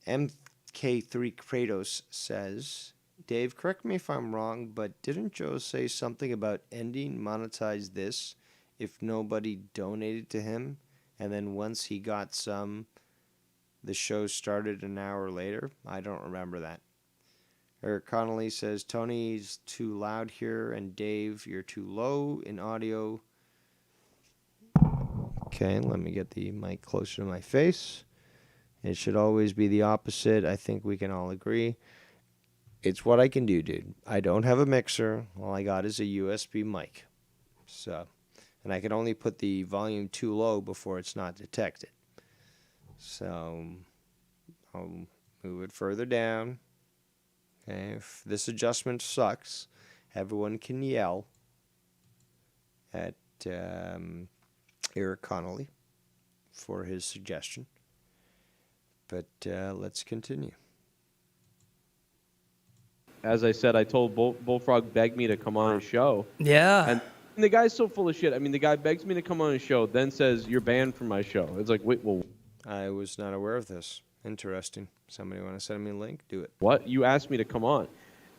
MK3 Kratos says, Dave, correct me if I'm wrong, but didn't Joe say something about ending monetize this if nobody donated to him? And then once he got some, the show started an hour later? I don't remember that. Eric Connolly says, Tony's too loud here, and Dave, you're too low in audio. Okay, let me get the mic closer to my face. It should always be the opposite. I think we can all agree. It's what I can do, dude. I don't have a mixer. All I got is a USB mic. So, and I can only put the volume too low before it's not detected. So, I'll move it further down. Okay, if this adjustment sucks, everyone can yell at Eric Connolly for his suggestion. But let's continue. As I said, I told Bullfrog begged me to come on his show. Yeah. And the guy's so full of shit. I mean, the guy begs me to come on his show, then says, you're banned from my show. It's like, wait, well... I was not aware of this. Interesting. Somebody want to send me a link? Do it. What? You asked me to come on.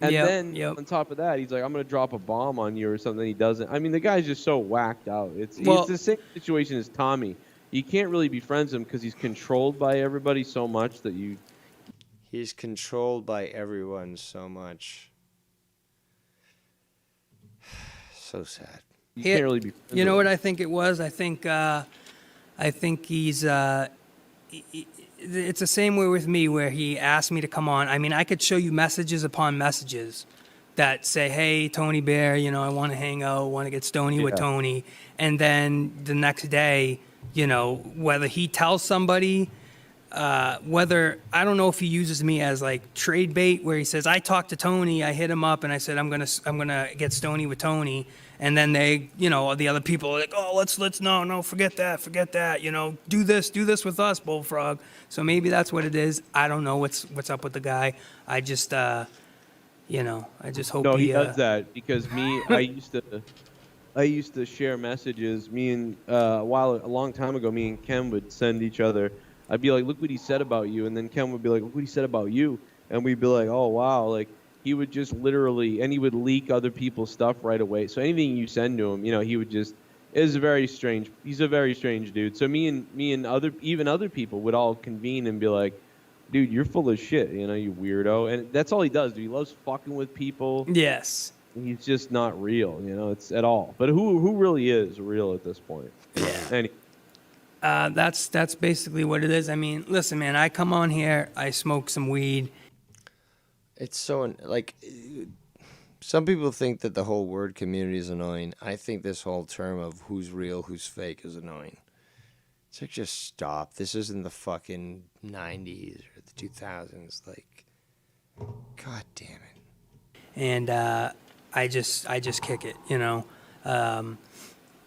And then, on top of that, he's like, I'm going to drop a bomb on you or something. He doesn't. I mean, the guy's just so whacked out. It's the same situation as Tommy. You can't really be friends with him because he's controlled by everybody so much that you... He's controlled by everyone so much. So sad. You can't really be friends You know with what him. I think it was? I think he's... it's the same way with me where he asked me to come on. I mean, I could show you messages upon messages that say, hey, Tony Bear, you know, I want to hang out, want to get stony with Tony. And then the next day, you know, whether he tells somebody, whether, I don't know if he uses me as like trade bait where he says, I talked to Tony, I hit him up and I said, I'm going to get stony with Tony. And then they, you know, the other people are like, oh, let's no, forget that, you know, do this with us, Bullfrog. So maybe that's what it is. I don't know what's up with the guy. I just, you know, I just hope he does that because I used to share messages. Me and a long time ago, me and Ken would send each other. I'd be like, look what he said about you, and then Ken would be like, look what he said about you, and we'd be like, oh wow, like he would just literally, and he would leak other people's stuff right away. So anything you send to him, you know, he would just. He's a very strange dude. So me and other people would all convene and be like, dude, you're full of shit, you know, you weirdo. And that's all he does, dude. He loves fucking with people. Yes. He's just not real, you know, it's at all. But who really is real at this point? Yeah. Anyway. That's basically what it is. I mean, listen, man, I come on here, I smoke some weed. It's so, like, some people think that the whole word community is annoying. I think this whole term of who's real, who's fake is annoying. It's like, just stop. This isn't the fucking 90s or the 2000s. Like, God damn it. And I just kick it, you know.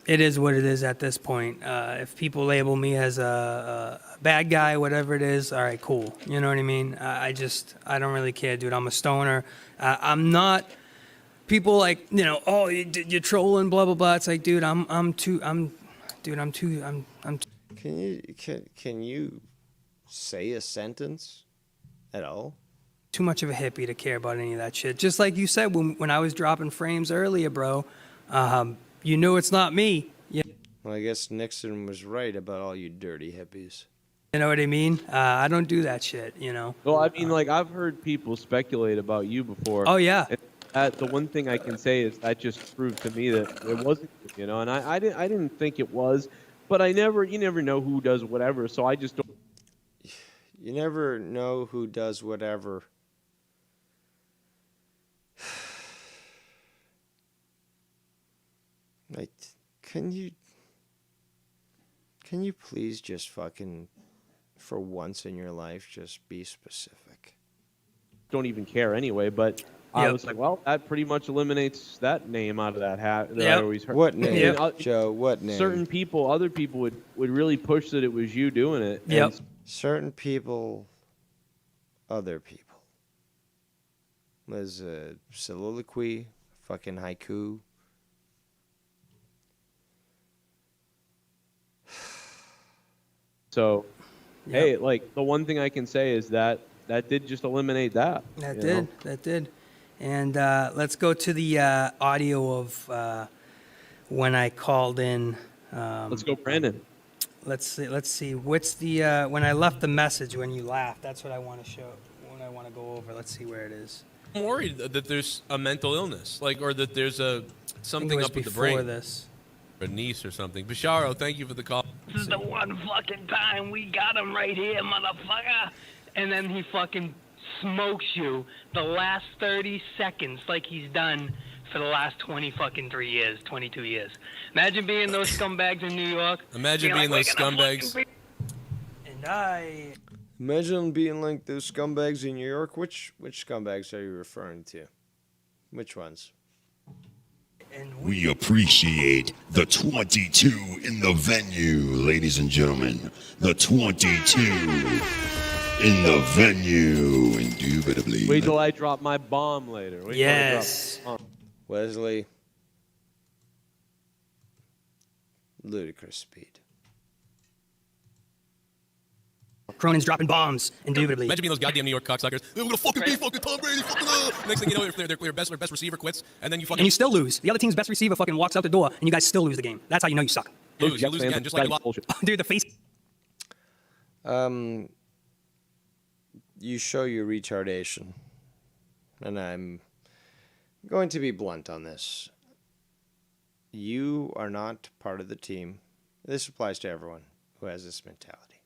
It is what it is at this point. If people label me as a bad guy, whatever it is, all right, cool. You know what I mean? I don't really care, dude. I'm a stoner. I'm not. People like, you know, oh, you're trolling, blah blah blah. It's like, dude, I'm too. Can you say a sentence at all? Too much of a hippie to care about any of that shit. Just like you said when I was dropping frames earlier, bro. You knew it's not me. Yeah. Well, I guess Nixon was right about all you dirty hippies. You know what I mean? I don't do that shit, you know? Well, I mean, like, I've heard people speculate about you before. Oh, yeah. And the one thing I can say is that just proved to me that it wasn't, you know, and I didn't think it was, but you never know who does whatever, so I just don't. You never know who does whatever. Like, can you please just fucking, for once in your life, just be specific? Don't even care anyway, but I Yep. was like, well, that pretty much eliminates that name out of that hat that I Yep. always heard. What name, And, Joe? What name? Certain people, other people would really push that it was you doing it. Yep. And Certain people, other people. There's a soliloquy, fucking haiku. so, hey, like the one thing I can say is that did just eliminate that. That you did. know? That did. And let's go to the audio of when I called in. Let's go, Brandon. Let's see. What's the when I left the message when you laughed? That's what I want to show. What I want to go over. Let's see where it is. I'm worried that there's a mental illness, like, or that there's something was up with the before brain. this. A niece or something. Basharo, thank you for the call. This is the one fucking time we got him right here, motherfucker. And then he fucking smokes you the last 30 seconds like he's done for the last 22 years. Imagine being those scumbags in New York. Imagine being those scumbags. And I. Imagine being like those scumbags in New York. Which scumbags are you referring to? Which ones? We appreciate the 22 in the venue, ladies and gentlemen. The 22 in the venue, indubitably. Wait till I drop my bomb later. Wait till I drop my bomb. Wesley. Ludicrous speed. Cronin's dropping bombs, indubitably. Imagine being those goddamn New York cocksuckers. We're gonna fucking be fucking Tom Brady. Fucking Next thing you know, if their best receiver quits, and then you fucking And you still lose. The other team's best receiver fucking walks out the door, and you guys still lose the game. That's how you know you suck. lose. You lose again, just like you lost. Dude, the face. You show your retardation, and I'm going to be blunt on this. You are not part of the team. This applies to everyone who has this mentality.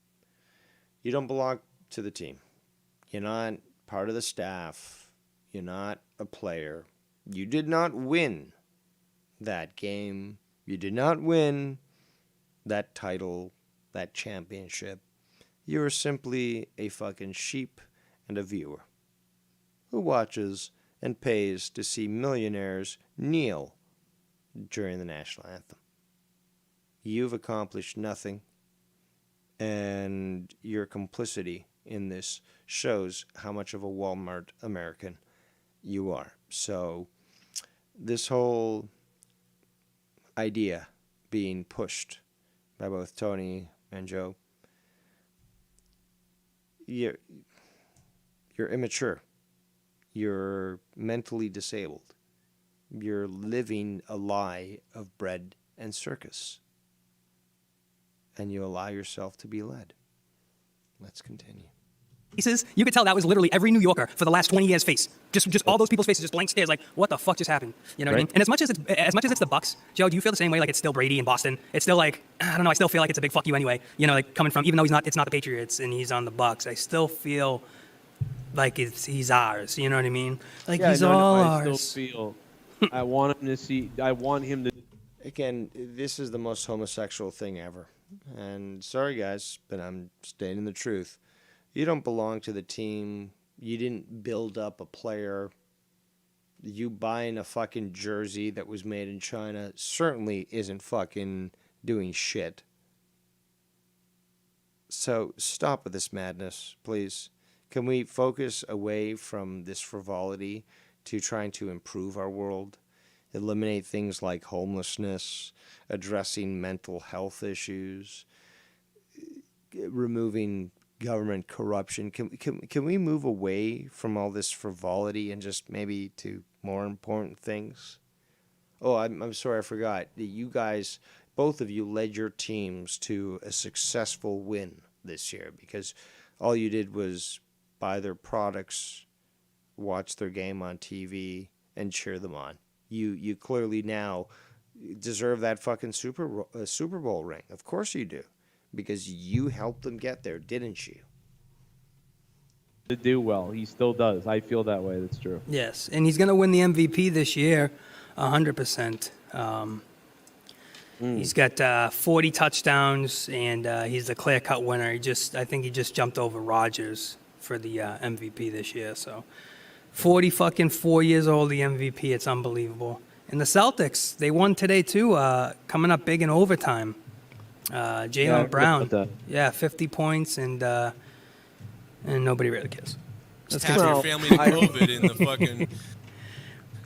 You don't belong to the team. You're not part of the staff. You're not a player. You did not win that game. You did not win that title, that championship. You are simply a fucking sheep and a viewer who watches and pays to see millionaires kneel during the national anthem. You've accomplished nothing, and your complicity in this shows how much of a Walmart American you are. So this whole idea being pushed by both Tony and Joe, you're immature. You're mentally disabled. You're living a lie of bread and circus. And you allow yourself to be led. Let's continue. Faces, you could tell that was literally every New Yorker for the last 20 years' face. Just all those people's faces, just blank stares, like, what the fuck just happened? You know what I mean? And as much as it's the Bucks, Joe, do you feel the same way? Like it's still Brady in Boston. It's still like, I don't know. I still feel like it's a big fuck you anyway. You know, like coming from, even though it's not the Patriots and he's on the Bucks, I still feel like he's ours. You know what I mean? Like he's all ours. I still feel. I want him to see. I want him to. Again, this is the most homosexual thing ever. And sorry, guys, but I'm stating the truth. You don't belong to the team. You didn't build up a player. You buying a fucking jersey that was made in China certainly isn't fucking doing shit. So stop with this madness, please. Can we focus away from this frivolity to trying to improve our world? Eliminate things like homelessness, addressing mental health issues, removing government corruption. Can we move away from all this frivolity and just maybe to more important things? Oh, I'm sorry, I forgot. You guys, both of you led your teams to a successful win this year because all you did was buy their products, watch their game on TV, and cheer them on. You clearly now deserve that fucking Super Bowl ring. Of course you do. Because you helped them get there, didn't you? To do well. He still does. I feel that way. That's true. Yes, and he's going to win the MVP this year, 100%. He's got 40 touchdowns, and he's the clear-cut winner. I think he just jumped over Rodgers for the MVP this year. So 44 years old, the MVP. It's unbelievable. And the Celtics, they won today too, coming up big in overtime. Jaylen Brown, 50 points, and nobody really cares. Just half your family to COVID in the fucking.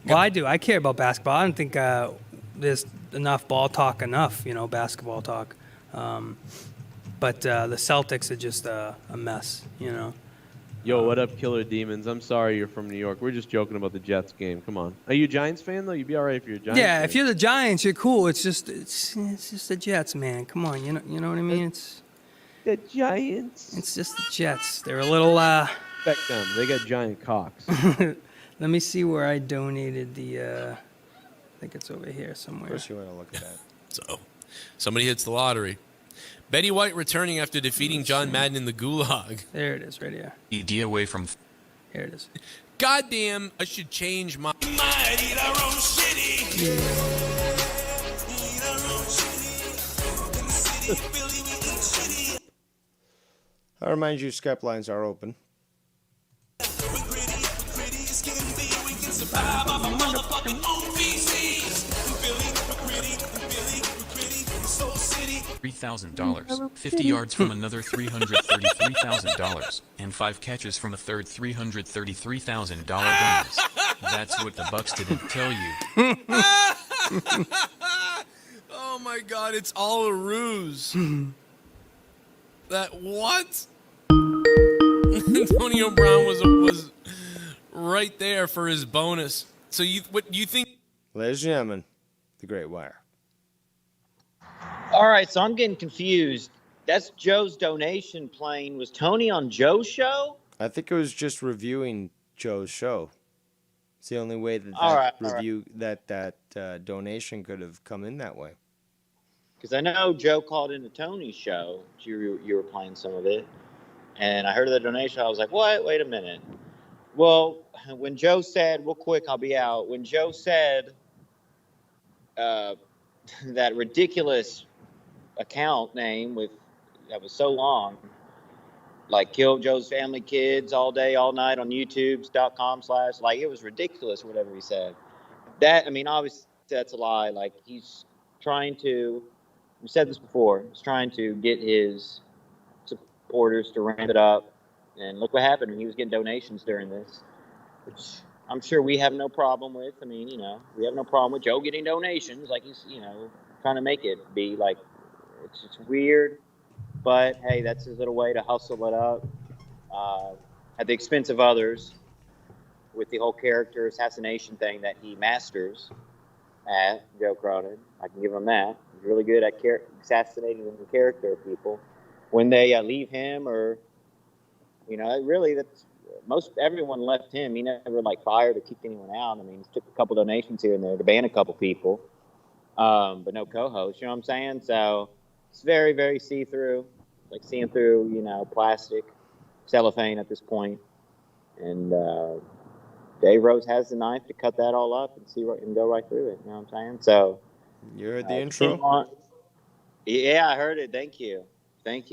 Well, I do. I care about basketball. I don't think there's enough ball talk, basketball talk. But the Celtics are just a mess, Yo, what up, Killer Demons? I'm sorry you're from New York. We're just joking about the Jets game. Come on. Are you a Giants fan, though? You'd be all right if you're a Giants fan. If you're the Giants, you're cool. It's just the Jets, man. Come on, you know what I mean? It's the Giants. It's just the Jets. They're a little. Respect them. They got giant cocks. Let me see where I donated the. I think it's over here somewhere. Of course, you want to look at that. So, somebody hits the lottery. Betty White returning after defeating John Madden in the Gulag. There it is, right here. ED away from. Here it is. Goddamn, I should change my. I remind you, Skype lines are open. $3,000, 50 yards from another $333,000, and 5 catches from a third $333,000 bonus. That's what the Bucks didn't tell you. Oh my God, it's all a ruse. That what? Antonio Brown was right there for his bonus. So you think? Ladies and gentlemen, the Great Wire. All right, so I'm getting confused. That's Joe's donation plane. Was Tony on Joe's show? I think it was just reviewing Joe's show. It's the only way that donation could have come in that way. Because I know Joe called into Tony's show. You were playing some of it. And I heard of the donation. I was like, what? Wait a minute. Well, when Joe said, real quick, I'll be out. When Joe said that ridiculous account name that was so long, like Kill Joe's Family Kids all day, all night on youtube.com/ like it was ridiculous, whatever he said. That, I mean, obviously that's a lie. Like he's trying to, we said this before, he's trying to get his supporters to ramp it up. And look what happened when he was getting donations during this, which I'm sure we have no problem with. I mean, we have no problem with Joe getting donations. Like he's, trying to make it be like, it's weird, but hey, that's his little way to hustle it up at the expense of others with the whole character assassination thing that he masters at Joe Cronin. I can give him that. He's really good at assassinating the character of people. When they leave him or, really that's everyone left him. He never fired or kicked anyone out. I mean, he took a couple donations here and there to ban a couple people. But no co-host, you know what I'm saying? So it's very, very see-through, like seeing through, plastic, cellophane at this point. And Dave Rose has the knife to cut that all up and and go right through it. You know what I'm saying? So you heard the intro? Yeah, I heard it. Thank you. I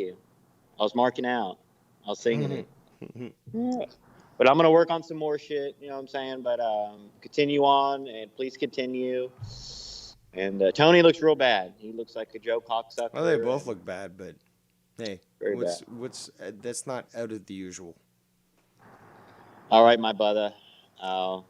was marking out. I was singing it. But I'm going to work on some more shit, you know what I'm saying? But continue on, and please continue. And Tony looks real bad. He looks like a Joe cocksucker. Well, they both look bad, but hey, that's not out of the usual. All right, my brother. I'll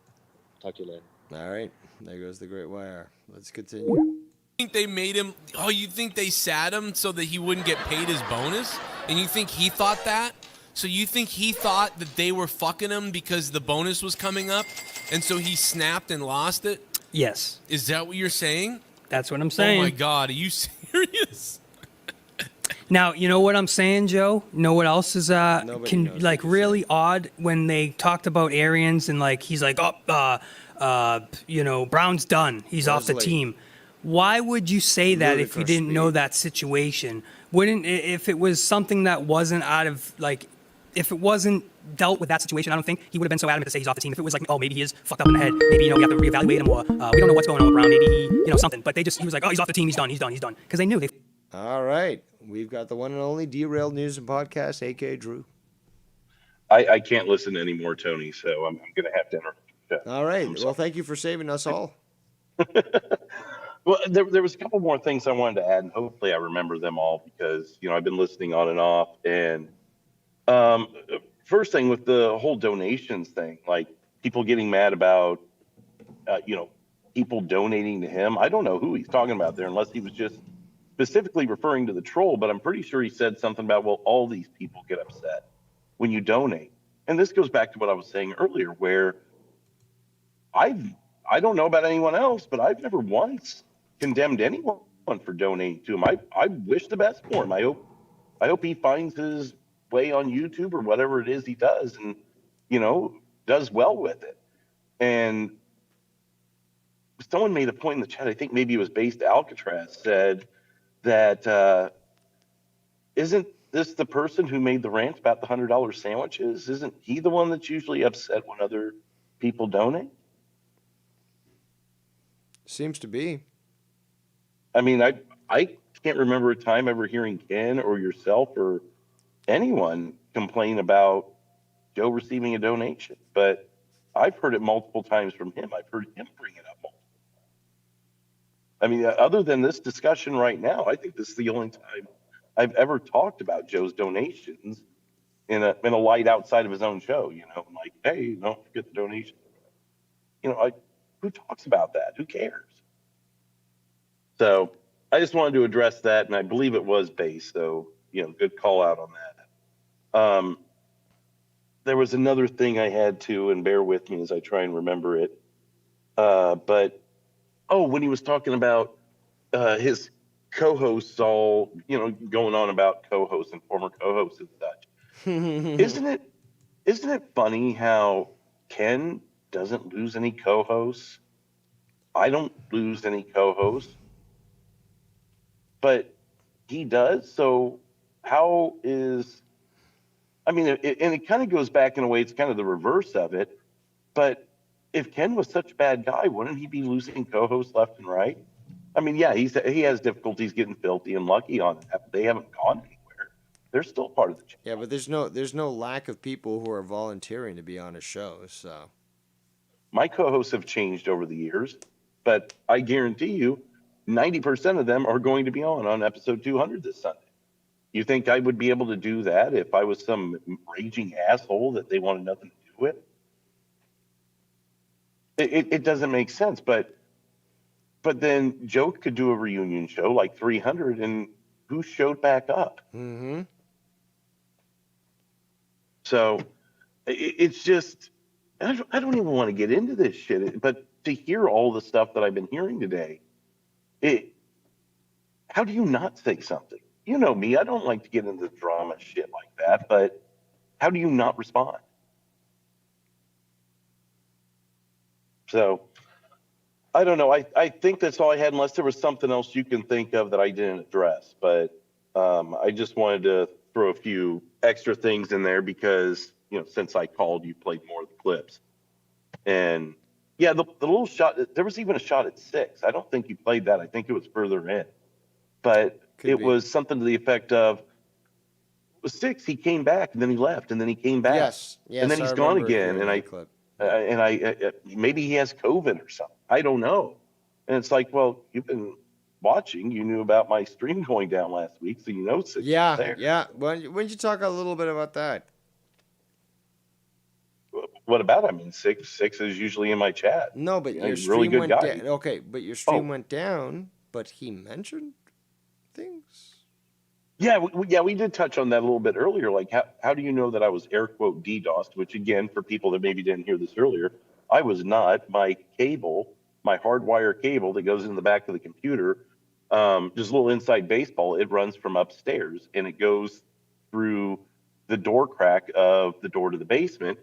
talk to you later. All right, there goes the Great Wire. Let's continue. You think they made him? Oh, you think they sat him so that he wouldn't get paid his bonus? And you think he thought that? So you think he thought that they were fucking him because the bonus was coming up, and so he snapped and lost it? Yes. Is that what you're saying? That's what I'm saying. Oh my God, are you serious? Now, you know what I'm saying, Joe? You know what else is really odd when they talked about Arians and he's like, Brown's done. He's off the team. Why would you say that if you didn't know that situation? If it was something that wasn't out of if it wasn't dealt with that situation, I don't think he would have been so adamant to say he's off the team. If it was maybe he is fucked up in the head, maybe we have to reevaluate him, or we don't know what's going on with Brown, maybe he something. But he was like, oh, he's off the team, he's done, because they knew they. All right, we've got the one and only Derailed News and Podcast, aka Drew. I can't listen anymore, Tony. So I'm going to have to interrupt the show. All right. Well, thank you for saving us all. Well, there was a couple more things I wanted to add, and hopefully I remember them all because I've been listening on and off. And um, first thing with the whole donations thing, like people getting mad about people donating to him. I don't know who he's talking about there, unless he was just specifically referring to the troll. But I'm pretty sure he said something about, well, all these people get upset when you donate. And this goes back to what I was saying earlier, where I don't know about anyone else, but I've never once condemned anyone for donating to him. I wish the best for him. I hope he finds his way on YouTube or whatever it is he does, and does well with it. And someone made a point in the chat, I think maybe it was based Alcatraz, said that isn't this the person who made the rant about the $100 sandwiches? Isn't he the one that's usually upset when other people donate? Seems to be. I mean, I can't remember a time ever hearing Ken or yourself or anyone complain about Joe receiving a donation, but I've heard it multiple times from him. I've heard him bring it up multiple times. I mean, other than this discussion right now, I think this is the only time I've ever talked about Joe's donations in a light outside of his own show. Like, hey, don't forget the donation. Who talks about that? Who cares? So I just wanted to address that, and I believe it was base. So good call out on that. There was another thing I had to, and bear with me as I try and remember it. But when he was talking about his co-hosts all, going on about co-hosts and former co-hosts and such. Isn't it funny how Ken doesn't lose any co-hosts? I don't lose any co-hosts, but he does. So how is? I mean, and it kind of goes back in a way. It's kind of the reverse of it. But if Ken was such a bad guy, wouldn't he be losing co-hosts left and right? I mean, yeah, he has difficulties getting filthy and lucky on that, but they haven't gone anywhere. They're still part of the channel. Yeah, but there's no lack of people who are volunteering to be on a show. So my co-hosts have changed over the years, but I guarantee you, 90% of them are going to be on episode 200 this Sunday. You think I would be able to do that if I was some raging asshole that they wanted nothing to do with? It doesn't make sense, but then Joe could do a reunion show like 300, and who showed back up? Mm-hmm. So it's just, I don't even want to get into this shit, but to hear all the stuff that I've been hearing today, how do you not say something? You know me, I don't like to get into drama shit like that, but how do you not respond? So I don't know. I think that's all I had, unless there was something else you can think of that I didn't address. But I just wanted to throw a few extra things in there because, since I called, you played more of the clips. And yeah, the little shot, there was even a shot at 6. I don't think you played that. I think it was further in. But it was something to the effect of, it was 6, he came back, and then he left, and then he came back. Yes, and then he's gone again. And I maybe he has COVID or something. I don't know. And it's like, well, you've been watching. You knew about my stream going down last week, so 6 was there. Yeah. Why don't you talk a little bit about that? What about? I mean, 6 is usually in my chat. No, but your stream really good went guy. down. Okay, but your stream went down. But he mentioned things. Yeah, we did touch on that a little bit earlier. Like, how do you know that I was air quote DDoSed? Which, again, for people that maybe didn't hear this earlier, I was not. My cable, my hardwire cable that goes in the back of the computer, just a little inside baseball, it runs from upstairs and it goes through the door crack of the door to the basement.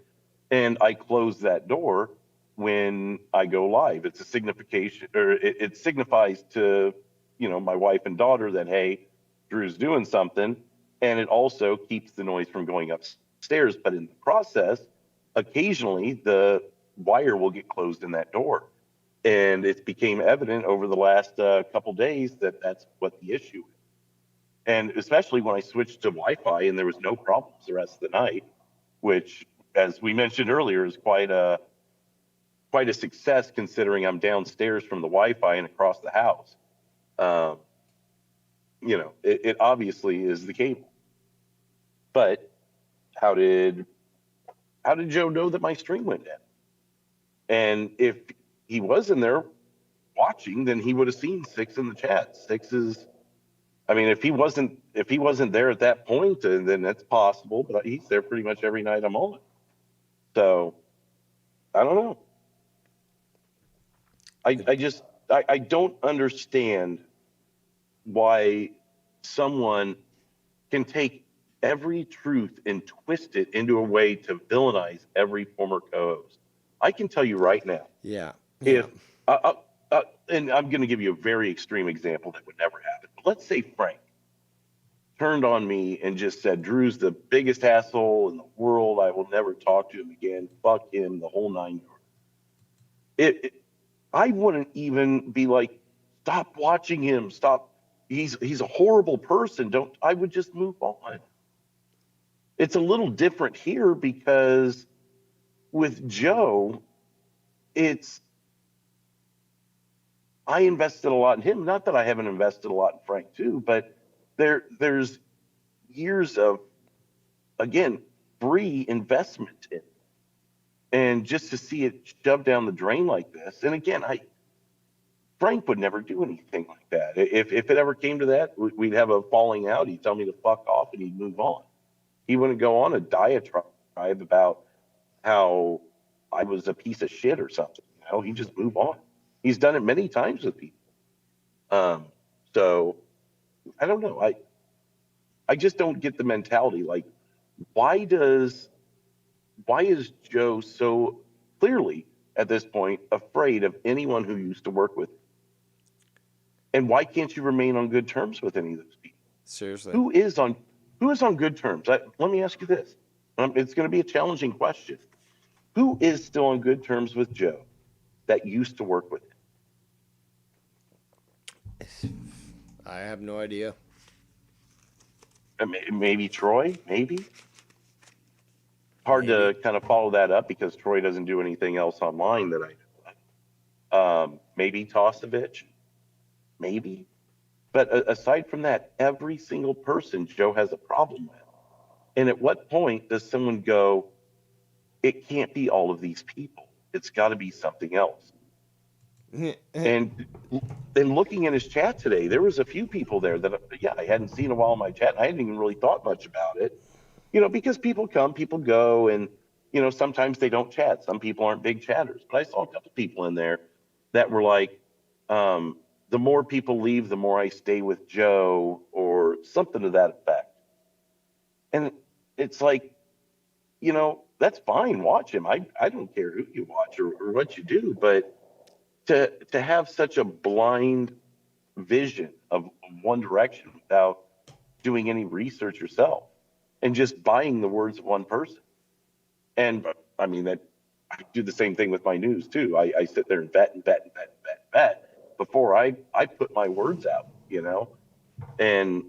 And I close that door when I go live. It's a signification, or it signifies to, my wife and daughter that, hey, Drew's doing something, and it also keeps the noise from going upstairs. But in the process, occasionally the wire will get closed in that door, and it became evident over the last couple days that that's what the issue is. And especially when I switched to Wi-Fi and there was no problems the rest of the night, which, as we mentioned earlier, is quite a success considering I'm downstairs from the Wi-Fi and across the house. It obviously is the cable. But how did Joe know that my stream went down? And if he was in there watching, then he would have seen 6 in the chat. 6 is, I mean, if he wasn't there at that point, then that's possible. But he's there pretty much every night I'm on. So I don't know. I don't understand why someone can take every truth and twist it into a way to villainize every former co-host. I can tell you right now. Yeah. If and I'm going to give you a very extreme example that would never happen. But let's say Frank turned on me and just said, "Drew's the biggest asshole in the world. I will never talk to him again. Fuck him, the whole 9 yards." I wouldn't even be like, "Stop watching him. Stop. He's a horrible person." I would just move on. It's a little different here because with Joe, I invested a lot in him. Not that I haven't invested a lot in Frank too, but there's years of, again, free investment in. And just to see it shoved down the drain like this, and again, Frank would never do anything like that. If it ever came to that, we'd have a falling out. He'd tell me to fuck off, and he'd move on. He wouldn't go on a diatribe about how I was a piece of shit or something. He'd just move on. He's done it many times with people. So I don't know. I just don't get the mentality. Like, why is Joe so clearly at this point afraid of anyone who used to work with him? And why can't you remain on good terms with any of those people? Seriously. Who is on good terms? Let me ask you this. It's going to be a challenging question. Who is still on good terms with Joe that used to work with him? I have no idea. Maybe Troy, maybe. Hard to kind of follow that up because Troy doesn't do anything else online that I know. Maybe Tosevich, maybe. But aside from that, every single person Joe has a problem with. And at what point does someone go, it can't be all of these people. It's got to be something else. And looking at his chat today, there was a few people there that, I hadn't seen in a while in my chat. I hadn't even really thought much about it, because people come, people go, and, sometimes they don't chat. Some people aren't big chatters. But I saw a couple people in there that were like, the more people leave, the more I stay with Joe, or something to that effect. And it's like, that's fine. Watch him. I don't care who you watch or what you do, but to have such a blind vision of one direction without doing any research yourself and just buying the words of one person. And I mean, that I do the same thing with my news too. I sit there and bet before I put my words out, and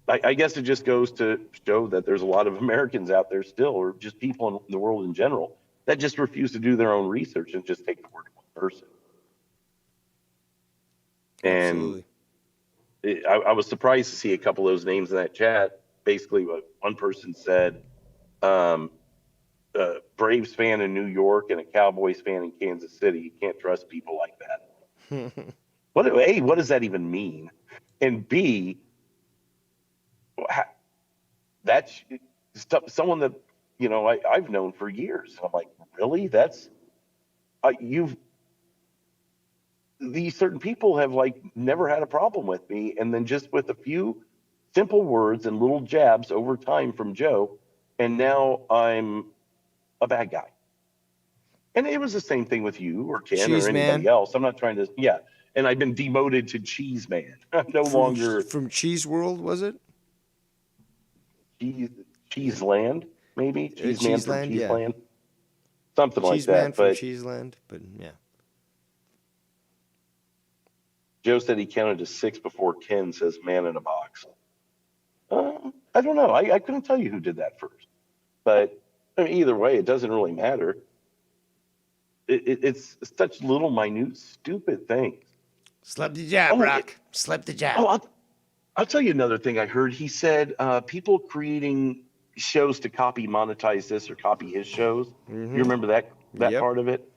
I guess it just goes to show that there's a lot of Americans out there still, or just people in the world in general, that just refuse to do their own research and just take the word of one person. And I was surprised to see a couple of those names in that chat. Basically, what one person said, Braves fan in New York and a Cowboys fan in Kansas City. You can't trust people like that. What does that even mean? And B, that's someone that I've known for years. And I'm like, really? That's these certain people have never had a problem with me, and then just with a few simple words and little jabs over time from Joe, and now I'm a bad guy. And it was the same thing with you or Ken or anybody else. I'm not trying to, and I've been demoted to Cheese Man. I'm no longer from Cheese World, was it? Cheese Land, maybe Cheese Man from Land, Cheese yeah. Land, something like Cheese that. Man from Cheese Land, but yeah. Joe said he counted to 6 before Ken says man in a box. I don't know. I couldn't tell you who did that first, but I mean, either way, it doesn't really matter. It's such little, minute, stupid things. Slap the jab, Brock. Slap the jab. Oh, I'll tell you another thing I heard. He said people creating shows to monetize this or copy his shows. Mhm. You remember that Yep. part of it?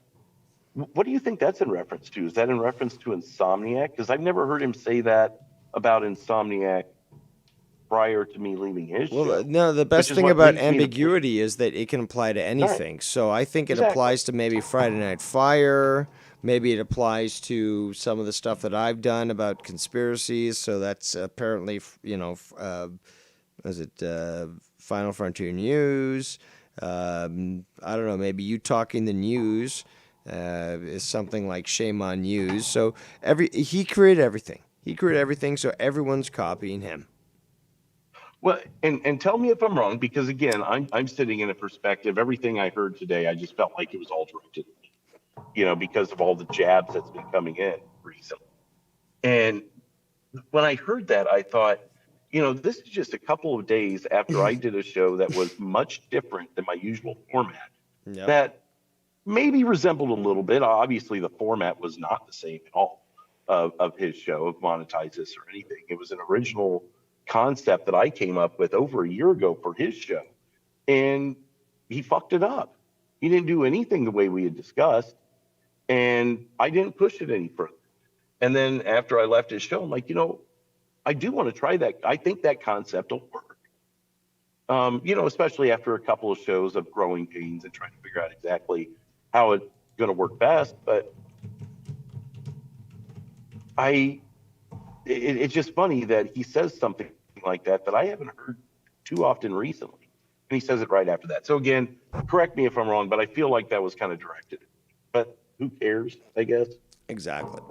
What do you think that's in reference to? Is that in reference to Insomniac? Because I've never heard him say that about Insomniac prior to me leaving his show. Well, no, the best which is thing what about leads me to- ambiguity is that it can apply to anything. So I think it Exactly. applies to maybe Friday Night Fire. Maybe it applies to some of the stuff that I've done about conspiracies. So that's apparently, was it Final Frontier News? I don't know. Maybe you talking the news is something like Shame on News. So he created everything. He created everything. So everyone's copying him. Well, and tell me if I'm wrong, because again, I'm sitting in a perspective. Everything I heard today, I just felt like it was all directed at me, because of all the jabs that's been coming in recently. And when I heard that, I thought, this is just a couple of days after I did a show that was much different than my usual format. Yep. That maybe resembled a little bit. Obviously, the format was not the same at all of his show, of Monetize This or anything. It was an original concept that I came up with over a year ago for his show, and he fucked it up. He didn't do anything the way we had discussed, and I didn't push it any further. And then after I left his show, I'm like, I do want to try that. I think that concept will work. Especially after a couple of shows of growing pains and trying to figure out exactly how it's going to work best. But it's just funny that he says something like that I haven't heard too often recently. And he says it right after that. So again, correct me if I'm wrong, but I feel like that was kind of directed. But who cares, I guess? Exactly.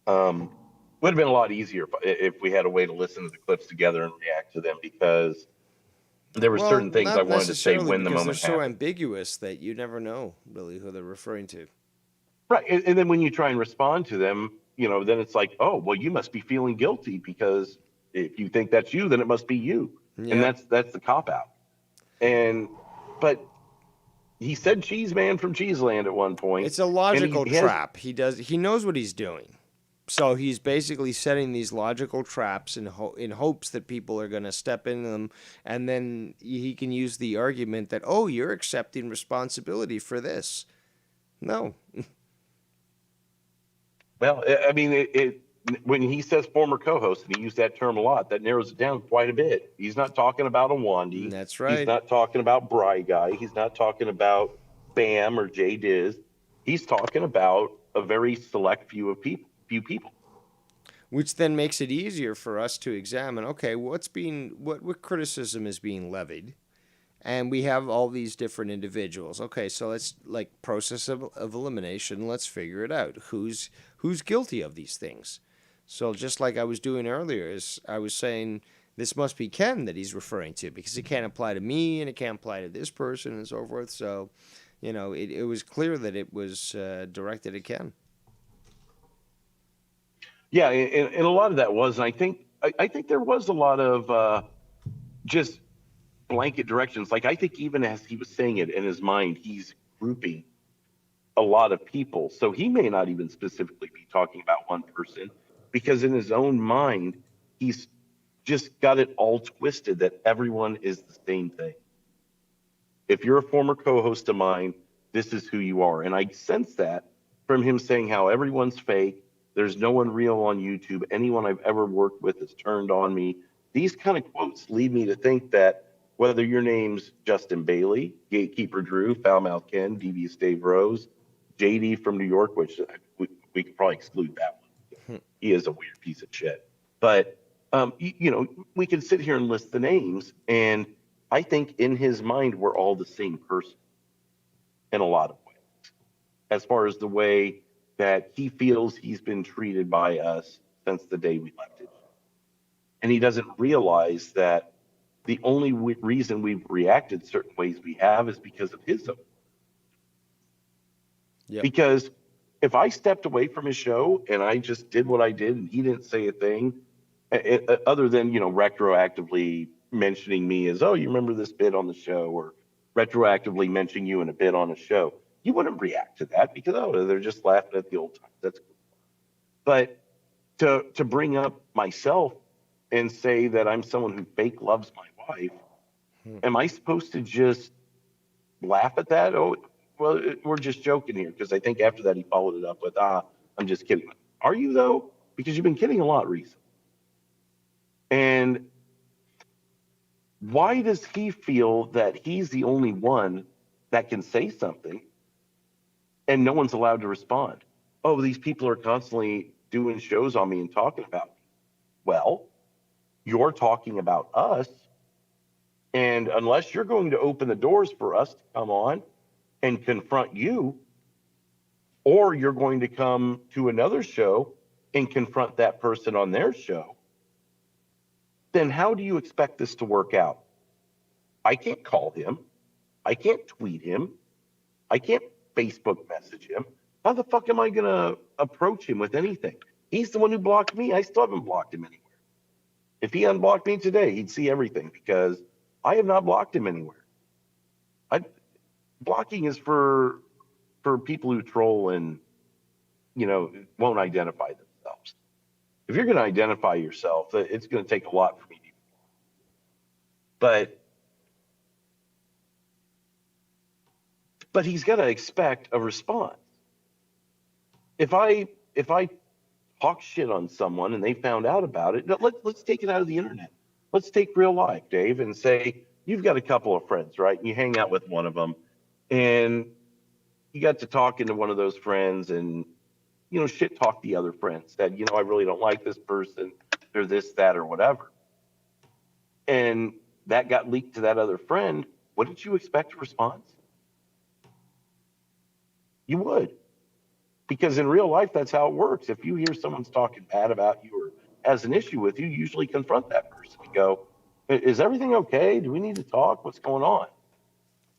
Would have been a lot easier if we had a way to listen to the clips together and react to them, because there were certain things I wanted to say when the moment they're so happened. ambiguous that you never know really who they're referring to. Right. And then when you try and respond to them, then it's like, oh, well, you must be feeling guilty, because if you think that's you, then it must be you. Yeah. And that's the cop out. But he said Cheese Man from Cheeseland at one point. It's a logical and he trap. He knows what he's doing. So he's basically setting these logical traps in hopes that people are going to step into them, and then he can use the argument that, oh, you're accepting responsibility for this. No. Well, I mean, when he says former co-host, and he used that term a lot, that narrows it down quite a bit. He's not talking about a Wandy. That's right. He's not talking about Bry Guy. He's not talking about Bam or J Diz. He's talking about a very select few people. Which then makes it easier for us to examine, okay, what criticism is being levied? And we have all these different individuals. Okay, so let's, process of elimination, let's figure it out. Who's guilty of these things? So just like I was doing earlier, I was saying this must be Ken that he's referring to, because it can't apply to me and it can't apply to this person and so forth. So, it was clear that it was directed at Ken. Yeah, and a lot of that was, and I think there was a lot of just blanket directions. Like, I think even as he was saying it in his mind, he's grouping a lot of people. So he may not even specifically be talking about one person, because in his own mind, he's just got it all twisted that everyone is the same thing. If you're a former co-host of mine, this is who you are. And I sense that from him saying how everyone's fake. There's no one real on YouTube. Anyone I've ever worked with has turned on me. These kind of quotes lead me to think that whether your name's Justin Bailey, Gatekeeper Drew, Foulmouth Ken, Devious Dave Rose, JD from New York, which we could probably exclude that one. He is a weird piece of shit. But, we can sit here and list the names, and I think in his mind, we're all the same person in a lot of ways, as far as the way that he feels he's been treated by us since the day we left it. And he doesn't realize that the only reason we've reacted certain ways we have is because of his own. Yep. Because if I stepped away from his show and I just did what I did and he didn't say a thing, other than, retroactively mentioning me as, oh, you remember this bit on the show, or retroactively mentioning you in a bit on a show, you wouldn't react to that because, oh, they're just laughing at the old times. That's cool. But to bring up myself and say that I'm someone who fake loves my wife, am I supposed to just laugh at that? Oh, well, we're just joking here, because I think after that he followed it up with, I'm just kidding. Are you, though? Because you've been kidding a lot recently. And why does he feel that he's the only one that can say something and no one's allowed to respond? Oh, these people are constantly doing shows on me and talking about me. Well, you're talking about us. And unless you're going to open the doors for us to come on and confront you, or you're going to come to another show and confront that person on their show, then how do you expect this to work out? I can't call him. I can't tweet him. I can't Facebook message him. How the fuck am I going to approach him with anything? He's the one who blocked me. I still haven't blocked him anywhere. If he unblocked me today, he'd see everything, because I have not blocked him anywhere. Blocking is for people who troll and, won't identify themselves. If you're going to identify yourself, it's going to take a lot for me to do. But he's got to expect a response. If I talk shit on someone and they found out about it, let's take it out of the internet. Let's take real life, Dave, and say you've got a couple of friends, right? And you hang out with one of them, and you got to talking to one of those friends, and shit talk the other friends. Said, I really don't like this person. They're this, that, or whatever. And that got leaked to that other friend. Wouldn't you expect a response? You would. Because in real life, that's how it works. If you hear someone's talking bad about you or has an issue with you, you usually confront that person and go, is everything okay? Do we need to talk? What's going on?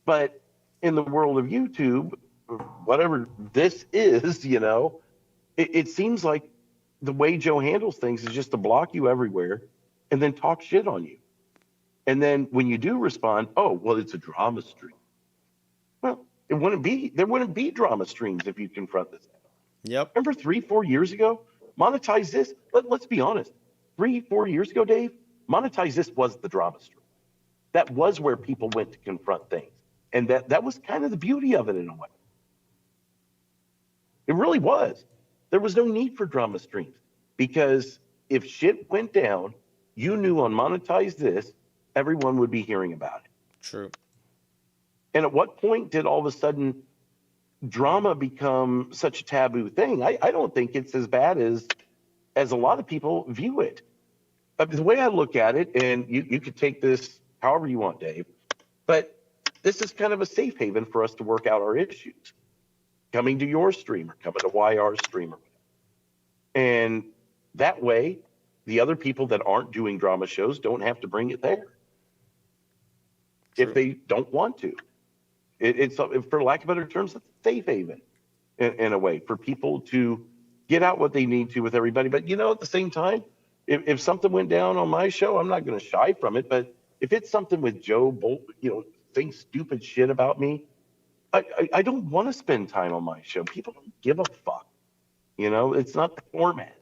But in the world of YouTube, whatever this is, it seems like the way Joe handles things is just to block you everywhere and then talk shit on you. And then when you do respond, oh, well, it's a drama stream. Well, there wouldn't be drama streams if you confront this. Yep. Remember 3-4 years ago? Monetize This. Let's be honest. 3-4 years ago, Dave, Monetize This was the drama stream. That was where people went to confront things. And that was kind of the beauty of it in a way. It really was. There was no need for drama streams, because if shit went down, you knew on Monetize This, everyone would be hearing about it. True. And at what point did all of a sudden drama become such a taboo thing? I don't think it's as bad as a lot of people view it. The way I look at it, and you could take this however you want, Dave, but this is kind of a safe haven for us to work out our issues. Coming to your stream or coming to YR stream. And that way, the other people that aren't doing drama shows don't have to bring it there. True. If they don't want to. It's, for lack of better terms, it's a safe haven in a way for people to get out what they need to with everybody. But, at the same time, if something went down on my show, I'm not going to shy from it. But if it's something with Joe Bolt, saying stupid shit about me, I don't want to spend time on my show. People don't give a fuck. It's not the format.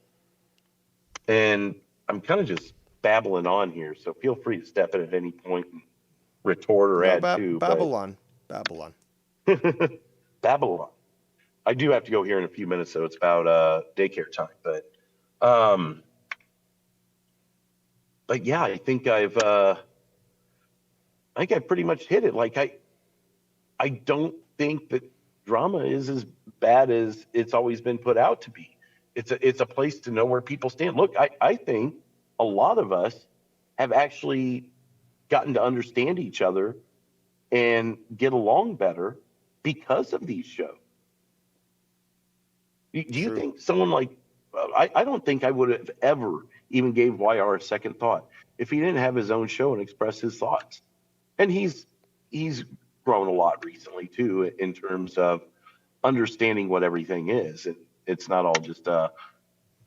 And I'm kind of just babbling on here, so feel free to step in at any point and retort or add to. Babylon. Babylon. I do have to go here in a few minutes, so it's about daycare time. But yeah, I think I've pretty much hit it. Like I don't think that drama is as bad as it's always been put out to be. It's a place to know where people stand. Look, I think a lot of us have actually gotten to understand each other and get along better because of these shows. Do you think someone like, I don't think I would have ever even gave YR a second thought if he didn't have his own show and express his thoughts. And he's grown a lot recently too, in terms of understanding what everything is. And it's not all just a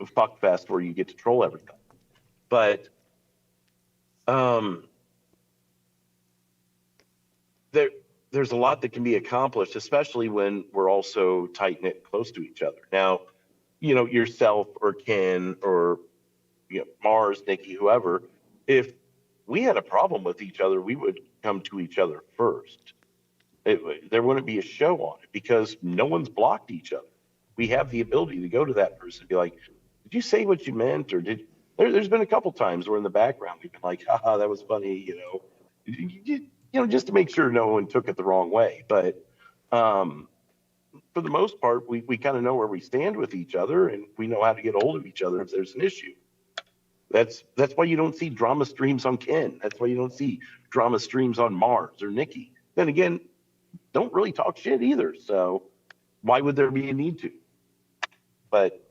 fuck fest where you get to troll everything. But there's a lot that can be accomplished, especially when we're also tight knit close to each other. Now, yourself or Ken or Mars, Nikki, whoever, if we had a problem with each other, we would come to each other first. There wouldn't be a show on it because no one's blocked each other. We have the ability to go to that person and be like, did you say what you meant? Or there's been a couple times where in the background we've been like, haha, that was funny, just to make sure no one took it the wrong way. But for the most part, we kind of know where we stand with each other, and we know how to get a hold of each other if there's an issue. That's why you don't see drama streams on Ken. That's why you don't see drama streams on Mars or Nikki. Then again, don't really talk shit either. So why would there be a need to? But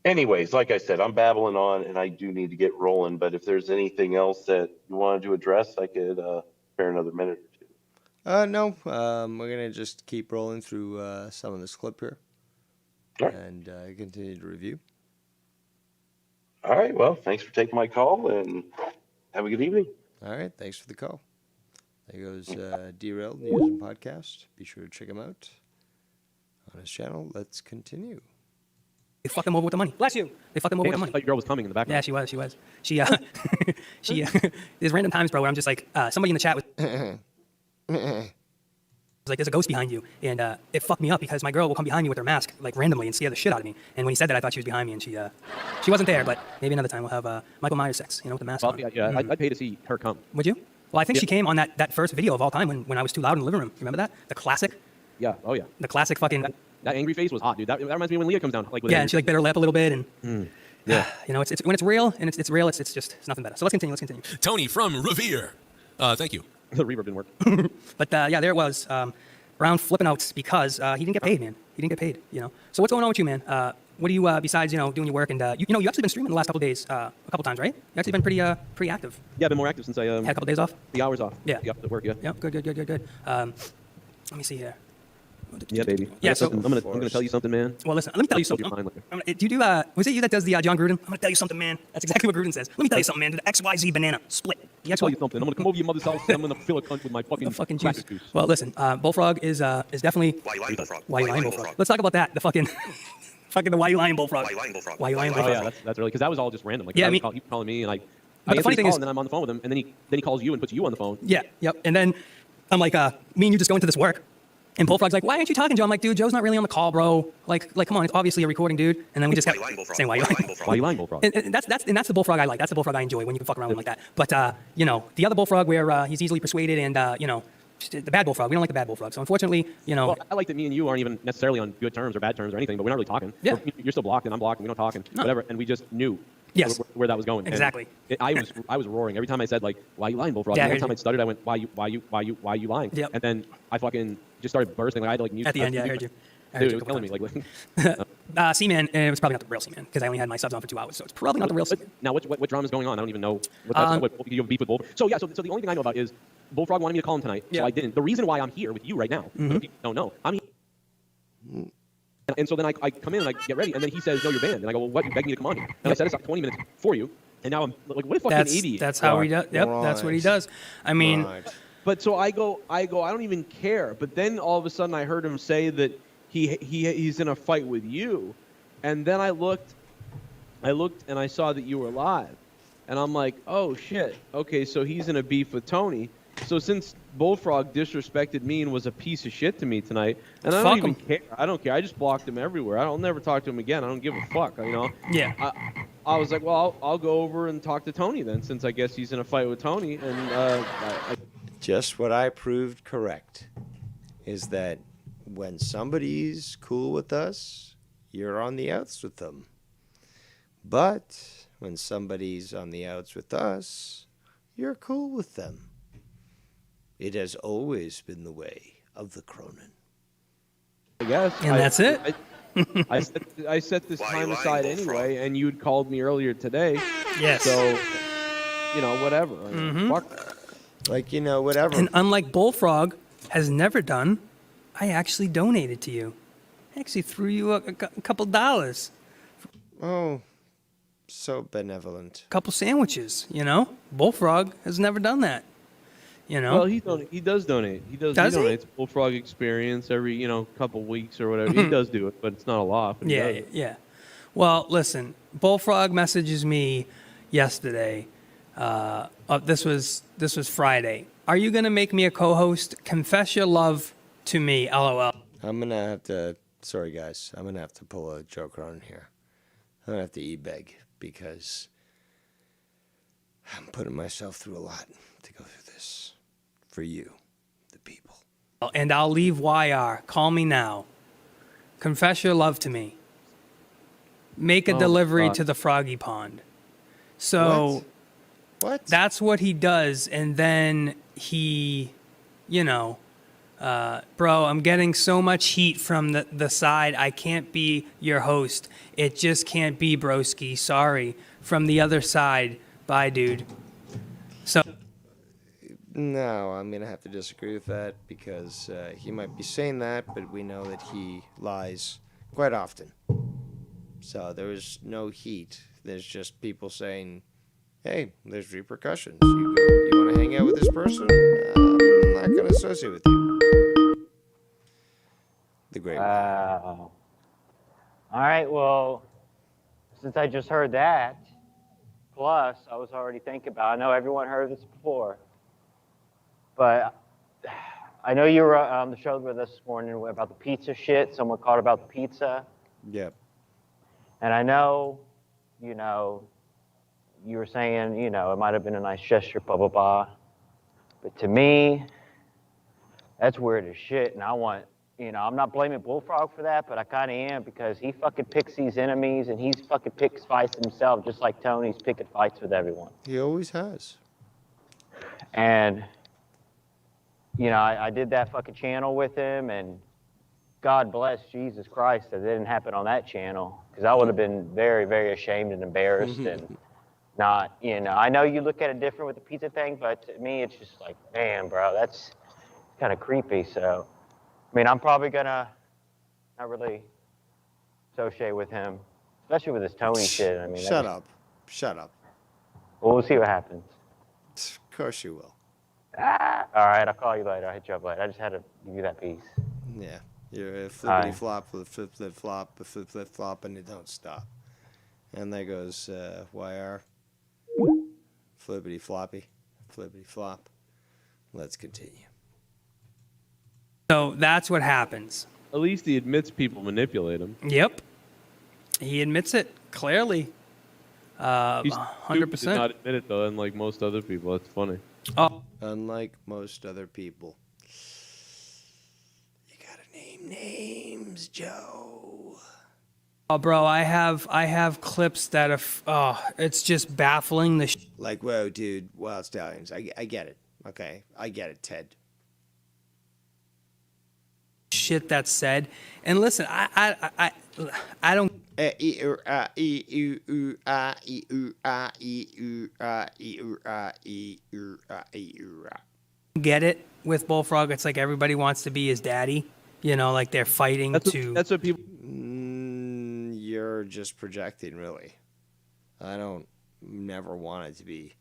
anyways, like I said, I'm babbling on and I do need to get rolling. But if there's anything else that you wanted to address, I could spare another minute or two. No. We're going to just keep rolling through some of this clip here. Right. And continue to review. All right. Well, thanks for taking my call and have a good evening. All right. Thanks for the call. There goes Derailed News and Podcast. Be sure to check him out on his channel. Let's continue. They fucked him over with the money. Bless you. They fucked him over with the money. I thought your girl was coming in the background. Yeah, she was. She there's random times, bro, where I'm just like, somebody in the chat was like, there's a ghost behind you. And it fucked me up because my girl will come behind me with her mask, like randomly, and scare the shit out of me. And when he said that, I thought she was behind me, and she wasn't there. But maybe another time we'll have Michael Myers sex, with the mask on. Yeah, I'd pay to see her come. Would you? Well, I think she came on that first video of all time when I was too loud in the living room. Remember that? The classic? Yeah. Oh, yeah. The classic fucking... That angry face was hot, dude. That reminds me when Leah comes down. And she bit her lip a little bit. And yeah. It's when it's real, and it's real, it's nothing better. So let's continue. Tony from Revere. Thank you. The reverb didn't work. But there it was. Brown flipping out because he didn't get paid, man. He didn't get paid, So what's going on with you, man? What do you, besides, doing your work and, you actually been streaming the last couple of days, a couple times, right? You actually been pretty active. Yeah, I've been more active since I had a couple of days off. The hours off. Yeah. Yep, at work. Yeah. Yep. Good. Let me see here. Yeah, baby. Yeah, so I'm gonna tell you something, man. Well, listen. Let me tell you something. Do you do? Was it you that does the John Gruden? I'm gonna tell you something, man. That's exactly what Gruden says. Let me tell you something, man. The XYZ banana split. I'll tell you something. I'm gonna come over to your mother's house and I'm gonna fill a cunt with my fucking juice. Well, listen. Bullfrog is definitely. Why you lying, Bullfrog? Why you lying, Bullfrog? Let's talk about that. The fucking the why you lying, Bullfrog? Why you lying, Bullfrog? Why you lying, Oh Bullfrog? yeah, that's really because that was all just random. Like yeah, he was calling me and But the funny thing is, and then I'm on the phone with him, and then he calls you and puts you on the phone. Yeah. Yep. And then I'm like, me and you just go into this work. And Bullfrog's like, why aren't you talking, Joe? I'm like, dude, Joe's not really on the call, bro. Like, come on, it's obviously a recording, dude. And then we just kept saying, why you lying, Bullfrog? Why you lying, Bullfrog? And that's the Bullfrog I like. That's the Bullfrog I enjoy when you can fuck around with him like that. But the other Bullfrog where he's easily persuaded and the bad Bullfrog. We don't like the bad Bullfrog. So unfortunately, Well, I like that me and you aren't even necessarily on good terms or bad terms or anything, but we're not really talking. Yeah. You're still blocked and I'm blocked and we don't talk and whatever. And we just knew. Yes. Where that was going. Exactly. I was roaring every time I said why you lying, Bullfrog? Yeah, Every time I stuttered, I went, why you lying? Yep. And then I fucking just started bursting. I had to mute. At the end, yeah, I heard you. Dude, it was killing me. C-Man, it was probably not the real C-Man because I only had my subs on for 2 hours, so it's probably not the real C-Man. Now, what drama is going on? I don't even know. What you have beef with Bullfrog? So yeah, so the only thing I know about is Bullfrog wanted me to call him tonight, so I didn't. The reason why I'm here with you right now, if you don't know, I'm here. And so then I come in and I get ready, and then he says, no, you're banned. And I go, well, what? You begged me to come on here. And I set aside 20 minutes for you, and now I'm like, what a fucking idiot. That's how he does. Yep, that's what he does. I mean, but so I go, I don't even care. But then all of a sudden I heard him say that he's in a fight with you, and then I looked and I saw that you were live, and I'm like, oh shit, okay, so he's in a beef with Tony. So since Bullfrog disrespected me and was a piece of shit to me tonight, and I don't even care. I don't care. I just blocked him everywhere. I'll never talk to him again. I don't give a fuck. Yeah. I was like, well, I'll go over and talk to Tony then, since I guess he's in a fight with Tony. And just what I proved correct is that when somebody's cool with us, you're on the outs with them. But when somebody's on the outs with us, you're cool with them. It has always been the way of the Cronin. I guess. And that's it. I set this time aside anyway, and you'd called me earlier today. Yes. So, whatever. Fuck. Whatever. And unlike Bullfrog has never done, I actually donated to you. I actually threw you a couple dollars. Oh, so benevolent. A couple sandwiches, Bullfrog has never done that. You know. Well, he does donate. He donates Bullfrog Experience every couple weeks or whatever. He does do it, but it's not a lot. But he does it. Yeah. Well, listen, Bullfrog messages me yesterday. This was Friday. Are you gonna make me a co-host? Confess your love to me. LOL. I'm gonna have to. Sorry, guys. I'm gonna have to pull a Joe Cronin here. I'm gonna have to e-beg because I'm putting myself through a lot to go through this for you, the people. And I'll leave YR. Call me now. Confess your love to me. Make a delivery to the Froggy Pond. So what? That's what he does, and then he, bro, I'm getting so much heat from the side. I can't be your host. It just can't be, broski. Sorry. From the other side. Bye, dude. So. No, I'm going to have to disagree with that because he might be saying that, but we know that he lies quite often. So there is no heat. There's just people saying, hey, there's repercussions. You want to hang out with this person? I'm not going to associate with you. The great one. All right, well, since I just heard that, plus I was already thinking about, I know everyone heard this before, but I know you were on the show with us this morning about the pizza shit. Someone called about the pizza. Yep. And I know, you were saying, it might have been a nice gesture, blah, blah, blah. But to me, that's weird as shit. And I want, I'm not blaming Bullfrog for that, but I kind of am because he fucking picks these enemies and he's fucking picks fights himself, just like Tony's picking fights with everyone. He always has. And, I did that fucking channel with him, and God bless Jesus Christ that it didn't happen on that channel, because I would have been very, very ashamed and embarrassed and not, I know you look at it different with the pizza thing, but to me it's just like, man, bro, that's kind of creepy. So, I mean, I'm probably gonna not really associate with him, especially with this Tony shit. I mean, Shut up. Well, we'll see what happens. Of course you will. All right, I'll call you later. I'll hit you up later. I just had to give you that piece. Yeah. You're a flippity flop with a flip flop, and it don't stop. And there goes YR. Flippity floppy, flippity flop. Let's continue. So that's what happens. At least he admits people manipulate him. Yep. He admits it clearly. 100%. Did not admit it though, unlike most other people. That's funny. Oh. Unlike most other people. You gotta name names, Joe. Oh, bro, I have clips that are, it's just baffling. Like, whoa, dude, Wild Stallions. I get it. Okay, I get it, Ted. Shit that's said. And listen, I don't. Get it with Bullfrog. It's like everybody wants to be his daddy. Like they're fighting That's what people. You're just projecting, really. I don't never wanted to be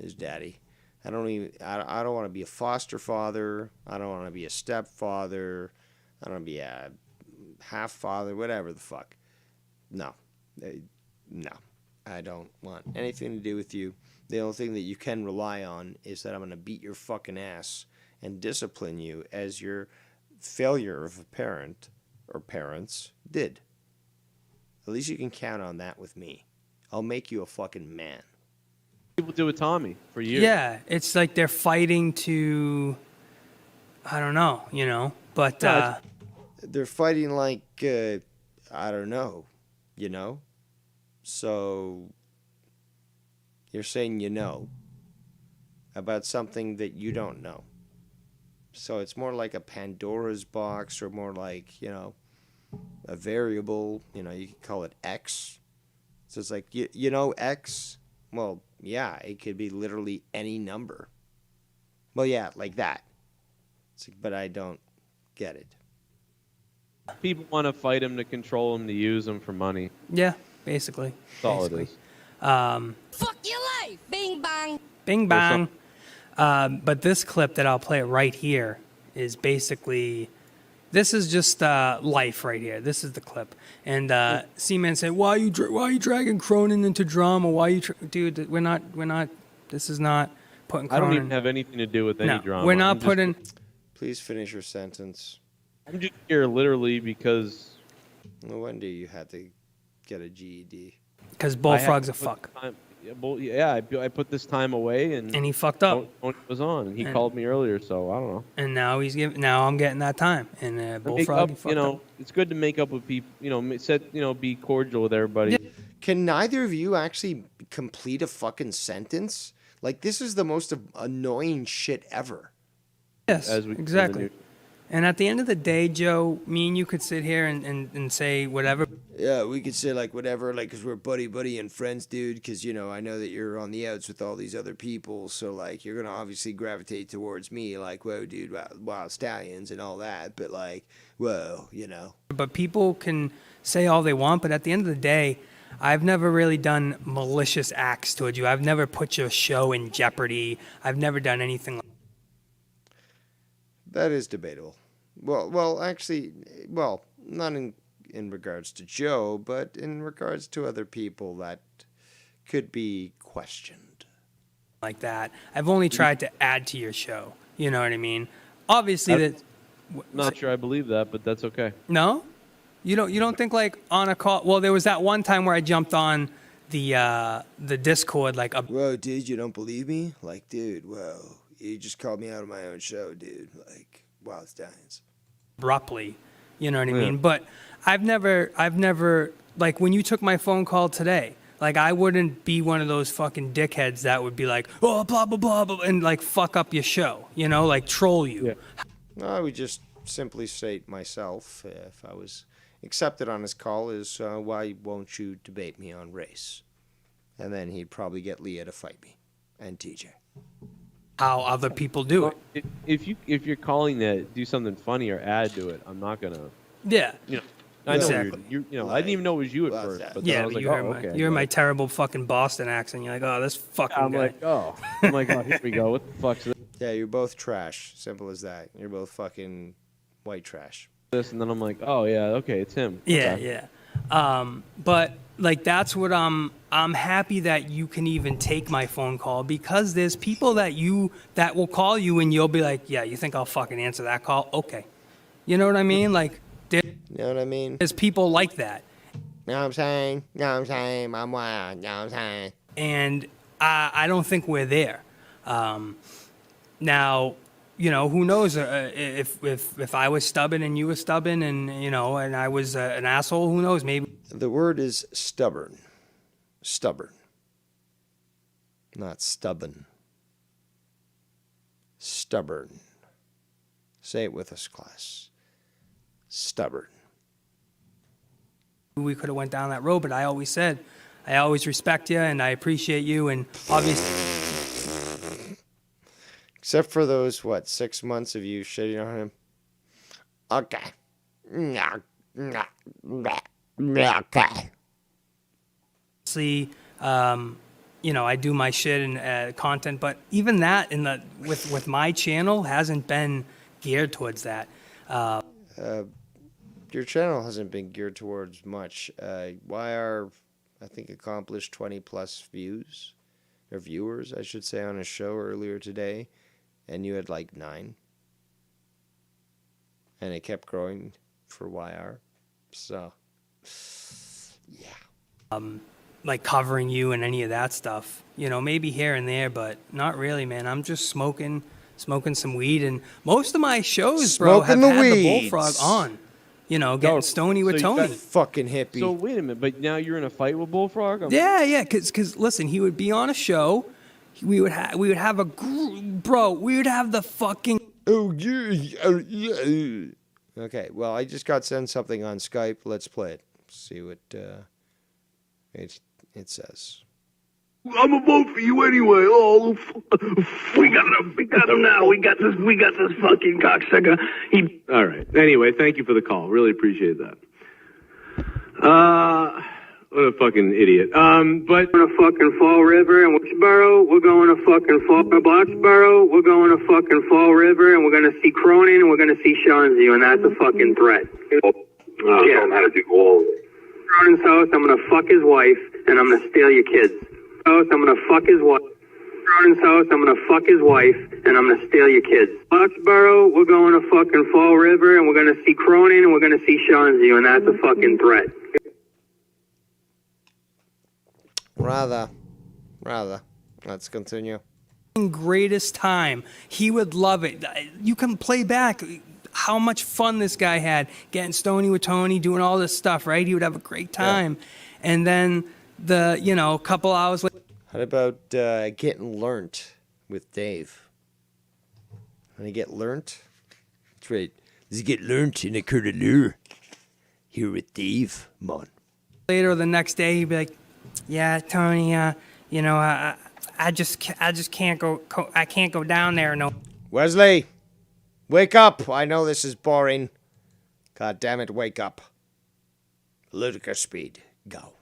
his daddy. I don't want to be a foster father. I don't want to be a stepfather. I don't want to be a half father, whatever the fuck. No. I don't want anything to do with you. The only thing that you can rely on is that I'm going to beat your fucking ass and discipline you as your failure of a parent or parents did. At least you can count on that with me. I'll make you a fucking man. People do with Tommy for years. Yeah, it's like they're fighting to, I don't know, but they're fighting like I don't know, So you're saying about something that you don't know. So it's more like a Pandora's box, or more like, a variable, you could call it X. So it's like, X? Well, yeah, it could be literally any number. Well, yeah, like that. It's like, but I don't get it. People want to fight him to control him, to use him for money. Yeah, basically. That's all it is. Fuck your life! Bing bang! Bing bang. But this clip that I'll play right here is basically, this is just life right here. This is the clip. And C-Man said, why are you dragging Cronin into drama? Why are you, dude, we're not, this is not putting Cronin. I don't even have anything to do with any drama. We're not putting. Please finish your sentence. I'm just here literally because. No wonder you had to get a GED. Because Bullfrog's a fuck. I put this time away and he fucked up. Tony was on and he called me earlier, so I don't know. And now now I'm getting that time. And Bullfrog, you know, it's good to make up with people. You know, be cordial with everybody. Yeah. Can neither of you actually complete a fucking sentence? Like, this is the most annoying shit ever. Yes, exactly. And at the end of the day, Joe, me and you could sit here and say whatever. Yeah, we could say, like, whatever, like, because we're buddy and friends, dude, because, you know, I know that you're on the outs with all these other people, so, like, you're going to obviously gravitate towards me, like, whoa, dude, wild stallions and all that, but, like, whoa, you know. But people can say all they want, but at the end of the day, I've never really done malicious acts towards you. I've never put your show in jeopardy. I've never done anything like that. Is debatable. Well, actually, not in regards to Joe, but in regards to other people that could be questioned. Like that. I've only tried to add to your show. You know what I mean? Obviously, Not sure I believe that, but that's okay. No? You don't think like on a call? Well, there was that one time where I jumped on the Discord like a. Whoa, dude, you don't believe me? Like, dude, whoa, you just called me out of my own show, dude. Like, wild stallions. Abruptly, you know what I mean? But I've never like when you took my phone call today. Like, I wouldn't be one of those fucking dickheads that would be like, oh, blah, blah, blah, blah, and like fuck up your show, you know, like troll you. Yeah. No, I would just simply state myself, if I was accepted on his call, is why won't you debate me on race? And then he'd probably get Leah to fight me and TJ. How other people do it. If you're calling that, do something funny or add to it. I'm not gonna. Yeah. You know. I know you know. I didn't even know it was you at first. But yeah, I was but like, you heard my terrible fucking Boston accent. You're like, oh, this fucking guy. I'm like, oh, here we go. What the fuck's this? Yeah, you're both trash. Simple as that. You're both fucking white trash. And then I'm like, oh yeah, okay, it's him. Yeah, okay. yeah. But like that's what I'm happy that you can even take my phone call, because there's people that will call you and you'll be like, yeah, you think I'll fucking answer that call? Okay. You know what I mean? Like, you know what I mean? There's people like that. You know what I'm saying? You know what I'm saying? I'm wild. You know what I'm saying? And I don't think we're there. Now, you know, who knows if I was stubborn and you were stubborn and, you know, and I was an asshole, who knows? Maybe. The word is stubborn. Stubborn. Not stubborn. Stubborn. Say it with us, class. Stubborn. We could have went down that road, but I always said, I always respect you and I appreciate you, and obviously. Except for those, 6 months of you shitting on him? Okay. Okay. See, you know, I do my shit and content, but even that with my channel hasn't been geared towards that. Your channel hasn't been geared towards much. YR, I think, accomplished 20 plus views, or viewers, I should say, on a show earlier today, and you had like 9. And it kept growing for YR. So, yeah. Like covering you and any of that stuff, you know, maybe here and there, but not really, man. I'm just smoking some weed, and most of my shows, bro, have had the Bullfrog on. You know, getting stony with Tony. Fucking hippie. So wait a minute, but now you're in a fight with Bullfrog? Yeah, because listen, he would be on a show. We would have we would have the fucking. Oh yeah. Okay, well, I just got sent something on Skype. Let's play it. See what it says. I'm gonna vote for you anyway. Oh, we got him now. We got this fucking cocksucker. All right. Anyway, thank you for the call. Really appreciate that. What a fucking idiot. But we're going to fucking Fall River and Wilkesboro. We're going to fucking Boxborough. We're going to fucking Fall River and we're going to see Cronin and we're going to see Shanzio, and that's a fucking threat. Yeah. I'm how to do all of it. Cronin's house, I'm going to fuck his wife and I'm going to steal your kids. House, I'm going to fuck his wife. Cronin's house, I'm going to fuck his wife and I'm going to steal your kids. Boxborough, we're going to fucking Fall River and we're going to see Cronin and we're going to see Shanzio, and that's a fucking threat. Rather. Let's continue. Greatest time. He would love it. You can play back how much fun this guy had getting stony with Tony, doing all this stuff, right? He would have a great time. Yeah. And then a couple hours later. How about getting learnt with Dave? When he get learnt? That's right. Does he get learnt in a curdelure? Here with Dave, man. Later the next day, he'd be like, yeah, Tony, I just can't go. I can't go down there. No. Wesley, wake up! I know this is boring. God damn it, wake up! Ludicrous speed, go.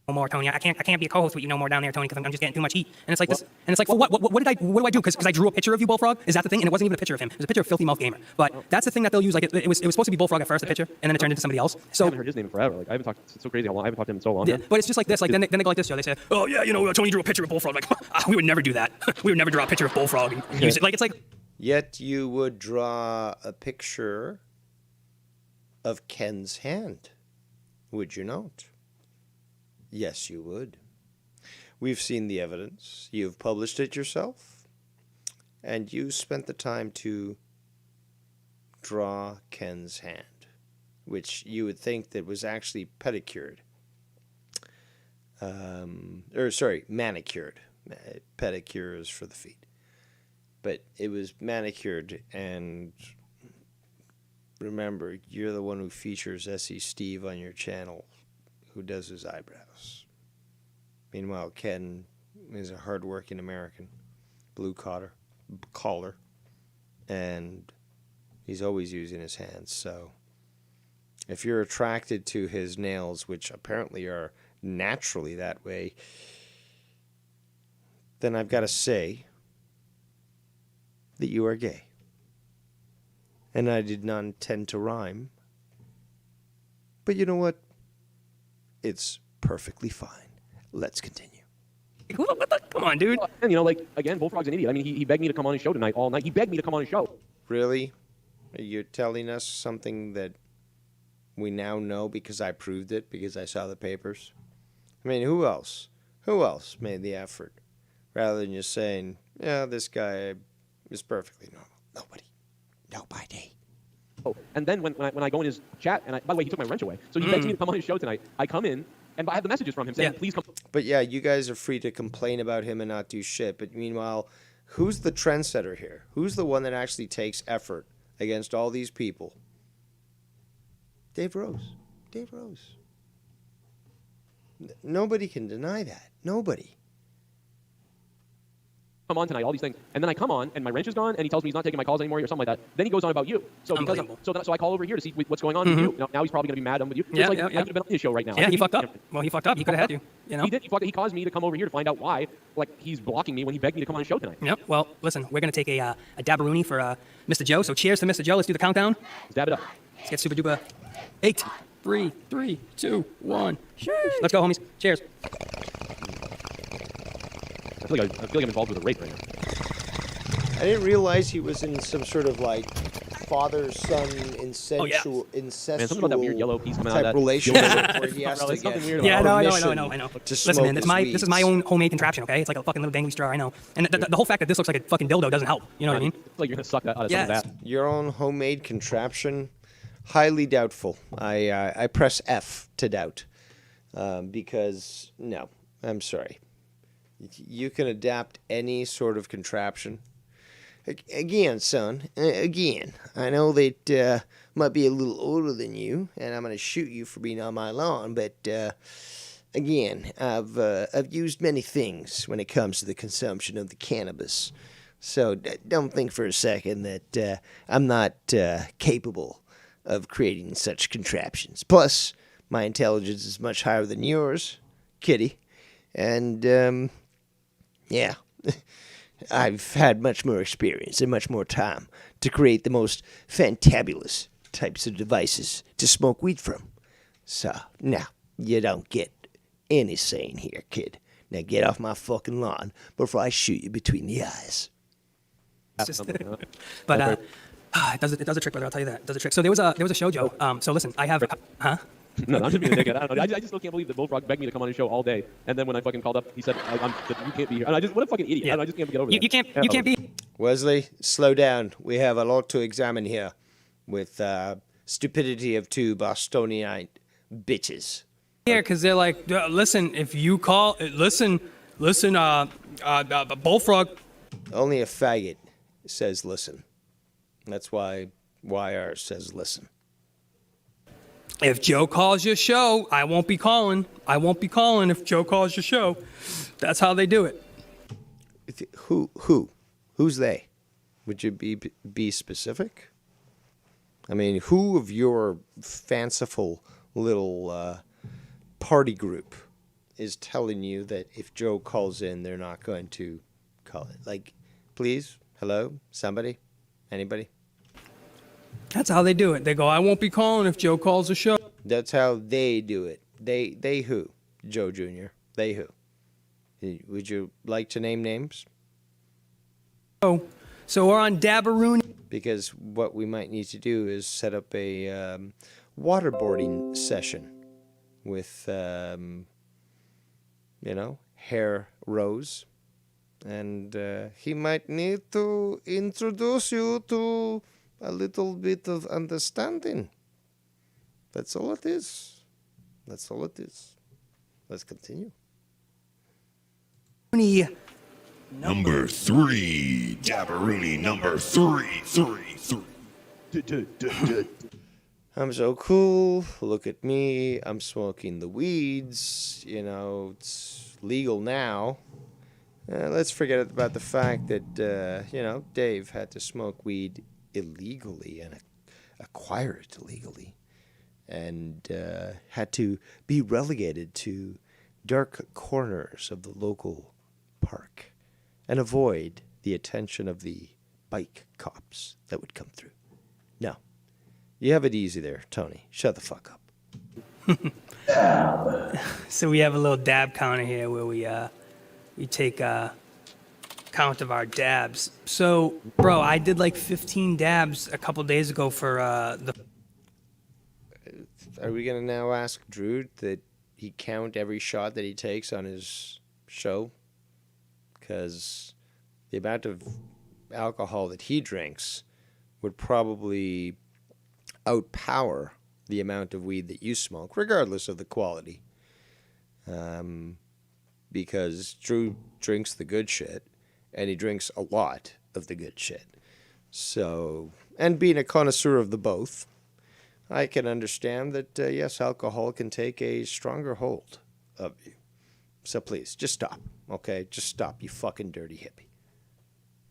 No more, Tony. I can't be a co-host with you no more down there, Tony, because I'm just getting too much heat. And it's like this. And it's like, well, what do I do? Because I drew a picture of you, Bullfrog. Is that the thing? And it wasn't even a picture of him. It was a picture of Filthy Mouth Gamer. But that's the thing that they'll use. Like it was supposed to be Bullfrog at first, the picture, and then it turned into somebody else. So I haven't heard his name in forever. Like I haven't talked. It's so crazy how long I haven't talked to him in so long. Yeah, but it's just like this. Like then they go like this, Joe. They say, oh yeah, Tony drew a picture of Bullfrog. Like we would never do that. We would never draw a picture of Bullfrog and use it. Like it's like. Yet you would draw a picture of Ken's hand, would you not? Yes, you would. We've seen the evidence. You've published it yourself. And you spent the time to draw Ken's hand, which you would think that was actually pedicured. Manicured. Pedicure is for the feet. But it was manicured, and remember, you're the one who features S.E. Steve on your channel, who does his eyebrows. Meanwhile, Ken is a hard-working American, blue collar, and he's always using his hands. So if you're attracted to his nails, which apparently are naturally that way, then I've got to say that you are gay. And I did not intend to rhyme. But you know what? It's perfectly fine. Let's continue. Come on, dude. And again, Bullfrog's an idiot. I mean, he begged me to come on his show tonight all night. He begged me to come on his show. Really? You're telling us something that we now know because I proved it, because I saw the papers? I mean, who else? Who else made the effort? Rather than just saying, yeah, this guy is perfectly normal. Nobody. Oh, and then when I go in his chat, and by the way, he took my wrench away. So he begs me to come on his show tonight. I come in, and I have the messages from him saying, please come. But yeah, you guys are free to complain about him and not do shit. But meanwhile, who's the trendsetter here? Who's the one that actually takes effort against all these people? Dave Rose. Nobody can deny that. Nobody. Come on tonight, all these things, and then I come on, and my wrench is gone, and he tells me he's not taking my calls anymore or something like that. Then he goes on about you. So so I call over here to see what's going on with you. Now he's probably going to be mad with you. I could have been on his show right now. Yeah, he fucked up. Well, he fucked up. He could have had you. He did. He caused me to come over here to find out why. Like he's blocking me when he begged me to come on his show tonight. Yep. Well, listen, we're going to take a dabaroonie for Mr. Joe. So cheers to Mr. Joe. Let's do the countdown. Let's dab it up. Let's get super duper. 8, 3, 2, 1. Cheers. Let's go, homies. Cheers. I feel like I'm involved with a rape right now. I didn't realize he was in some sort of like father-son incestual Man, something about that weird yellow piece coming out of that relationship where he has to get I know. Listen, man, this is my own homemade contraption, okay? It's like a fucking little dangly straw, I know. And the whole fact that this looks like a fucking dildo doesn't help. You know what I mean? It's like you're gonna suck that out of someone's ass. Your own homemade contraption? Highly doubtful. I press F to doubt. Because, no, I'm sorry. You can adapt any sort of contraption. Again, son, I know that might be a little older than you, and I'm going to shoot you for being on my lawn, but again, I've used many things when it comes to the consumption of the cannabis, so don't think for a second that I'm not capable of creating such contraptions. Plus, My intelligence is much higher than yours, kitty. And, yeah, I've had much more experience and much more time to create the most fantabulous types of devices to smoke weed from. So, now, you don't get any saying here, kid. Now get off my fucking lawn before I shoot you between the eyes. It's just, but it does a trick, brother. I'll tell you that. It does a trick. So there was a show, Joe. So listen, I have, huh? No, I'm just being a dickhead. I don't know. I just still can't believe that Bullfrog begged me to come on his show all day, and then when I fucking called up, he said, "You can't be here." And what a fucking idiot! Yeah. I just can't get over that. You can't be. Wesley, slow down. We have a lot to examine here, with stupidity of two Bostonian bitches. Here, because they're like, listen, if you call, listen, Bullfrog. Only a faggot says listen. That's why YR says listen. If Joe calls your show, I won't be calling. I won't be calling if Joe calls your show. That's how they do it. Who's they? Would you be specific? I mean, who of your fanciful little party group is telling you that if Joe calls in, they're not going to call it? Like, please, hello, somebody, anybody? That's how they do it. They go, I won't be calling if Joe calls the show. That's how they do it. They who? Joe Jr. They who? Would you like to name names? Oh, so we're on Dabberooney. Because what we might need to do is set up a waterboarding session with, Hair Rose. And he might need to introduce you to a little bit of understanding. That's all it is. That's all it is. Let's continue. Number 3. Dabberooney number 3. I'm so cool. Look at me. I'm smoking the weeds. It's legal now. Let's forget about the fact that, Dave had to smoke weed illegally and acquire it illegally, and had to be relegated to dark corners of the local park and avoid the attention of the bike cops that would come through. No. You have it easy there, Tony. Shut the fuck up. So we have a little dab counter here where we take count of our dabs. So, bro, I did like 15 dabs a couple days ago for the... Are we going to now ask Drew that he count every shot that he takes on his show? Because the amount of alcohol that he drinks would probably outpower the amount of weed that you smoke, regardless of the quality. Because Drew drinks the good shit, and he drinks a lot of the good shit. So, and being a connoisseur of the both, I can understand that, yes, alcohol can take a stronger hold of you. So please, just stop, okay? Just stop, you fucking dirty hippie.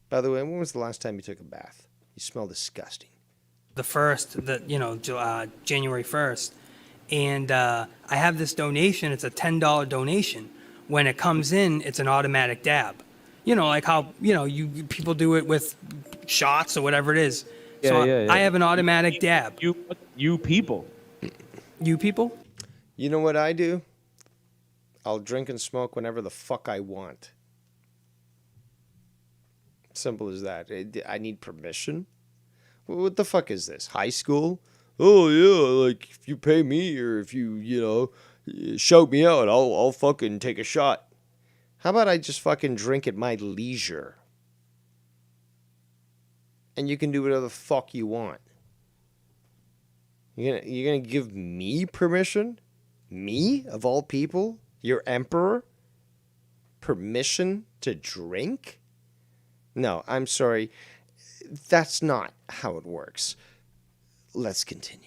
By the way, when was the last time you took a bath? You smell disgusting. January 1st. And I have this donation. It's a $10 donation. When it comes in, it's an automatic dab. Like how, people do it with shots or whatever it is. Yeah. I have an automatic dab. You people. You people? You know what I do? I'll drink and smoke whenever the fuck I want. Simple as that. I need permission? What the fuck is this? High school? Oh, yeah, like, if you pay me or if you, shout me out, I'll fucking take a shot. How about I just fucking drink at my leisure? And you can do whatever the fuck you want. You're gonna give me permission? Me, of all people? Your emperor? Permission to drink? No, I'm sorry. That's not how it works. Let's continue.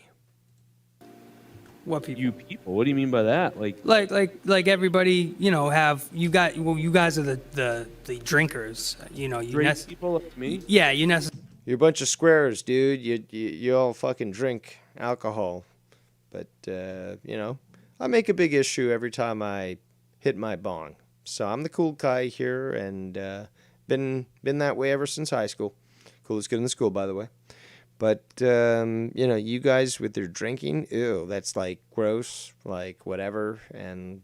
What people? You people? What do you mean by that? Like everybody, have you guys are the drinkers. Drink people like me? Yeah, you're a bunch of squares, dude. You all fucking drink alcohol. But, I make a big issue every time I hit my bong. So I'm the cool guy here, and been that way ever since high school. Coolest kid in the school, by the way. But, you guys with your drinking, ew, that's like gross, like whatever. And,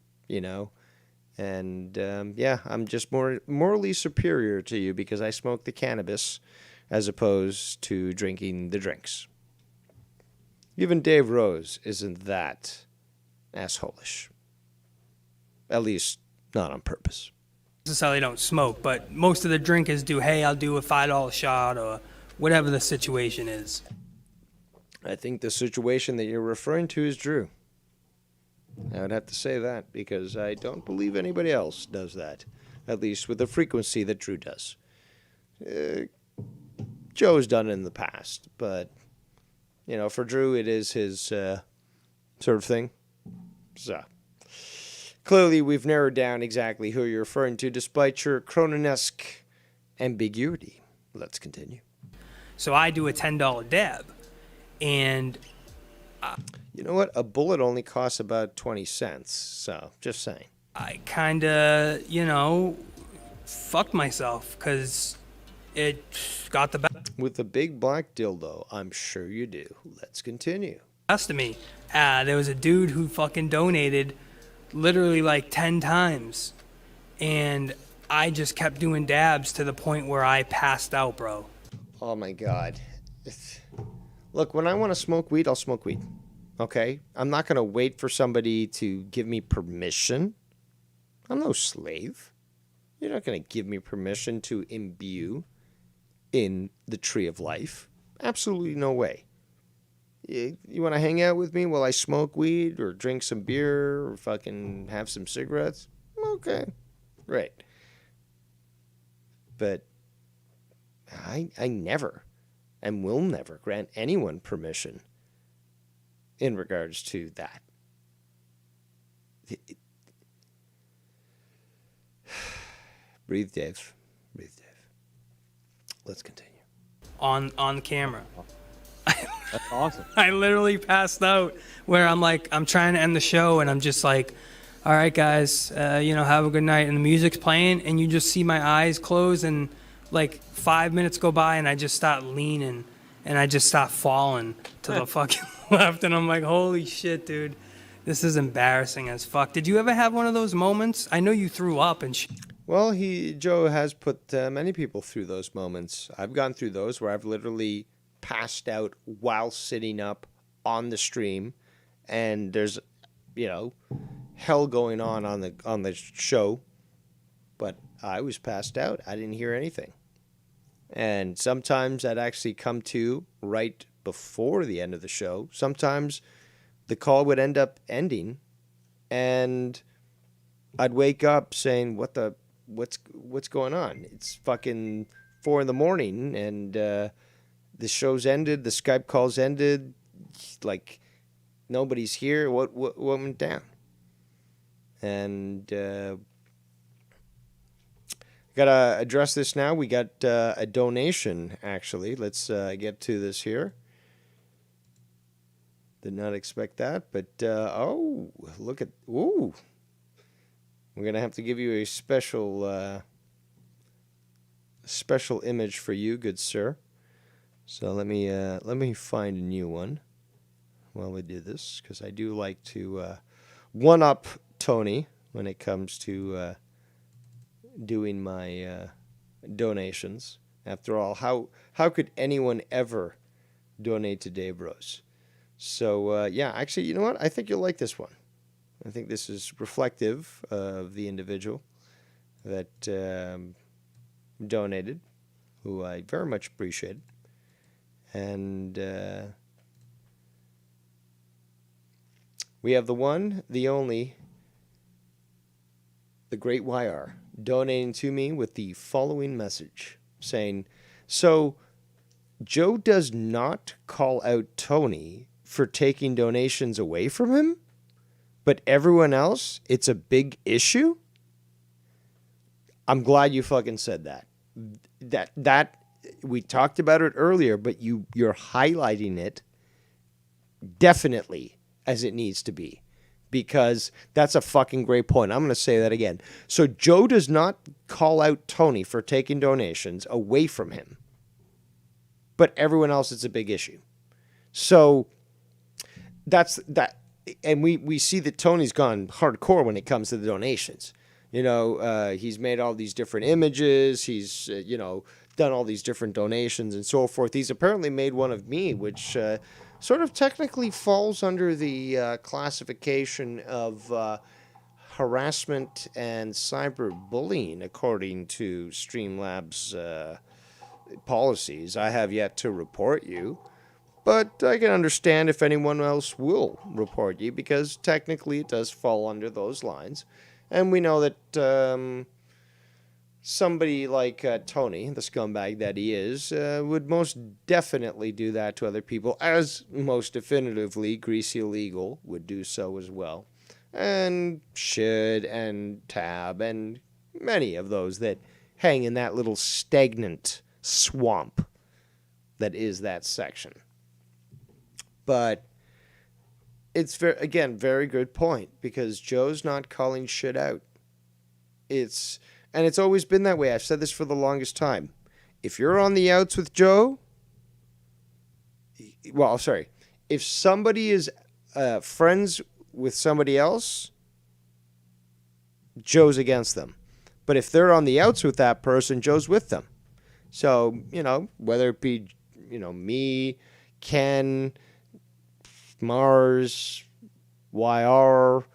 I'm just more morally superior to you because I smoke the cannabis as opposed to drinking the drinks. Even Dave Rose isn't that assholish. At least not on purpose. Necessarily don't smoke, but most of the drinkers do, hey, I'll do a $5 shot or whatever the situation is. I think the situation that you're referring to is Drew. I would have to say that because I don't believe anybody else does that, at least with the frequency that Drew does. Joe's done it in the past, but, for Drew, it is his sort of thing. So, clearly we've narrowed down exactly who you're referring to, despite your Cronin-esque ambiguity. Let's continue. So I do a $10 dab, and... you know what? A bullet only costs about 20 cents, so just saying. I kind of, fucked myself, because it got the With a big black dildo, I'm sure you do. Let's continue. best of me. There was a dude who fucking donated literally like 10 times, and I just kept doing dabs to the point where I passed out, bro. Oh my God. Look, when I want to smoke weed, I'll smoke weed. Okay? I'm not going to wait for somebody to give me permission. I'm no slave. You're not going to give me permission to imbue in the tree of life. Absolutely no way. You want to hang out with me while I smoke weed or drink some beer or fucking have some cigarettes? Okay. Right. But I never and will never grant anyone permission in regards to that. Breathe, Dave. Breathe, Dave. Let's continue. On the camera. That's awesome. I literally passed out where I'm trying to end the show, and I'm just like, all right, guys, have a good night. And the music's playing, and you just see my eyes close, and like 5 minutes go by, and I just start leaning, and I just start falling to the fucking left. And I'm like, holy shit, dude. This is embarrassing as fuck. Did you ever have one of those moments? I know you threw up and shit. Well, Joe has put many people through those moments. I've gone through those where I've literally passed out while sitting up on the stream, and there's, hell going on the show, but I was passed out. I didn't hear anything. And sometimes I'd actually come to right before the end of the show. Sometimes the call would end up ending, and I'd wake up saying, what's going on? It's fucking 4 a.m, and the show's ended, the Skype call's ended, like nobody's here. What went down? And gotta address this now. We got a donation, actually. Let's get to this here. Did not expect that, but look at, ooh. We're gonna have to give you a special image for you, good sir. So let me find a new one while we do this, because I do like to one up Tony when it comes to doing my donations. After all, how could anyone ever donate to Dave Rose? So actually, you know what? I think you'll like this one. I think this is reflective of the individual that donated, who I very much appreciate. And we have the one, the only, the great YR, donating to me with the following message, saying, so Joe does not call out Tony for taking donations away from him, but everyone else, it's a big issue? I'm glad you fucking said that. That we talked about it earlier, but you're highlighting it definitely as it needs to be. Because that's a fucking great point. I'm going to say that again. So Joe does not call out Tony for taking donations away from him. But everyone else, it's a big issue. So that's that. And we see that Tony's gone hardcore when it comes to the donations. He's made all these different images. He's, done all these different donations and so forth. He's apparently made one of me, which sort of technically falls under the classification of harassment and cyberbullying, according to Streamlabs policies. I have yet to report you, but I can understand if anyone else will report you, because technically it does fall under those lines. And we know that somebody like Tony, the scumbag that he is, would most definitely do that to other people, as most definitively Greasy Illegal would do so as well. And Shid and Tab and many of those that hang in that little stagnant swamp that is that section. But it's, very good point, because Joe's not calling shit out. And it's always been that way. I've said this for the longest time. If you're on the outs with Joe, if somebody is friends with somebody else, Joe's against them. But if they're on the outs with that person, Joe's with them. So, whether it be, me, Ken, Mars, YR,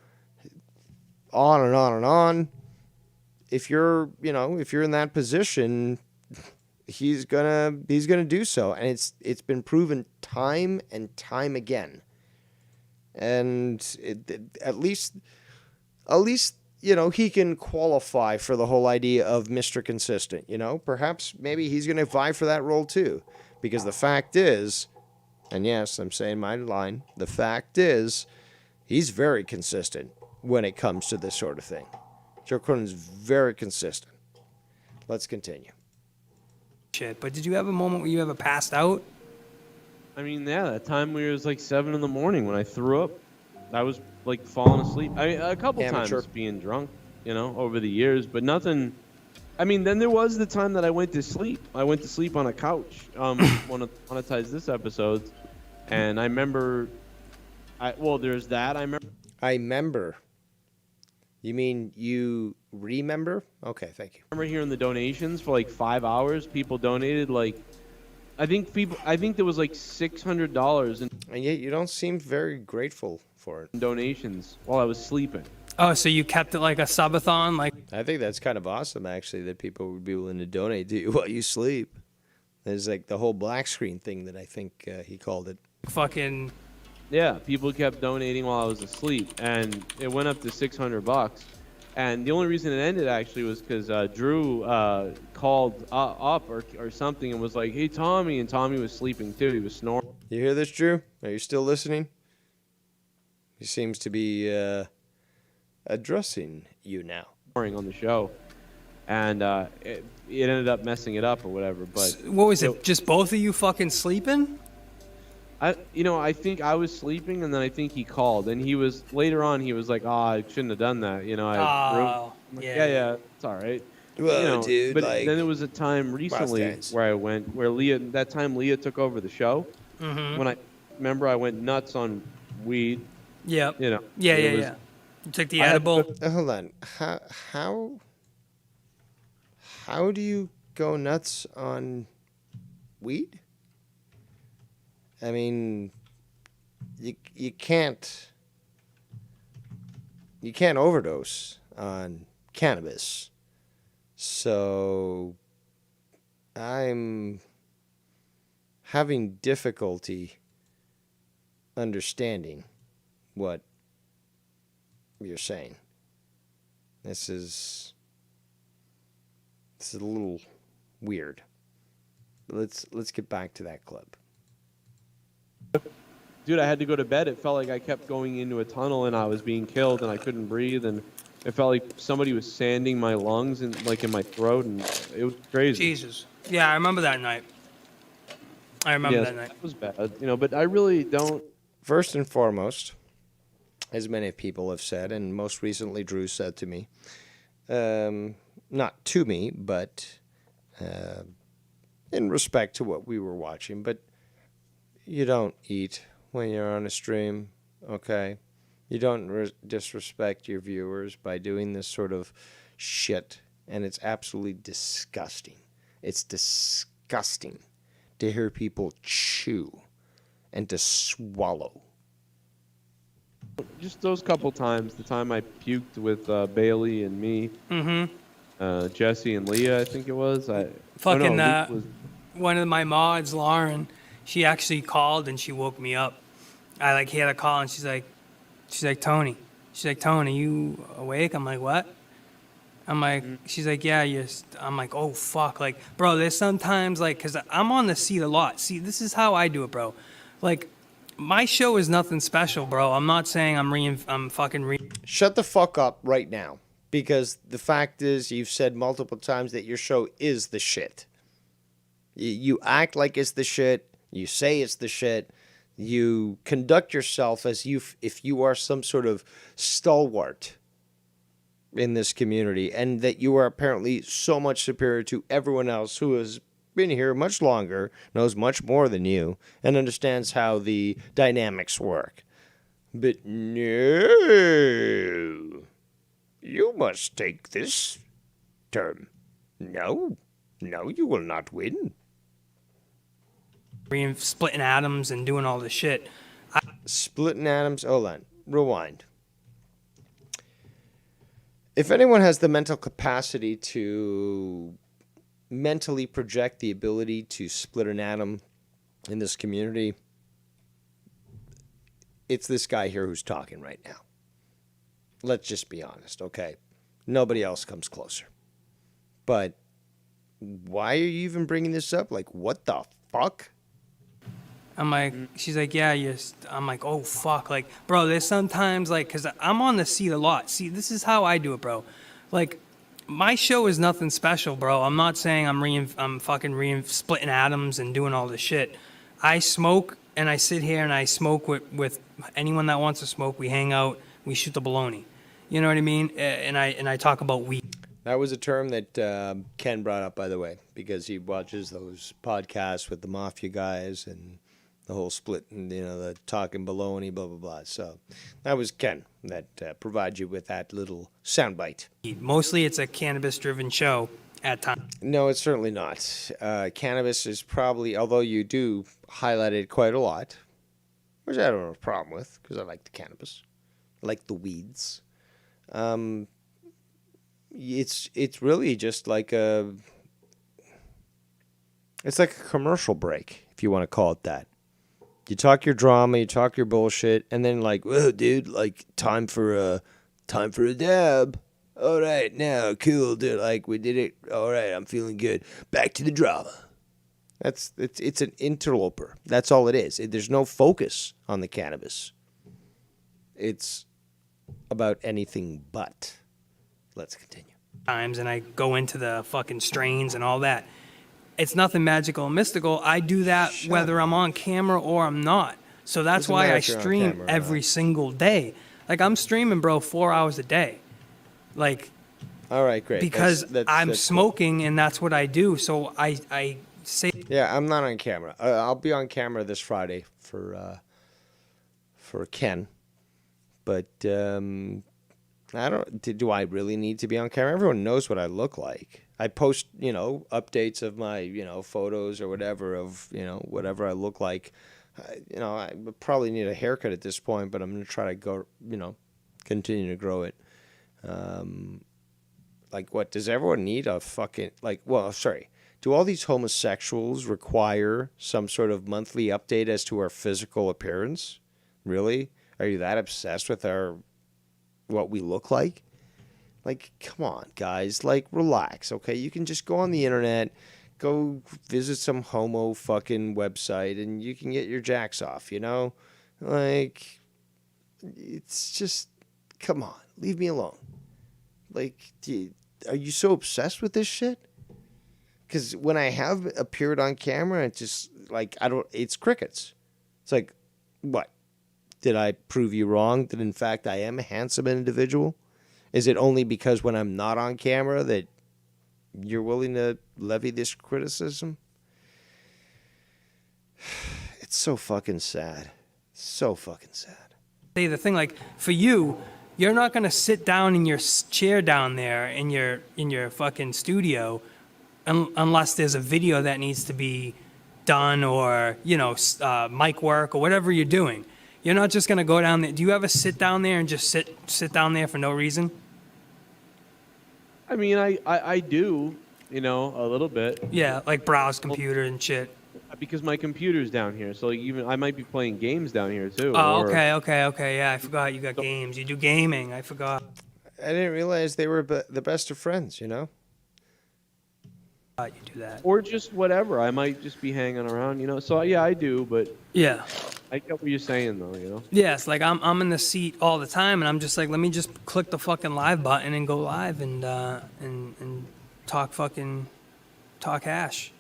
on and on and on. If you're in that position, he's gonna do so, and it's been proven time and time again. And at least he can qualify for the whole idea of Mr. Consistent. Perhaps maybe he's gonna vie for that role too, because the fact is, and yes, I'm saying my line, the fact is, he's very consistent when it comes to this sort of thing. Joe Cronin's very consistent. Let's continue. Shit, but did you have a moment where you ever passed out? I mean, yeah, that time where it was like 7 a.m. when I threw up. I was like falling asleep. I mean, a couple times being drunk, over the years, but nothing. I mean, then there was the time that I went to sleep. I went to sleep on a couch. Want to monetize this episode, and I remember. There's that. I remember. You mean you remember? Okay, thank you. I remember hearing the donations for like 5 hours. People donated I think there was like $600 and yet you don't seem very grateful for it. Donations while I was sleeping. Oh, so you kept it like a subathon? I think that's kind of awesome, actually, that people would be willing to donate to you while you sleep. There's like the whole black screen thing that I think he called it. Fucking. Yeah, people kept donating while I was asleep, and it went up to $600. And the only reason it ended actually was because Drew called up or something and was like, "Hey, Tommy," and Tommy was sleeping too. He was snoring. You hear this, Drew? Are you still listening? He seems to be addressing you now. On the show, and it ended up messing it up or whatever. But what was it? Just both of you fucking sleeping? I think I was sleeping, and then I think he called, and he was later on. He was like, I shouldn't have done that." Yeah, it's all right. Well, dude, but then there was a time recently where I went where Leah took over the show. Mm-hmm. When I went nuts on weed. Yep. Yeah. You took the edible. Hold on. How do you go nuts on weed? I mean, you can't overdose on cannabis. So I'm having difficulty understanding what you're saying. This is a little weird. Let's get back to that clip. Dude, I had to go to bed. It felt like I kept going into a tunnel and I was being killed and I couldn't breathe, and it felt like somebody was sanding my lungs and in my throat, and it was crazy. Jesus. Yeah, I remember that night. That night. It was bad, but I really don't. First and foremost, as many people have said, and most recently Drew said to me, not to me, but in respect to what we were watching, but you don't eat when you're on a stream, okay? You don't disrespect your viewers by doing this sort of shit, and it's absolutely disgusting. It's disgusting to hear people chew and to swallow. Just those couple times, the time I puked with Bailey and me, Jesse and Leah, I think it was. One of my mods, Lauren, she actually called and she woke me up. I like hear the call and she's like, Tony. She's like, Tony, you awake? I'm like, what? I'm like, she's like, yeah, I'm like, oh, fuck. Like, bro, there's sometimes, like, because I'm on the seat a lot. See, this is how I do it, bro. Like, my show is nothing special, bro. I'm not saying I'm fucking Shut the fuck up right now. Because the fact is, you've said multiple times that your show is the shit. You act like it's the shit. You say it's the shit. You conduct yourself as if you are some sort of stalwart in this community, and that you are apparently so much superior to everyone else who has been here much longer, knows much more than you, and understands how the dynamics work. But no, you must take this term. No, you will not win. Splitting atoms and doing all this shit. Splitting atoms? Hold on. Rewind. If anyone has the mental capacity to mentally project the ability to split an atom in this community, it's this guy here who's talking right now. Let's just be honest, okay? Nobody else comes closer. But why are you even bringing this up? Like, what the fuck? I'm like, she's like, yeah, I'm like, oh, fuck. Like, bro, there's sometimes, like, because I'm on the seat a lot. See, this is how I do it, bro. Like, my show is nothing special, bro. I'm not saying I'm fucking splitting atoms and doing all this shit. I smoke, and I sit here and I smoke with anyone that wants to smoke. We hang out. We shoot the baloney. You know what I mean? And I talk about weed. That was a term that Ken brought up, by the way, because he watches those podcasts with the Mafia guys and the whole split and, the talking baloney, blah, blah, blah. So that was Ken that provides you with that little soundbite. Mostly it's a cannabis-driven show at times. No, it's certainly not. Cannabis is probably, although you do highlight it quite a lot, which I don't have a problem with because I like the cannabis. I like the weeds. It's really just like it's like a commercial break, if you want to call it that. You talk your drama, you talk your bullshit, and then like, whoa, dude, like time for a dab. All right, now, cool, dude. Like we did it. All right, I'm feeling good. Back to the drama. It's an interloper. That's all it is. There's no focus on the cannabis. It's about anything but. Let's continue. Times, and I go into the fucking strains and all that. It's nothing magical and mystical. I do that whether I'm on camera or I'm not. So that's why I stream every single day. Like, I'm streaming, bro, 4 hours a day. Like, all right, great. Because I'm smoking, cool. And that's what I do. So I say... Yeah, I'm not on camera. I'll be on camera this Friday for Ken. But I don't... Do I really need to be on camera? Everyone knows what I look like. I post, updates of my, photos or whatever of, whatever I look like. I probably need a haircut at this point, but I'm going to try to go, continue to grow it. Like, what? Does everyone need a fucking, do all these homosexuals require some sort of monthly update as to our physical appearance? Really? Are you that obsessed with what we look like? Like, come on, guys. Like, relax, okay? You can just go on the internet, go visit some homo fucking website, and you can get your jacks off, Like, it's just, come on, leave me alone. Like, are you so obsessed with this shit? Because when I have appeared on camera, it's just, like, it's crickets. It's like, what, Did I prove you wrong that in fact I am a handsome individual? Is it only because when I'm not on camera that you're willing to levy this criticism? It's so fucking sad. So fucking sad. Say the thing, like, for you, you're not gonna sit down in your chair down there in your fucking studio unless there's a video that needs to be done, or mic work or whatever you're doing. You're not just gonna go down there. Do you ever sit down there and just sit down there for no reason? I mean, I do, a little bit. Yeah, like browse computer and shit. Because my computer's down here, so even I might be playing games down here too. Oh, okay. Yeah, I forgot you got games. You do gaming. I forgot. I didn't realize they were the best of friends, You do that. Or just whatever. I might just be hanging around, So yeah, I do, but yeah, I get what you're saying though, Yes, like I'm in the seat all the time, and I'm just like, let me just click the fucking live button and go live and talk hash,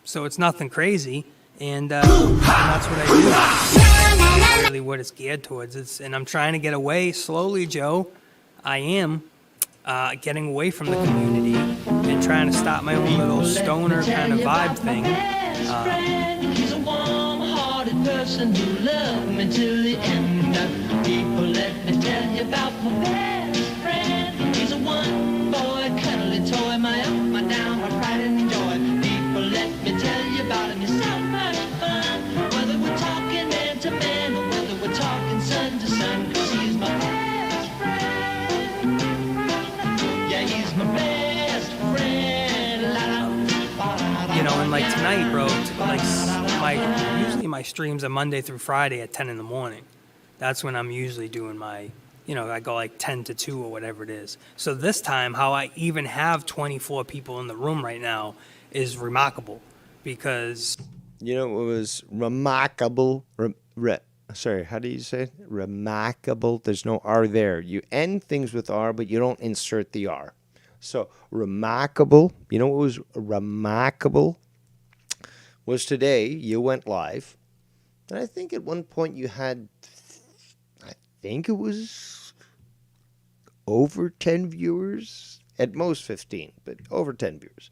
So it's nothing crazy, and that's what I do. That's really what it's geared towards. And I'm trying to get away slowly, Joe. I am getting away from the community and trying to start my own little stoner kind of vibe thing. He's a warm-hearted person who loved me till the end. People, let me tell you about my best friend. He's a one-boy cuddly toy, my up, my down, my pride and joy. People, let me tell you about him. He's so much fun. Whether we're talking man to man or whether we're talking son to son, 'cause he's my best friend. Yeah, he's my best friend. And like tonight, bro, usually my streams are Monday through Friday at 10 in the morning. That's when I'm usually doing my, I go like 10 to 2 or whatever it is. So this time, how I even have 24 people in the room right now is remarkable, because... It was remarkable. Sorry, how do you say it? Remarkable. There's no R there. You end things with R, but you don't insert the R. So remarkable. You know what was remarkable? Was today you went live, and I think at one point you had, I think it was over 10 viewers, at most 15, but over 10 viewers.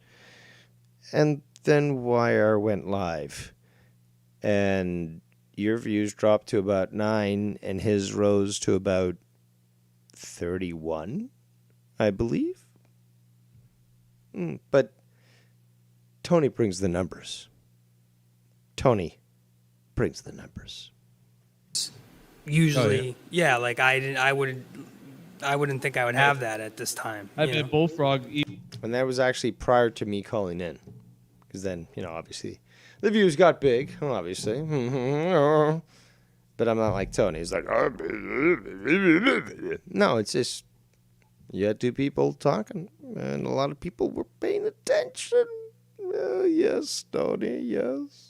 And then YR went live, and your views dropped to about 9, and his rose to about 31, I believe. But Tony brings the numbers. Tony brings the numbers. Usually, yeah, like I wouldn't think I would have that at this time. I've been Bullfrog. And that was actually prior to me calling in. Because then, obviously, the views got big, obviously. But I'm not like Tony. He's like, no, it's just, you had two people talking, and a lot of people were paying attention. Yes, Tony, yes.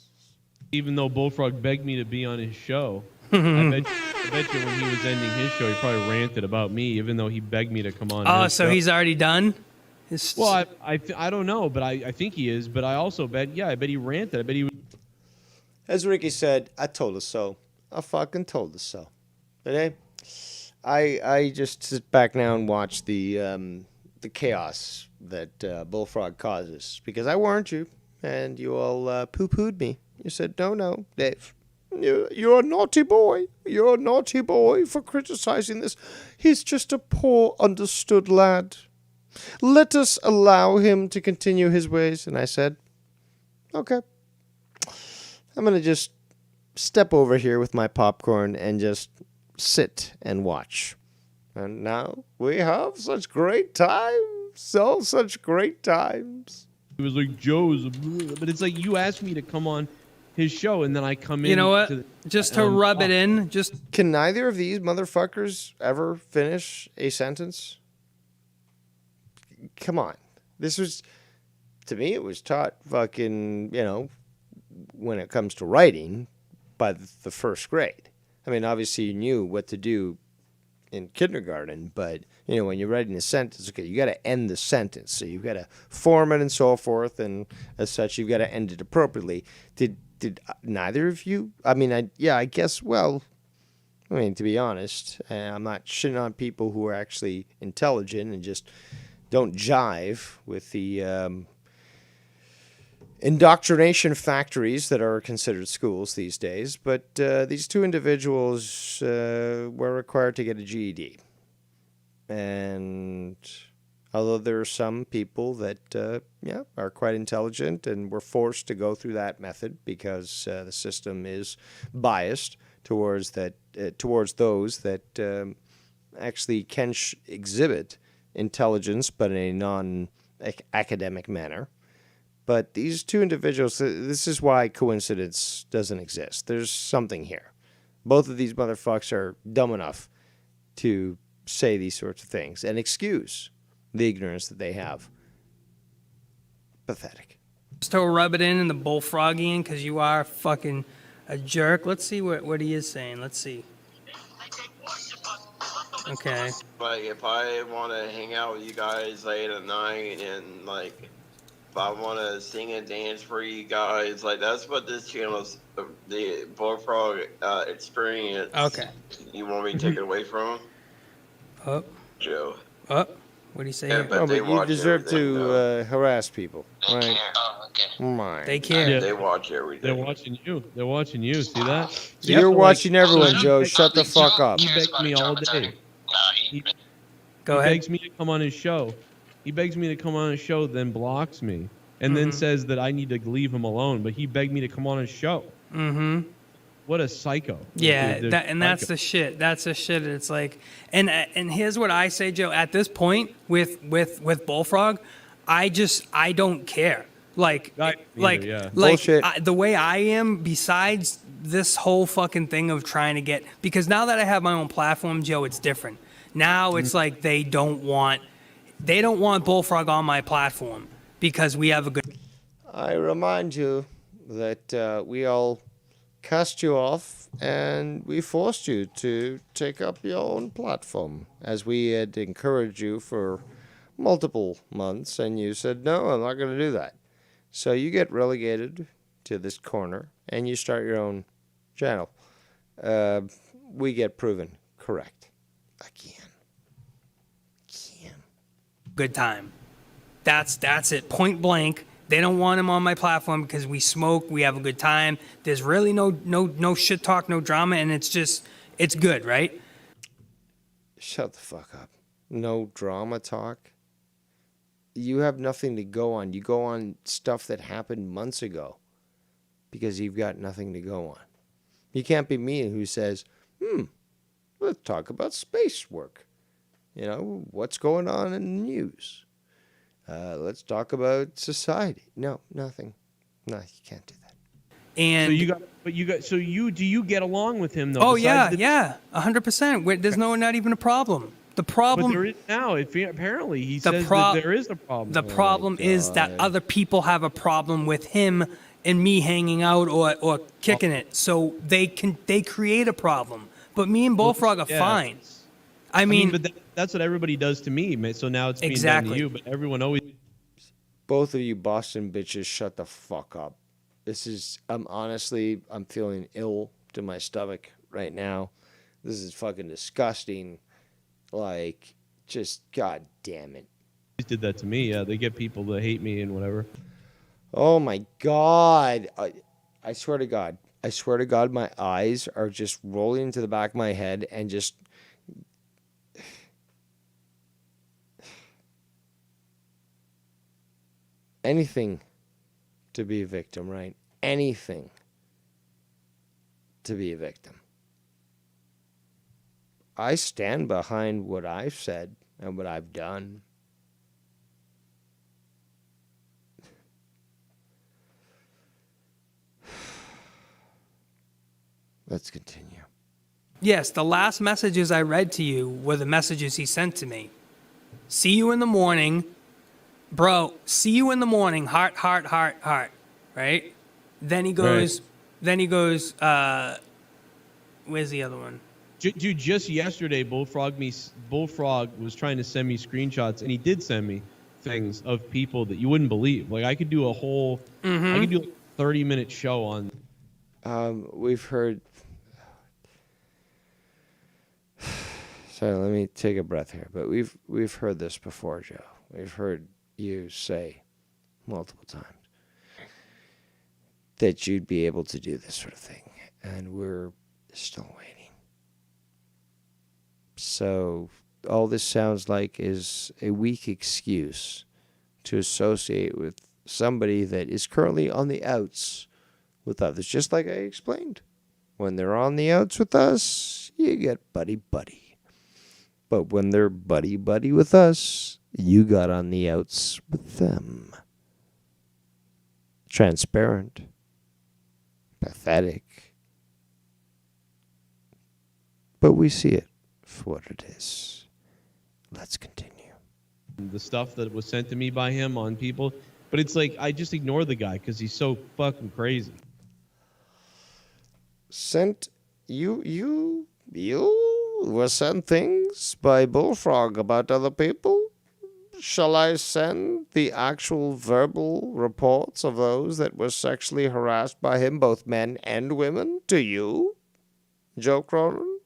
Even though Bullfrog begged me to be on his show, I bet you when he was ending his show, he probably ranted about me, even though he begged me to come on. Oh, so he's already done? Well, I don't know, but I think he is. But I also bet, I bet he ranted. I bet he. As Ricky said, I told us so. I fucking told us so. But hey, I just sit back now and watch the chaos that Bullfrog causes, because I warned you, and you all poo-pooed me. You said, no, Dave. You're a naughty boy. You're a naughty boy for criticizing this. He's just a poor, understood lad. Let us allow him to continue his ways. And I said, okay. I'm going to just step over here with my popcorn and just sit and watch. And now we have such great times. Such great times. It was like Joe's, but it's like you asked me to come on his show, and then I come in. You know what? Just to rub it in. Can neither of these motherfuckers ever finish a sentence? Come on. This was, to me, it was taught fucking, when it comes to writing, by the first grade. I mean, obviously you knew what to do in kindergarten, but, when you're writing a sentence, okay, you got to end the sentence. So you've got to form it and so forth, and as such, you've got to end it appropriately. Did Did neither of you? I mean, I guess. Well, I mean, to be honest, I'm not shitting on people who are actually intelligent and just don't jive with the indoctrination factories that are considered schools these days. But these two individuals were required to get a GED. And although there are some people that, are quite intelligent and were forced to go through that method because the system is biased towards those that actually can exhibit intelligence, but in a non-academic manner. But these two individuals, this is why coincidence doesn't exist. There's something here. Both of these motherfuckers are dumb enough to say these sorts of things and excuse the ignorance that they have. Pathetic. Still rub it in the bullfrogging because you are fucking a jerk. Let's see what he is saying. Let's see. Okay. Like, if I want to hang out with you guys late at night and, like, if I want to sing and dance for you guys, like, that's what this channel's, the Bullfrog experience. Okay. You want me to take it away from him? Oh. Joe. Oh. What do you say Yeah, here? but they you watch deserve everything, to harass people, right? My. They care. They watch everything. They're watching you. They're watching you. See that? So you're watching everyone, Joe. Shut the fuck up. He begs me all day. Go he ahead. begs me to come on his show. He begs me to come on his show, then blocks me, and then says that I need to leave him alone. But he begged me to come on his show. Mm-hmm. What a psycho. Yeah, They're that's psycho. the shit. That's the shit. It's like, and here's what I say, Joe. At this point, with Bullfrog, I don't care. Like, Bullshit. the way I am. Besides this whole fucking thing of trying to get, because now that I have my own platform, Joe, it's different. Now it's like they don't want Bullfrog on my platform because we have a good. I remind you that we all cast you off and we forced you to take up your own platform, as we had encouraged you for multiple months, and you said, no, I'm not going to do that. So you get relegated to this corner and you start your own channel. We get proven correct. Good time. That's it. Point blank. They don't want him on my platform because we smoke, we have a good time. There's really no shit talk, no drama, and it's good, right? Shut the fuck up. No drama talk. You have nothing to go on. You go on stuff that happened months ago because you've got nothing to go on. You can't be me who says, let's talk about space work. You know, what's going on in the news? Let's talk about society. No, nothing. No, you can't do that. And do you get along with him though? Oh yeah, 100%. There's not even a problem. The problem. But there is now. Apparently, he says that there is a problem. The problem is that other people have a problem with him and me hanging out or kicking it. So they create a problem. But me and Bullfrog are fine. I mean, but that's what everybody does to me, man. So now it's being done to you, but everyone always. Both of you Boston bitches, shut the fuck up. I'm feeling ill to my stomach right now. This is fucking disgusting. Like, just god damn it. Did that to me. Yeah, they get people that hate me and whatever. Oh my god. I swear to God. I swear to God, my eyes are just rolling into the back of my head and just. Anything to be a victim, right? Anything to be a victim. I stand behind what I've said and what I've done. Let's continue. Yes, the last messages I read to you were the messages he sent to me. See you in the morning. Bro, see you in the morning. Heart, heart, heart, heart. Right? Then he goes, where's the other one? Dude, just yesterday, Bullfrog was trying to send me screenshots, and he did send me things of people that you wouldn't believe. Like, I could do a 30-minute show on We've heard. Sorry, let me take a breath here. But we've heard this before, Joe. We've heard you say multiple times that you'd be able to do this sort of thing, and we're still waiting. So all this sounds like is a weak excuse to associate with somebody that is currently on the outs with others, just like I explained. When they're on the outs with us, you get buddy-buddy. But when they're buddy-buddy with us, you got on the outs with them. Transparent. Pathetic. But we see it for what it is. Let's continue. The stuff that was sent to me by him on people, but it's like I just ignore the guy because he's so fucking crazy. You were sent things by Bullfrog about other people? Shall I send the actual verbal reports of those that were sexually harassed by him, both men and women, to you, Joe Cronin?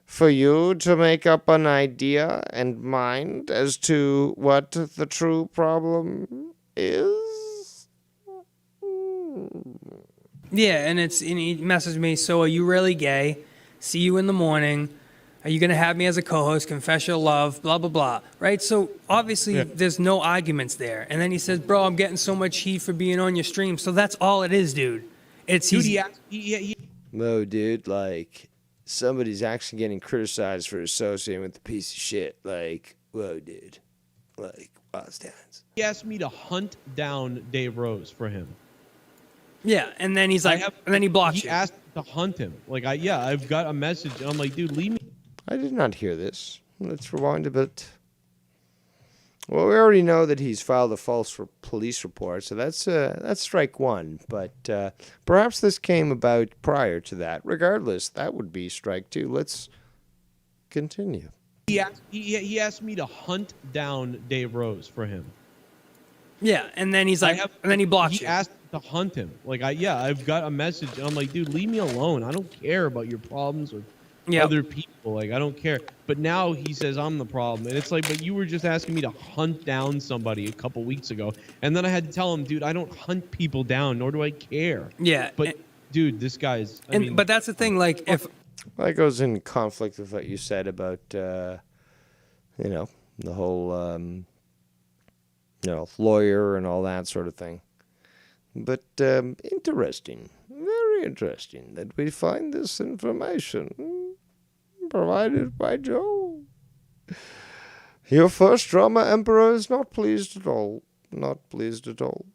For you to make up an idea and mind as to what the true problem is? Yeah, and he messaged me, so are you really gay? See you in the morning. Are you going to have me as a co-host? Confess your love, blah, blah, blah. Right? So obviously there's no arguments there. And then he says, bro, I'm getting so much heat for being on your stream. So that's all it is, dude. No, dude, like, somebody's actually getting criticized for associating with the piece of shit. Like, whoa, dude. Like, wow, stands. He asked me to hunt down Dave Rose for him. Yeah, and then he's like, and then he blocks you. He asked to hunt him. Like, I've got a message, and I'm like, dude, leave me. I did not hear this. Let's rewind a bit. Well, we already know that he's filed a false police report, so that's strike one. But perhaps this came about prior to that. Regardless, that would be strike two. Let's continue. He asked me to hunt down Dave Rose for him. Yeah, and then he's like, and then he blocks you. He asked to hunt him. Like, I've got a message, and I'm like, dude, leave me alone. I don't care about your problems with other people. Like, I don't care. But now he says I'm the problem. And it's like, but you were just asking me to hunt down somebody a couple weeks ago. And then I had to tell him, dude, I don't hunt people down, nor do I care. Yeah. But, dude, this guy's... but that's the thing, like, if... Well, that goes in conflict with what you said about, the whole, lawyer and all that sort of thing. But interesting, very interesting that we find this information provided by Joe. Your first drama emperor is not pleased at all. Not pleased at all.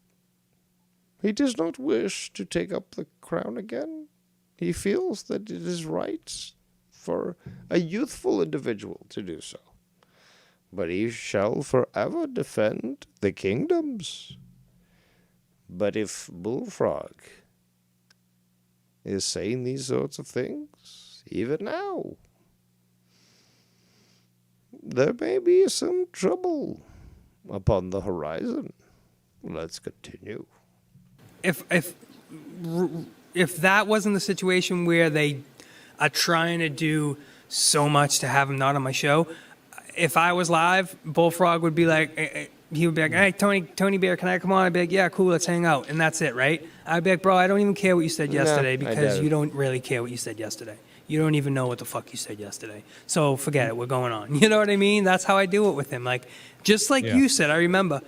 He does not wish to take up the crown again. He feels that it is right for a youthful individual to do so. But he shall forever defend the kingdoms. But if Bullfrog is saying these sorts of things, even now, there may be some trouble upon the horizon. Let's continue. If that wasn't the situation where they are trying to do so much to have him not on my show, if I was live, Bullfrog would be like, he would be like, hey, Tony Bear, can I come on? I'd be like, yeah, cool, let's hang out. And that's it, right? I'd be like, bro, I don't even care what you said yesterday because you don't really care what you said yesterday. You don't even know what the fuck you said yesterday. So forget it, we're going on. You know what I mean? That's how I do it with him. Like, just like you said, I remember,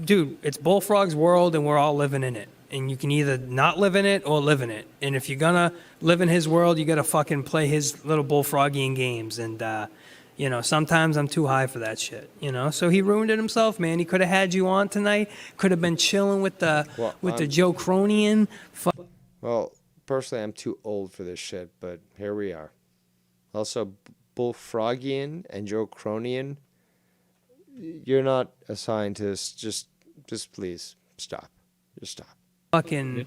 dude, it's Bullfrog's world and we're all living in it. And you can either not live in it or live in it. And if you're gonna live in his world, you gotta fucking play his little Bullfrogian games. And, sometimes I'm too high for that shit, So he ruined it himself, man. He could have had you on tonight. Could have been chilling with the Joe Cronin. Well, personally, I'm too old for this shit, but here we are. Also, Bullfrogian and Joe Cronin, you're not a scientist. Just please stop. Just stop. Fucking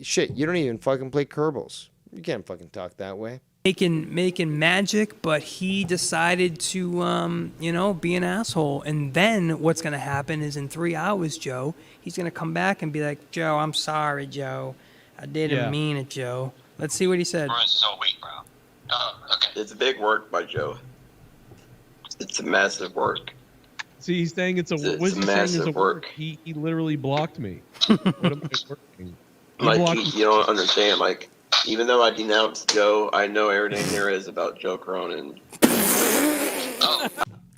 shit. You don't even fucking play Kerbals. You can't fucking talk that way. making magic, but he decided to be an asshole. And then what's gonna happen is in 3 hours, Joe, he's gonna come back and be like, Joe, I'm sorry, Joe. I didn't mean it, Joe. Let's see what he said. So weak, bro. Okay. It's big work by Joe. It's a massive work. See, he's saying it's massive work. He literally blocked me. What am I working? You don't understand. Like, even though I denounced Joe, I know everything there is about Joe Cronin.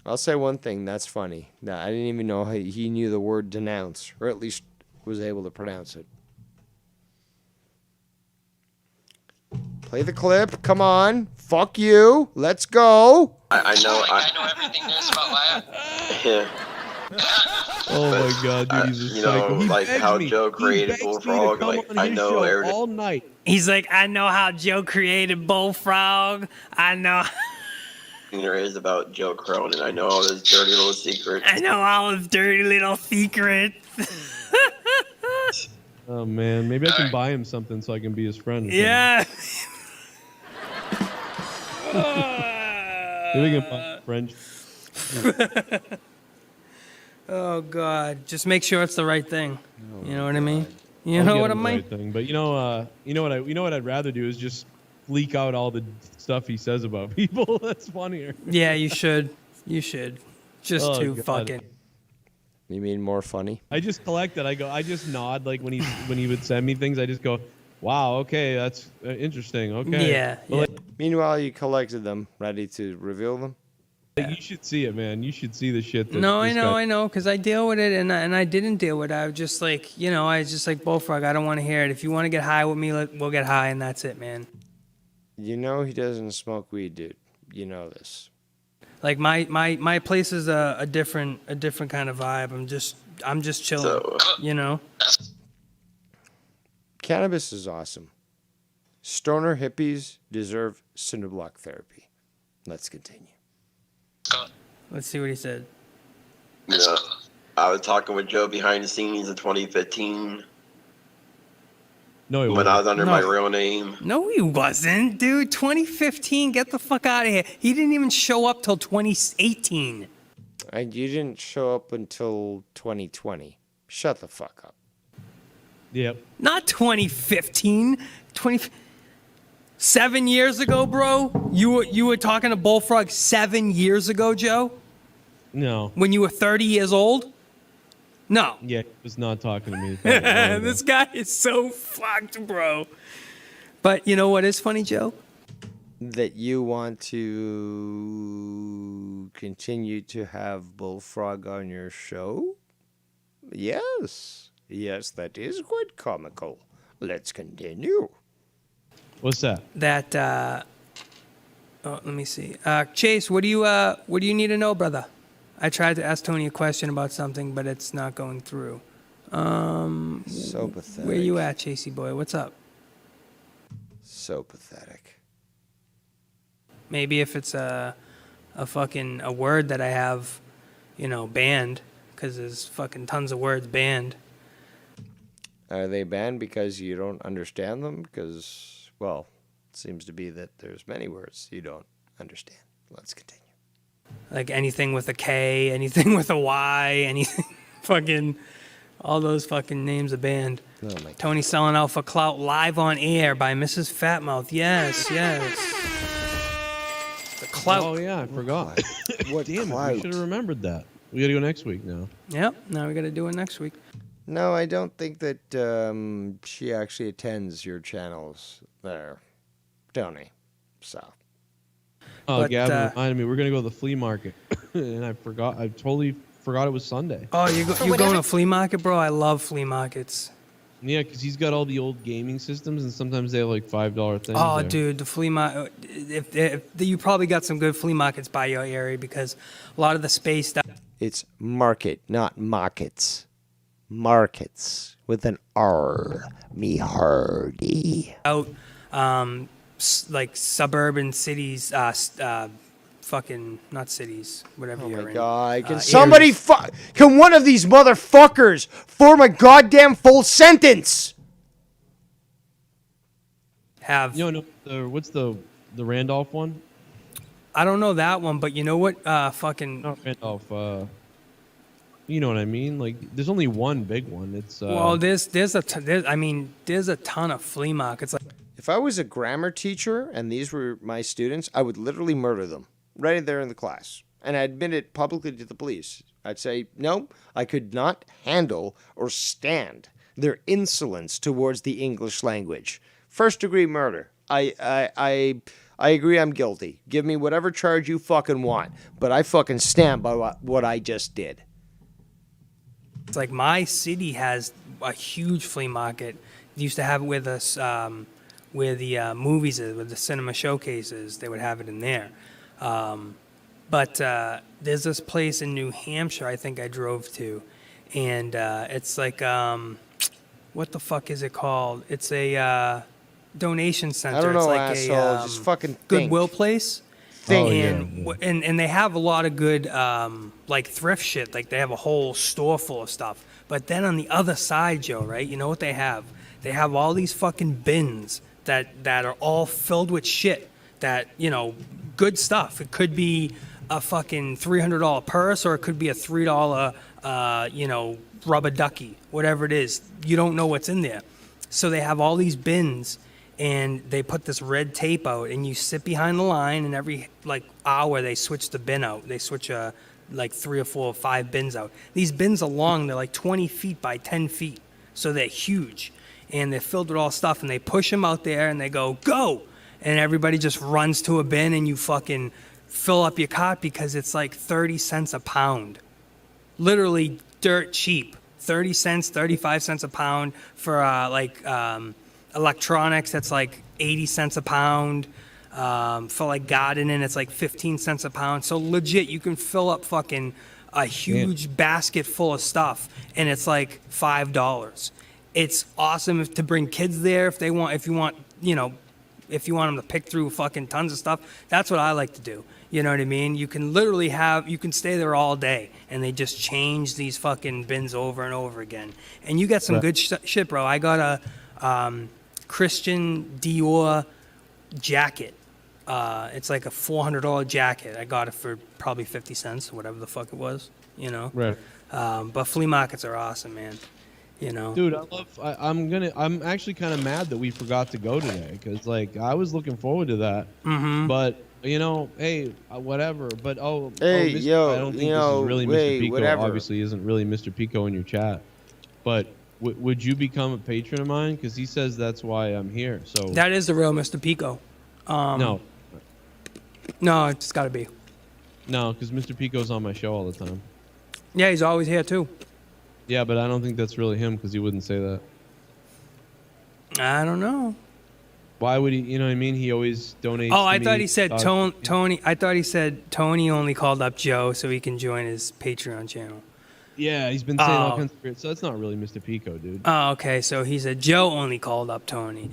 I'll say one thing. That's funny. No, I didn't even know he knew the word denounce, or at least was able to pronounce it. Play the clip. Come on. Fuck you. Let's go. I know everything there is about that. Yeah. Oh my god, dude, he's a psycho. He like how Joe created Bullfrog. Like, I know everything. All night. He's like, I know how Joe created Bullfrog. I know. There is about Joe Cronin. I know all his dirty little secrets. I know all his dirty little secrets. Oh man, maybe I can buy him something so I can be his friend. Yeah. Maybe we can buy friends. Oh God! Just make sure it's the right thing. You know what I mean? You know what I mean? Right thing. But you know what I'd rather do is just leak out all the stuff he says about people. That's funnier. Yeah, you should. You should. Just to fucking. You mean more funny? I just collect it. I just nod like when he would send me things. I just go, wow, okay, that's interesting. Okay. Yeah. But Meanwhile, you collected them, ready to reveal them. You should see it, man. You should see the shit. That No, I know, because I deal with it, and I didn't deal with it. I was just like, I was just like, Bullfrog, I don't want to hear it. If you want to get high with me, we'll get high, and that's it, man. You know he doesn't smoke weed, dude. You know this. Like my place is a different kind of vibe. I'm just chilling, Cannabis is awesome. Stoner hippies deserve cinder block therapy. Let's continue. Let's see what he said. Yeah, I was talking with Joe behind the scenes in 2015. No, he wasn't. When I was under my real name. No, he wasn't, dude. 2015, get the fuck out of here. He didn't even show up till 2018. And you didn't show up until 2020. Shut the fuck up. Yep. Not 2015. 7 years ago, bro. You were talking to Bullfrog 7 years ago, Joe? No. When you were 30 years old? No. Yeah, he was not talking to me. This guy is so fucked, bro. But you know what is funny, Joe? That you want to continue to have Bullfrog on your show? Yes. Yes, that is quite comical. Let's continue. What's that? Let me see. Chase, what do you need to know, brother? I tried to ask Tony a question about something, but it's not going through. So pathetic. Where you at, Chasey boy? What's up? So pathetic. Maybe if it's a word that I have, banned, because there's fucking tons of words banned. Are they banned because you don't understand them? Because, well, it seems to be that there's many words you don't understand. Let's continue. Like anything with a K, anything with a Y, anything fucking, all those fucking names are banned. Oh my God. Tony selling out for clout live on air by Mrs. Fatmouth. Yes. The clout. Oh yeah, I forgot. What Damn clout? it, we should have remembered that. We gotta go next week now. Yep. Now we got to do it next week. No, I don't think that she actually attends your channels there, Tony. So. Oh, But, Gavin reminded me we're gonna go to the flea market, and I forgot. I totally forgot it was Sunday. Oh, you going to flea market, bro? I love flea markets. Yeah, because he's got all the old gaming systems, and sometimes they have like $5 things. Oh, there. dude, the flea market. If you probably got some good flea markets by your area because a lot of the space stuff. It's market, not markets. Markets with an R. Me hardy. Out, like suburban cities, fucking not cities, whatever you're in. Oh my God! Can somebody can one of these motherfuckers form a goddamn full sentence? Have what's the the Randolph one? I don't know that one, but you know what? Fucking. Not Randolph. You know what I mean? Like, there's only one big one. It's Well, there's a ton of flea markets. Like, If I was a grammar teacher and these were my students, I would literally murder them right there in the class. And I'd admit it publicly to the police. I'd say, no, I could not handle or stand their insolence towards the English language. First degree murder. I agree I'm guilty. Give me whatever charge you fucking want. But I fucking stand by what I just did. it's like my city has a huge flea market. They used to have it with us, where the movies is, with the cinema showcases. They would have it in there. But there's this place in New Hampshire I think I drove to, and it's like, what the fuck is it called? It's a donation center. I don't know, it's like asshole. a Just fucking think. Goodwill place. Think. And they have a lot of good like thrift shit. Like they have a whole store full of stuff. But then on the other side, Joe, right? You know what they have? They have all these fucking bins that are all filled with shit. That, you know, good stuff. It could be a fucking $300 purse, or it could be a $3 you know, rubber ducky, whatever it is. You don't know what's in there. So they have all these bins, and they put this red tape out, and you sit behind the line, and every like hour they switch the bin out. They switch like 3 or 4 or 5 bins out. These bins are long. They're like 20 feet by 10 feet, so they're huge, and they're filled with all stuff. And they push them out there, and they go and everybody just runs to a bin, and you fucking fill up your cart because it's like 30 cents a pound, literally dirt cheap. 30 cents, 35 cents a pound for electronics. That's like 80 cents a pound. For like gardening, it's like 15 cents a pound. So legit, you can fill up fucking a huge basket full of stuff, and it's like $5. It's awesome to bring kids there if you want them to pick through fucking tons of stuff. That's what I like to do. You know what I mean? You can literally you can stay there all day, and they just change these fucking bins over and over again. And you get some good shit, bro. I got a Christian Dior jacket. It's like a $400 jacket. I got it for probably 50 cents, whatever the fuck it was, you know? Right. But flea markets are awesome, man. You know, dude, I'm actually kind of mad that we forgot to go today, because like I was looking forward to that. Mm-hmm. But you know, hey, whatever. But hey, oh, I don't think this is really Mr. Pico. Whatever. Obviously, isn't really Mr. Pico in your chat. But would you become a patron of mine? Because he says that's why I'm here. So that is the real Mr. Pico. No, it's got to be. No, because Mr. Pico's on my show all the time. Yeah, he's always here too. Yeah, but I don't think that's really him, because he wouldn't say that. I don't know. Why would he? You know what I mean? He always donates. Oh, I thought he said Tony. I thought he said Tony only called up Joe so he can join his Patreon channel. Yeah, he's been saying all kinds of weird. So that's not really Mr. Pico, dude. Oh, okay. So he said Joe only called up Tony.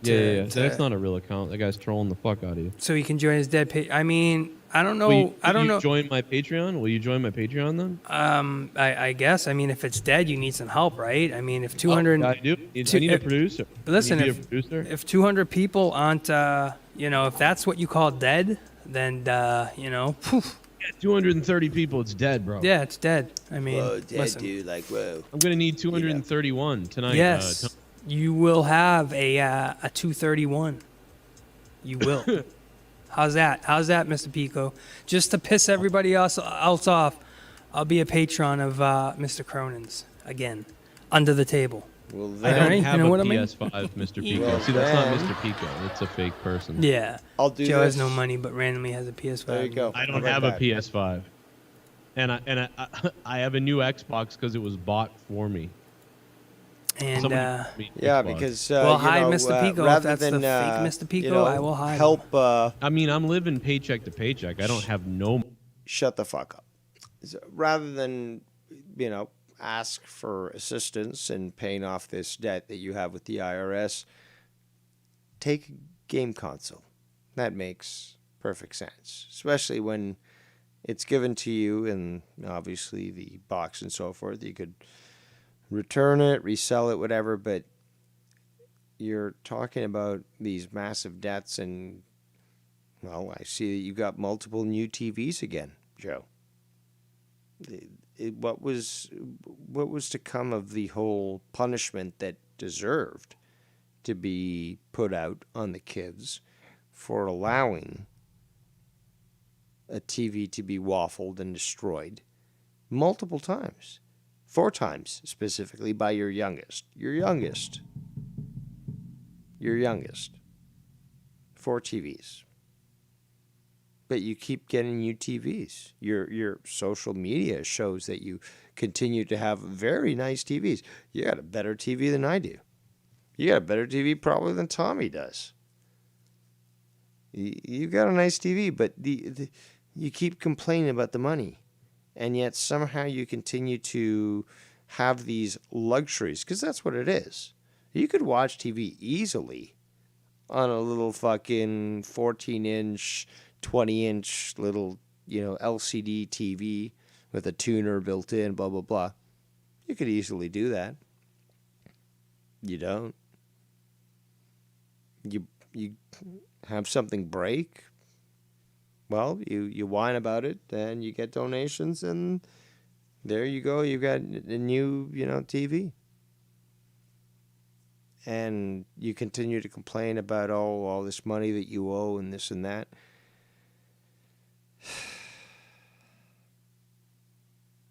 Yeah. That's not a real account. That guy's trolling the fuck out of you. So he can join his dead I mean, I don't know. Will you join my Patreon? Will you join my Patreon then? I guess. I mean, if it's dead, you need some help, right? I mean, if 200. I do. I need a producer. Listen, if 200 people aren't, if that's what you call dead, then, phew. Yeah, 230 people, it's dead, bro. Yeah, it's dead. I mean, whoa, dead, listen. dude. Like, whoa. I'm gonna need 231 tonight. Yes, you will have a 231. You will. How's that? How's that, Mr. Pico? Just to piss everybody else off, I'll be a patron of Mr. Cronin's again, under the table. Well, I don't have a PS5, I mean? Mr. Pico. See, that's not Mr. Pico. It's a fake person. Yeah. I'll do Joe this. has no money, but randomly has a PS5. There you go. I don't have a PS5, and I have a new Xbox because it was bought for me. And yeah, because hide Mr. Pico. If that's the fake Mr. Pico, I will hide. Help. I mean, I'm living paycheck to paycheck. I don't have no. Shut the fuck up. Rather than ask for assistance in paying off this debt that you have with the IRS, take a game console. That makes perfect sense, especially when it's given to you and obviously the box and so forth. You could return it, resell it, whatever, but you're talking about these massive debts, and Well, I see that you got multiple new TVs again, Joe. What was to come of the whole punishment that deserved to be put out on the kids for allowing a TV to be waffled and destroyed multiple times? 4 times specifically by your youngest. Your youngest. 4 TVs. But you keep getting new TVs. Your social media shows that you continue to have very nice TVs. You got a better TV than I do. You got a better TV probably than Tommy does. You got a nice TV, but you keep complaining about the money. And yet somehow you continue to have these luxuries, because that's what it is. You could watch TV easily on a little fucking 14-inch, 20-inch little, LCD TV with a tuner built in, blah, blah, blah. You could easily do that. You don't. You have something break. Well, you whine about it, and you get donations, and there you go. You got a new, TV. And you continue to complain about, all this money that you owe and this and that.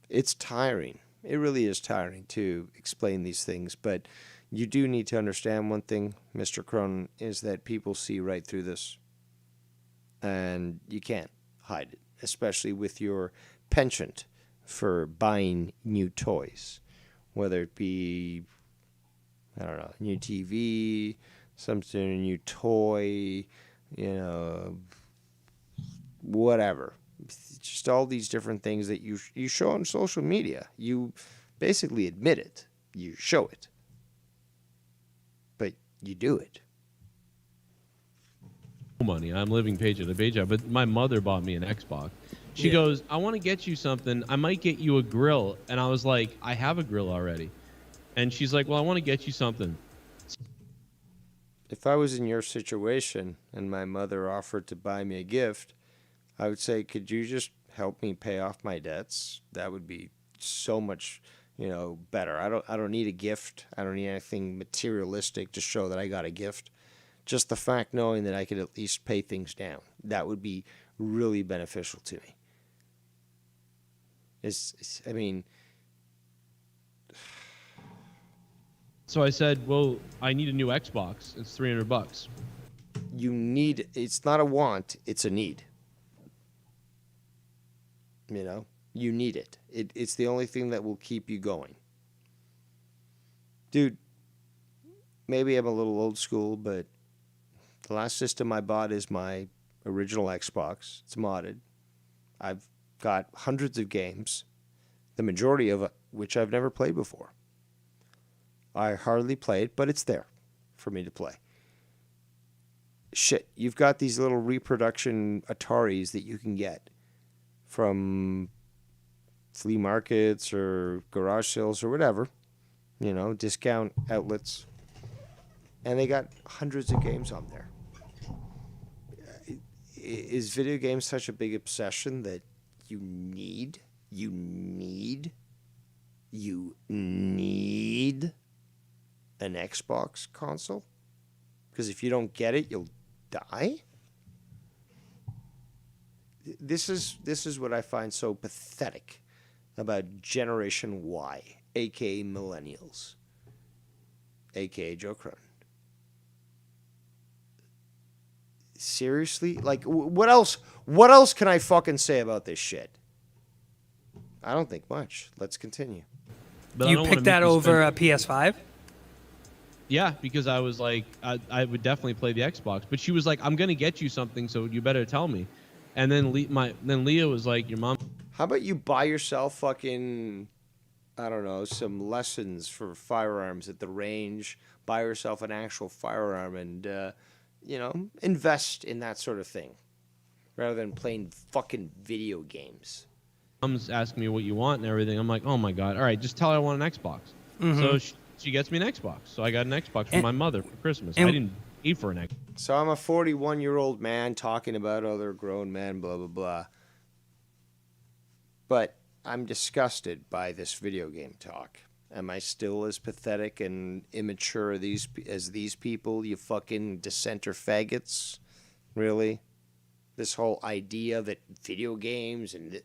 It's tiring. It really is tiring to explain these things, but you do need to understand one thing, Mr. Cronin, is that people see right through this. And you can't hide it, especially with your penchant for buying new toys, whether it be, I don't know, new TV, something, a new toy, whatever. Just all these different things that you show on social media. You basically admit it. You show it. But you do it. Money. I'm living paycheck to paycheck, but my mother bought me an Xbox. She goes, I want to get you something. I might get you a grill. And I was like, I have a grill already. And she's like, well, I want to get you something. If I was in your situation and my mother offered to buy me a gift, I would say, could you just help me pay off my debts? That would be so much, better. I don't need a gift. I don't need anything materialistic to show that I got a gift. Just the fact knowing that I could at least pay things down. That would be really beneficial to me. So I said, well, I need a new Xbox. It's $300. It's not a want, it's a need. You need it. It's the only thing that will keep you going. Dude, maybe I'm a little old school, but the last system I bought is my original Xbox. It's modded. I've got hundreds of games, the majority of which I've never played before. I hardly play it, but it's there for me to play. Shit, you've got these little reproduction Ataris that you can get from flea markets or garage sales or whatever, discount outlets. And they got hundreds of games on there. Is video games such a big obsession that you need an Xbox console? Because if you don't get it, you'll die? This is what I find so pathetic about Generation Y, aka millennials, aka Joe Cronin. Seriously? Like, what else can I fucking say about this shit? I don't think much. Let's continue. But you picked that over a PS5? Yeah, because I was like, I would definitely play the Xbox. But she was like, I'm going to get you something, so you better tell me. And then Leah was like, your mom... How about you buy yourself fucking, I don't know, some lessons for firearms at the range, buy yourself an actual firearm and, invest in that sort of thing rather than playing fucking video games. Mom's asking me what you want and everything. I'm like, oh my God. All right, just tell her I want an Xbox. Mm-hmm. So she gets me an Xbox. So I got an Xbox for my mother for Christmas. I didn't pay for an Xbox. So I'm a 41-year-old man talking about other grown men, blah, blah, blah. But I'm disgusted by this video game talk. Am I still as pathetic and immature as these people, you fucking dissenter faggots? Really? This whole idea that video games and...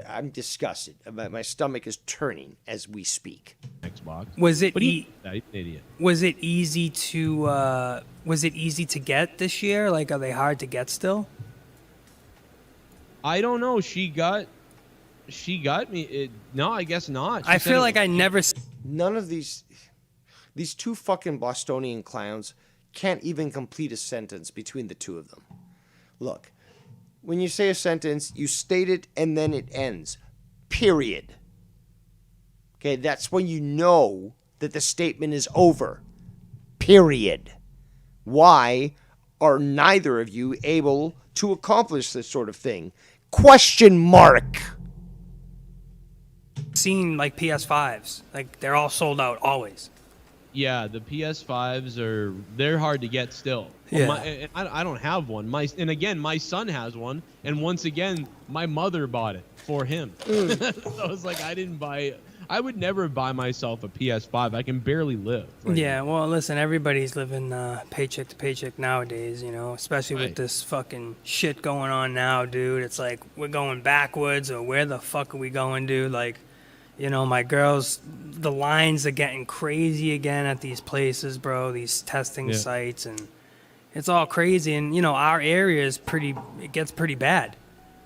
I'm disgusted. My stomach is turning as we speak. Xbox. Was it idiot. Was it easy to get this year? Like, are they hard to get still? I don't know. She got me. No, I guess not. I feel like I never. None of these two fucking Bostonian clowns can't even complete a sentence between the two of them. Look, when you say a sentence, you state it and then it ends. Period. Okay, that's when you know that the statement is over. Period. Why are neither of you able to accomplish this sort of thing? Question mark. Seen like PS5s, like they're all sold out always. Yeah, the PS5s they're hard to get still. Yeah. I don't have one. And again, my son has one, and once again, my mother bought it for him. So I was like, I would never buy myself a PS5. I can barely live. Yeah, well, listen, everybody's living paycheck to paycheck nowadays, you know, especially with this fucking shit going on now, dude. It's like we're going backwards, or where the fuck are we going, dude? Like, you know, my girls, the lines are getting crazy again at these places, bro, these testing sites, and it's all crazy. And, you know, our area is it gets pretty bad,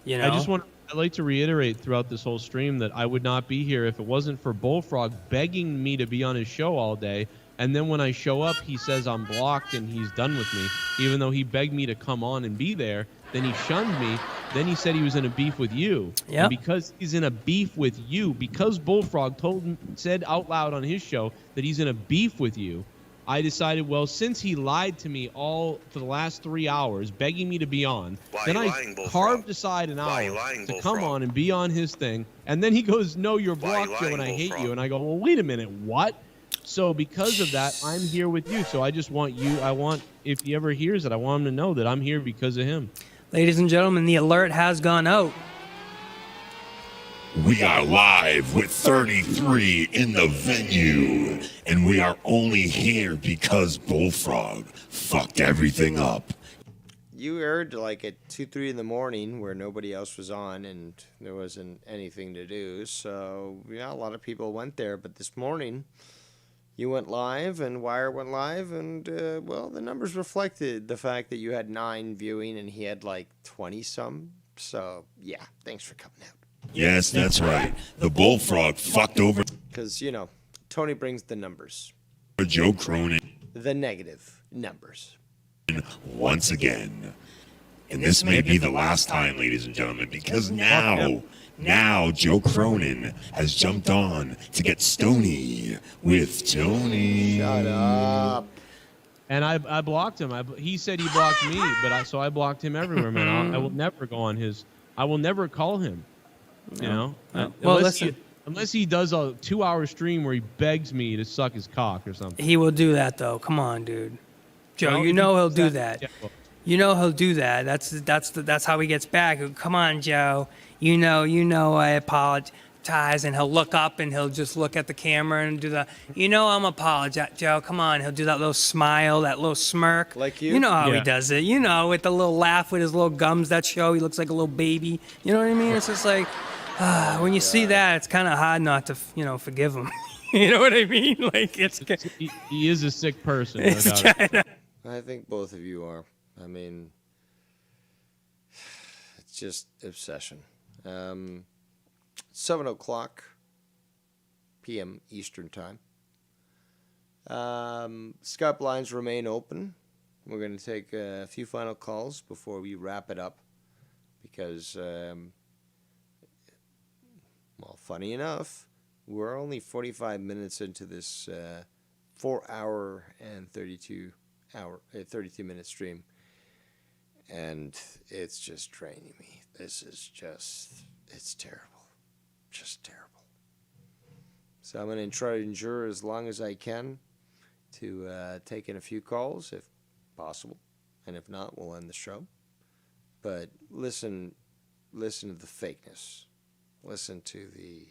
you know? I'd like to reiterate throughout this whole stream that I would not be here if it wasn't for Bullfrog begging me to be on his show all day. And then when I show up, he says I'm blocked and he's done with me, even though he begged me to come on and be there. Then he shunned me. Then he said he was in a beef with you. Yep. And because he's in a beef with you, because Bullfrog said out loud on his show that he's in a beef with you, I decided, well, since he lied to me all for the last 3 hours, begging me to be on, then I carved aside an hour to come on and be on his thing. And then he goes, no, you're blocked, Joe, and I hate you. And I go, well, wait a minute, what? So because of that, I'm here with you. So I just want if he ever hears it, I want him to know that I'm here because of him. Ladies and gentlemen, the alert has gone out. We are live with 33 in the venue, and we are only here because Bullfrog fucked everything up. You heard like at 2, 3 in the morning where nobody else was on and there wasn't anything to do. So, yeah, a lot of people went there. But this morning, you went live and Wire went live. And, well, the numbers reflected the fact that you had 9 viewing and he had like 20-some. So, yeah, thanks for coming out. Yes, that's right. The Bullfrog fucked over. Because, you know, Tony brings the numbers. Joe Cronin. The negative numbers. Once again. And this may be the last time, ladies and gentlemen, because now Joe Cronin has jumped on to get stony with Tony. Shut up. And I blocked him. He said he blocked me, so I blocked him everywhere, man. I will never go on his. I will never call him. You know, unless he does a 2-hour stream where he begs me to suck his cock or something. He will do that though. Come on, dude. Joe, you know he'll do that. You know he'll do that. That's how he gets back. Come on, Joe. You know I apologize, and he'll look up and he'll just look at the camera and do the. I'm apologize, Joe. Come on, he'll do that little smile, that little smirk. Like you. You know how he does it. With the little laugh with his little gums that show. He looks like a little baby. You know what I mean? It's just like. When you see that, it's kind of hard not to, forgive him. You know what I mean? Like he is a sick person. I think both of you are. I mean, it's just obsession. 7:00 p.m. Eastern time. Skype lines remain open. We're going to take a few final calls before we wrap it up because. Well, funny enough, we're only 45 minutes into this 4-hour and 32-minute stream, and it's just draining me. This is it's terrible. Just terrible. So I'm going to try to endure as long as I can to take in a few calls. If possible. And if not, we'll end the show. But listen to the fakeness. Listen to the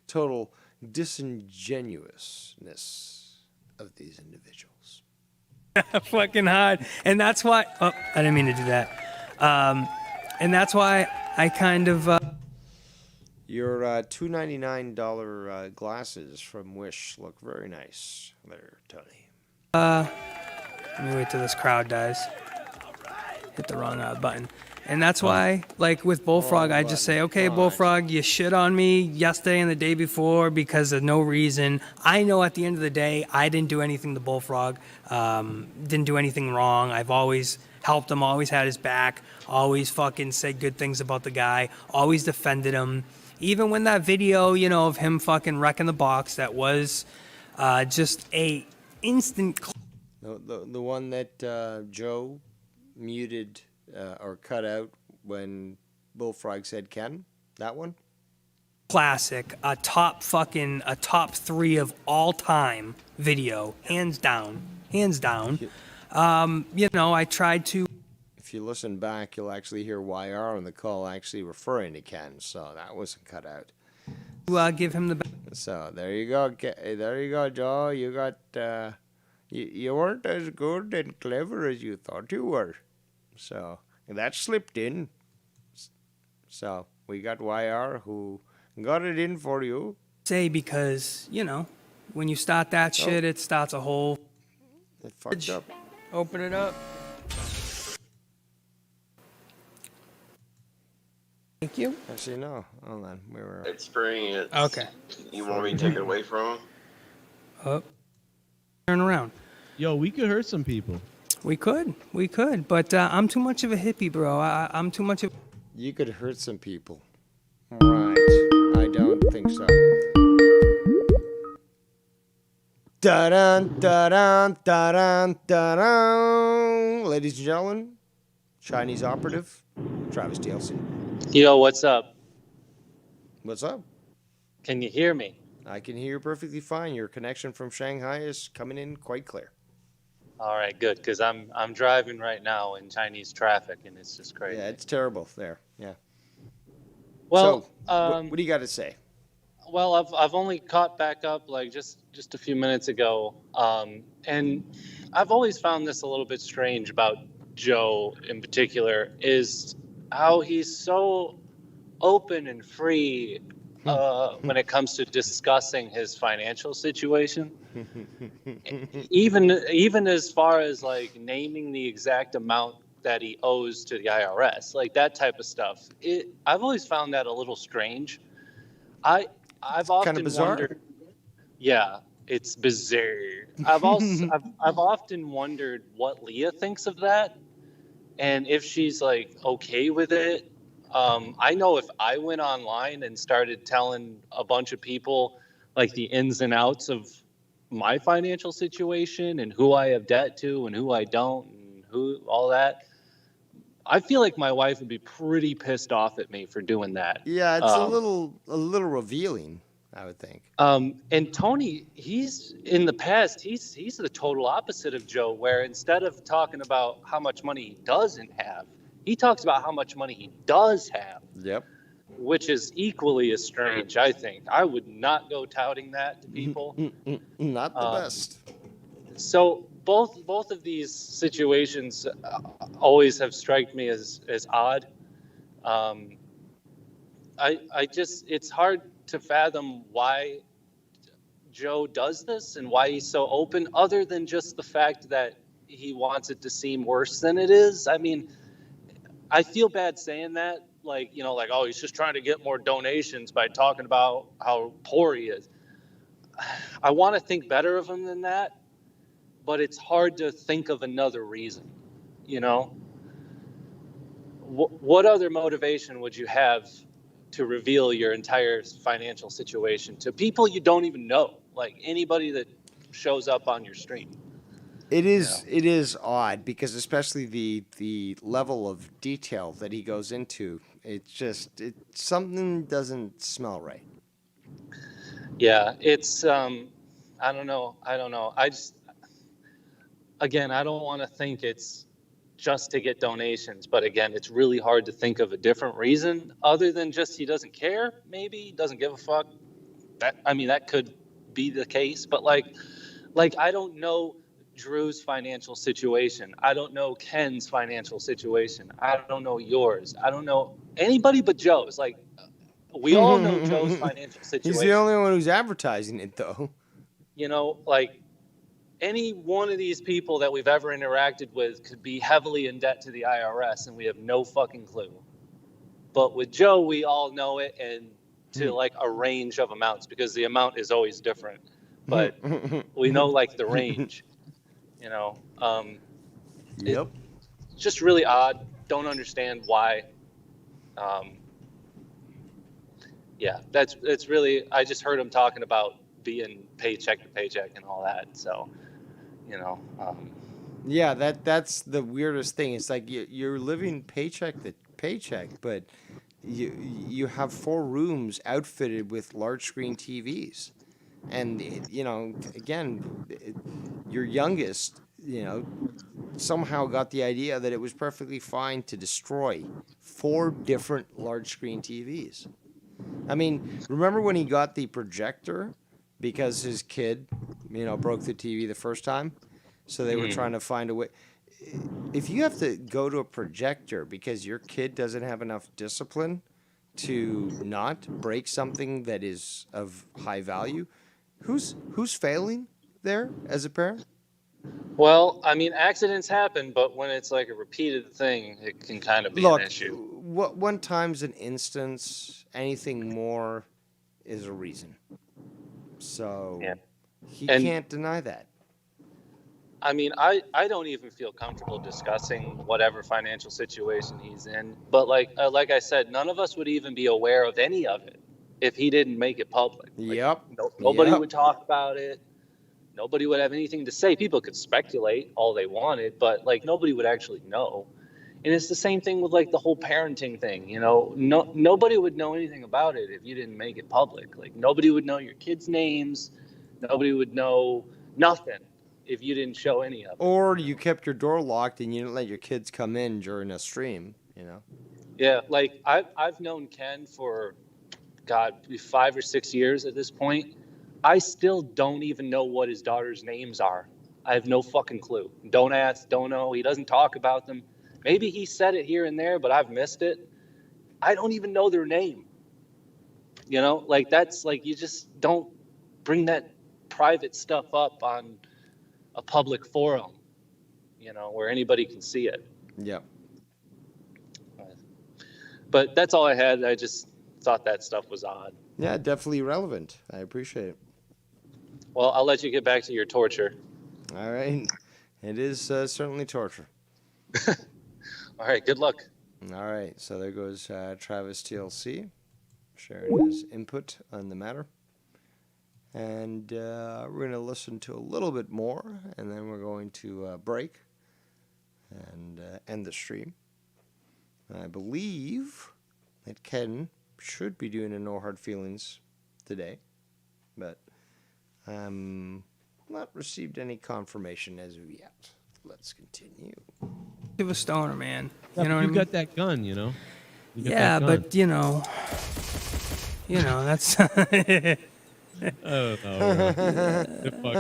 total disingenuousness of these individuals. Fucking hard. And that's why. Oh, I didn't mean to do that. And that's why I kind of. Your $2.99 glasses from Wish look very nice there, Tony. Let me wait till this crowd dies. Hit the wrong button. And that's why, like with Bullfrog, I just say, okay, Bullfrog, you shit on me yesterday and the day before because of no reason. I know at the end of the day, I didn't do anything to Bullfrog, didn't do anything wrong. I've always helped him, always had his back, always fucking said good things about the guy, always defended him. Even when that video, you know, of him fucking wrecking the box, that was just a instant. The one that Joe muted or cut out when Bullfrog said Ken, that one? Classic, a top 3 of all time video, hands down. You know, I tried to. If you listen back, you'll actually hear YR on the call actually referring to Ken, so that wasn't cut out. Give him the. So there you go, Joe. You got you weren't as good and clever as you thought you were. So that slipped in. So we got YR who got it in for you. Say because, you know, when you start that shit, it starts a whole. It fucked up. Open it up. Thank you. Actually, no. Hold on. We were. Experience. Okay. You want me to take it away from him? Up. Turn around. Yo, we could hurt some people. We could, but I'm too much of a hippie, bro. I'm too much of. You could hurt some people. Right. I don't think so. Da-dun, da-dun, da-dun, da-dun. Ladies and gentlemen, Chinese operative, Travis DLC. Yo, what's up? What's up? Can you hear me? I can hear you perfectly fine. Your connection from Shanghai is coming in quite clear. All right, good, because I'm driving right now in Chinese traffic, and it's just crazy. Yeah, it's terrible there. Yeah. Well, so, what do you got to say? Well, I've only caught back up like just a few minutes ago, and I've always found this a little bit strange about Joe in particular is how he's so open and free when it comes to discussing his financial situation. even as far as like naming the exact amount that he owes to the IRS, like that type of stuff. I've always found that a little strange. I've often kind of bizarre. Wondered. Yeah, it's bizarre. I've often wondered what Leah thinks of that, and if she's like okay with it. I know if I went online and started telling a bunch of people like the ins and outs of my financial situation and who I have debt to and who I don't and who all that, I feel like my wife would be pretty pissed off at me for doing that. Yeah, it's a little revealing, I would think. And Tony, he's in the past, he's the total opposite of Joe, where instead of talking about how much money he doesn't have, he talks about how much money he does have. Yep. Which is equally as strange, I think. I would not go touting that to people. Not the best. So both of these situations always have struck me as odd. I just, it's hard to fathom why Joe does this and why he's so open, other than just the fact that he wants it to seem worse than it is. I mean, I feel bad saying that, like, you know, like, oh, he's just trying to get more donations by talking about how poor he is. I want to think better of him than that, but it's hard to think of another reason, you know? What other motivation would you have to reveal your entire financial situation to people you don't even know, like anybody that shows up on your stream? It is odd because especially the level of detail that he goes into, something doesn't smell right. Yeah, it's I don't know. again, I don't want to think it's just to get donations, but again, it's really hard to think of a different reason other than just he doesn't care. Maybe he doesn't give a fuck. That could be the case, but like I don't know Drew's financial situation. I don't know Ken's financial situation. I don't know yours. I don't know anybody but Joe's. Like, we all know Joe's financial situation. He's the only one who's advertising it, though. You know, like, any one of these people that we've ever interacted with could be heavily in debt to the IRS, and we have no fucking clue. But with Joe, we all know it, and to like a range of amounts, because the amount is always different. But we know like the range, you know. Yep. It's just really odd. Don't understand why. Yeah, it's really. I just heard him talking about being paycheck to paycheck and all that. So, you know. Yeah, that's the weirdest thing. It's like you're living paycheck to paycheck, but you have 4 rooms outfitted with large screen TVs, and you know, again, your youngest, you know, somehow got the idea that it was perfectly fine to destroy 4 different large screen TVs. I mean, remember when he got the projector because his kid, you know, broke the TV the first time? So they were trying to find a way. If you have to go to a projector because your kid doesn't have enough discipline to not break something that is of high value, who's failing there as a parent? Well, I mean, accidents happen, but when it's like a repeated thing, it can kind of be an issue. One time's an instance. Anything more is a reason. So he can't deny that. I mean, I don't even feel comfortable discussing whatever financial situation he's in. But like I said, none of us would even be aware of any of it if he didn't make it public. Like, nobody would talk about it. Nobody would have anything to say. People could speculate all they wanted, but like nobody would actually know. And it's the same thing with like the whole parenting thing. You know, nobody would know anything about it if you didn't make it public. Like nobody would know your kids' names. Nobody would know nothing if you didn't show any of it. Or you kept your door locked and you didn't let your kids come in during a stream, you know? Yeah, like I've known Ken for, God, 5 or 6 years at this point. I still don't even know what his daughter's names are. I have no fucking clue. Don't ask, don't know. He doesn't talk about them. Maybe he said it here and there, but I've missed it. I don't even know their name. You know, like that's like, you just don't bring that private stuff up on a public forum, you know, where anybody can see it. Yeah. But that's all I had. I just thought that stuff was odd. Yeah, definitely relevant. I appreciate it. Well, I'll let you get back to your torture. All right. It is certainly torture. All right. Good luck. All right. So there goes Travis TLC sharing his input on the matter. And we're going to listen to a little bit more, and then we're going to break and end the stream. I believe that Ken should be doing a No Hard Feelings today, but not received any confirmation as of yet. Let's continue. Give a stoner, man. Yeah, You know what I mean? got that gun, you know. You got Yeah, that gun. but that's. Oh, no. It fucked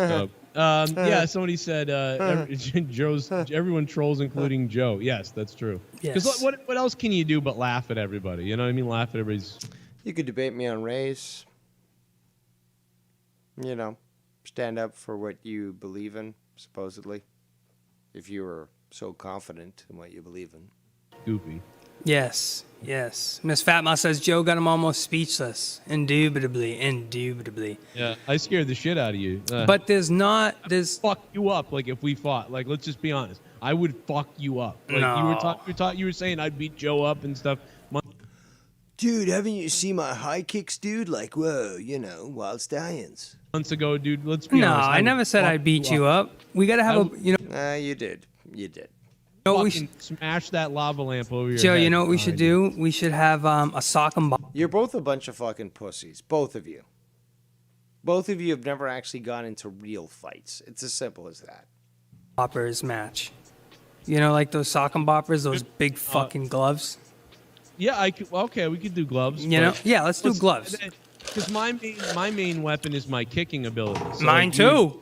up. Yeah, somebody said everyone trolls, including Joe. Yes, that's true. Because Yes. what else can you do but laugh at everybody? You know what I mean? Laugh at everybody's. You could debate me on race. You know, stand up for what you believe in, supposedly. If you were so confident in what you believe in. Goofy. Yes. Miss Fatma says Joe got him almost speechless. Indubitably. Yeah, I scared the shit out of you. But there's fuck you up. Like if we fought, like let's just be honest, I would fuck you up. Like No. you were saying I'd beat Joe up and stuff. Dude, haven't you seen my high kicks, dude? Like, whoa, you know, wild stallions. Months ago, dude. Let's be No, honest. I never said I'd beat you up. We gotta have You did. You did. No, fucking smash that lava lamp over your Joe, head. you know what we should do? We should have a sock and ball. You're both a bunch of fucking pussies. Both of you. Both of you have never actually gone into real fights. It's as simple as that. boppers match. You know, like those sock and boppers, those big fucking gloves. Yeah, okay, we could do gloves. You know? Yeah, let's do gloves. Because my main weapon is my kicking ability. So Mine like too.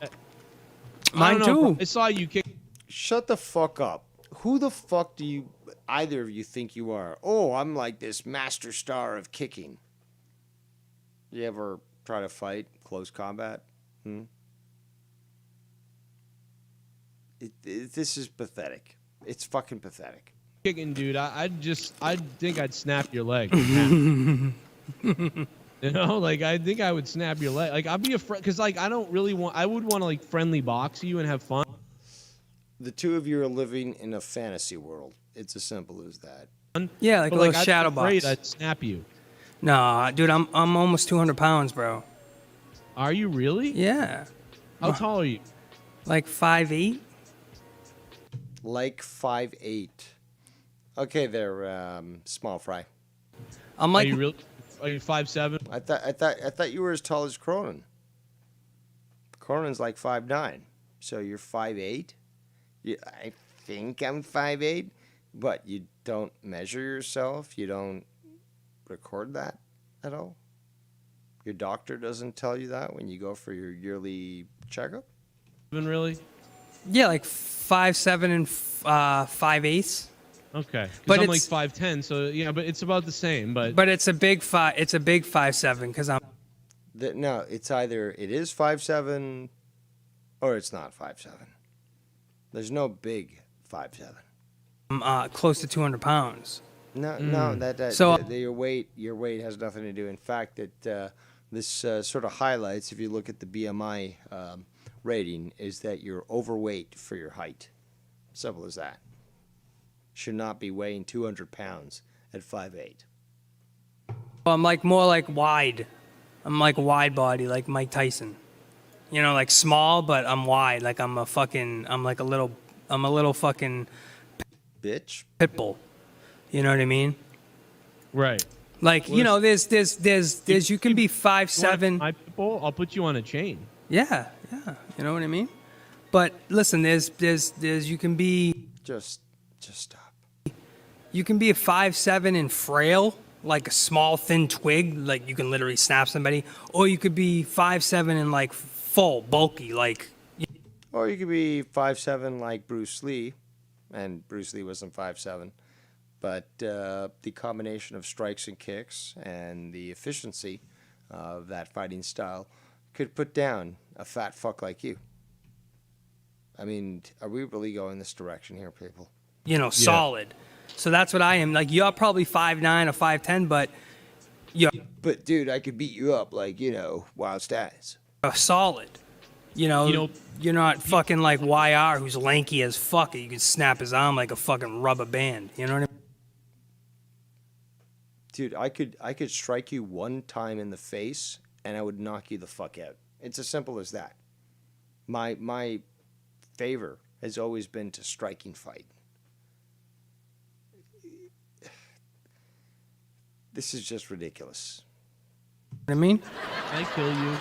Mine too. I saw you kick. Shut the fuck up. Who the fuck do you, either of you, think you are? Oh, I'm like this master star of kicking. You ever try to fight close combat? This is pathetic. It's fucking pathetic. Kicking, dude. I think I'd snap your leg. You know, like I think I would snap your leg. Like I'd be afraid because like I would want to like friendly box you and have fun. The two of you are living in a fantasy world. It's as simple as that. Yeah, like But, a little I'd be shadow afraid box. I'd snap you. Nah, dude, I'm almost 200 pounds, bro. Are you really? Yeah. How tall are you? Like 5'8". Like 5'8". Okay, there, small fry. I'm like. Are you really? Are you 5'7"? I thought you were as tall as Cronin. Cronin's like 5'9". So you're 5'8". I think I'm 5'8", but you don't measure yourself. You don't record that at all. Your doctor doesn't tell you that when you go for your yearly checkup. Really? Yeah, like 5'7" and 5'8". Okay, But because I'm it's- like 5'10", so yeah, but it's about the same. But it's a big 5'7" because I'm. No, it's either it is 5'7", or it's not 5'7". There's no big 5'7". I'm close to 200 pounds. No, So- your weight has nothing to do. In fact, this sort of highlights, if you look at the BMI rating, is that you're overweight for your height. Simple as that. Should not be weighing 200 pounds at 5'8". Well, I'm like more like wide. I'm like wide body, like Mike Tyson. You know, like small, but I'm wide. Like I'm a little fucking bitch. Pit bull. You know what I mean? Right. Like, you know, there's you can be 5'7". My people, I'll put you on a chain. Yeah. You know what I mean? But listen, there's you can be just stop. You can be a 5'7" and frail, like a small thin twig, like you can literally snap somebody, or you could be 5'7" and like full bulky, like. Or you could be 5'7" like Bruce Lee, and Bruce Lee wasn't 5'7", but the combination of strikes and kicks and the efficiency of that fighting style could put down a fat fuck like you. I mean, are we really going this direction here, people? You know, solid. So that's what I am. Like, you're probably 5'9" or 5'10", but you're. But dude, I could beat you up like, wild stats. Solid. You know, you're not fucking like YR, who's lanky as fuck. You can snap his arm like a fucking rubber band. You know what I mean? Dude, I could strike you one time in the face and I would knock you the fuck out. It's as simple as that. My favor has always been to striking fight. This is just ridiculous. I mean? I kill you.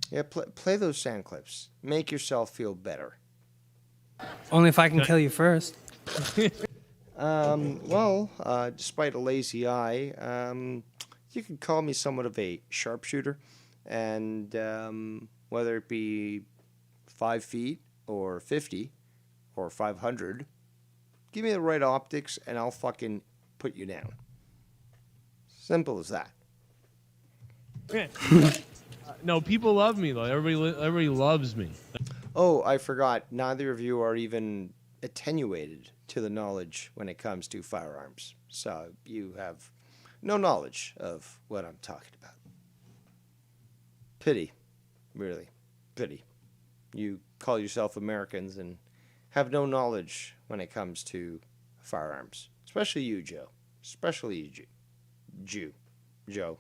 Yeah, play those sound clips. Make yourself feel better. Only if I can kill you first. Despite a lazy eye, you could call me somewhat of a sharpshooter. And whether it be 5 feet or 50 or 500, give me the right optics and I'll fucking put you down. Simple as that. No, people love me though. Everybody loves me. Oh, I forgot. Neither of you are even attenuated to the knowledge when it comes to firearms. So you have no knowledge of what I'm talking about. Pity. Really. Pity. You call yourself Americans and have no knowledge when it comes to firearms. Especially you, Joe. Especially you, Jew. Joe.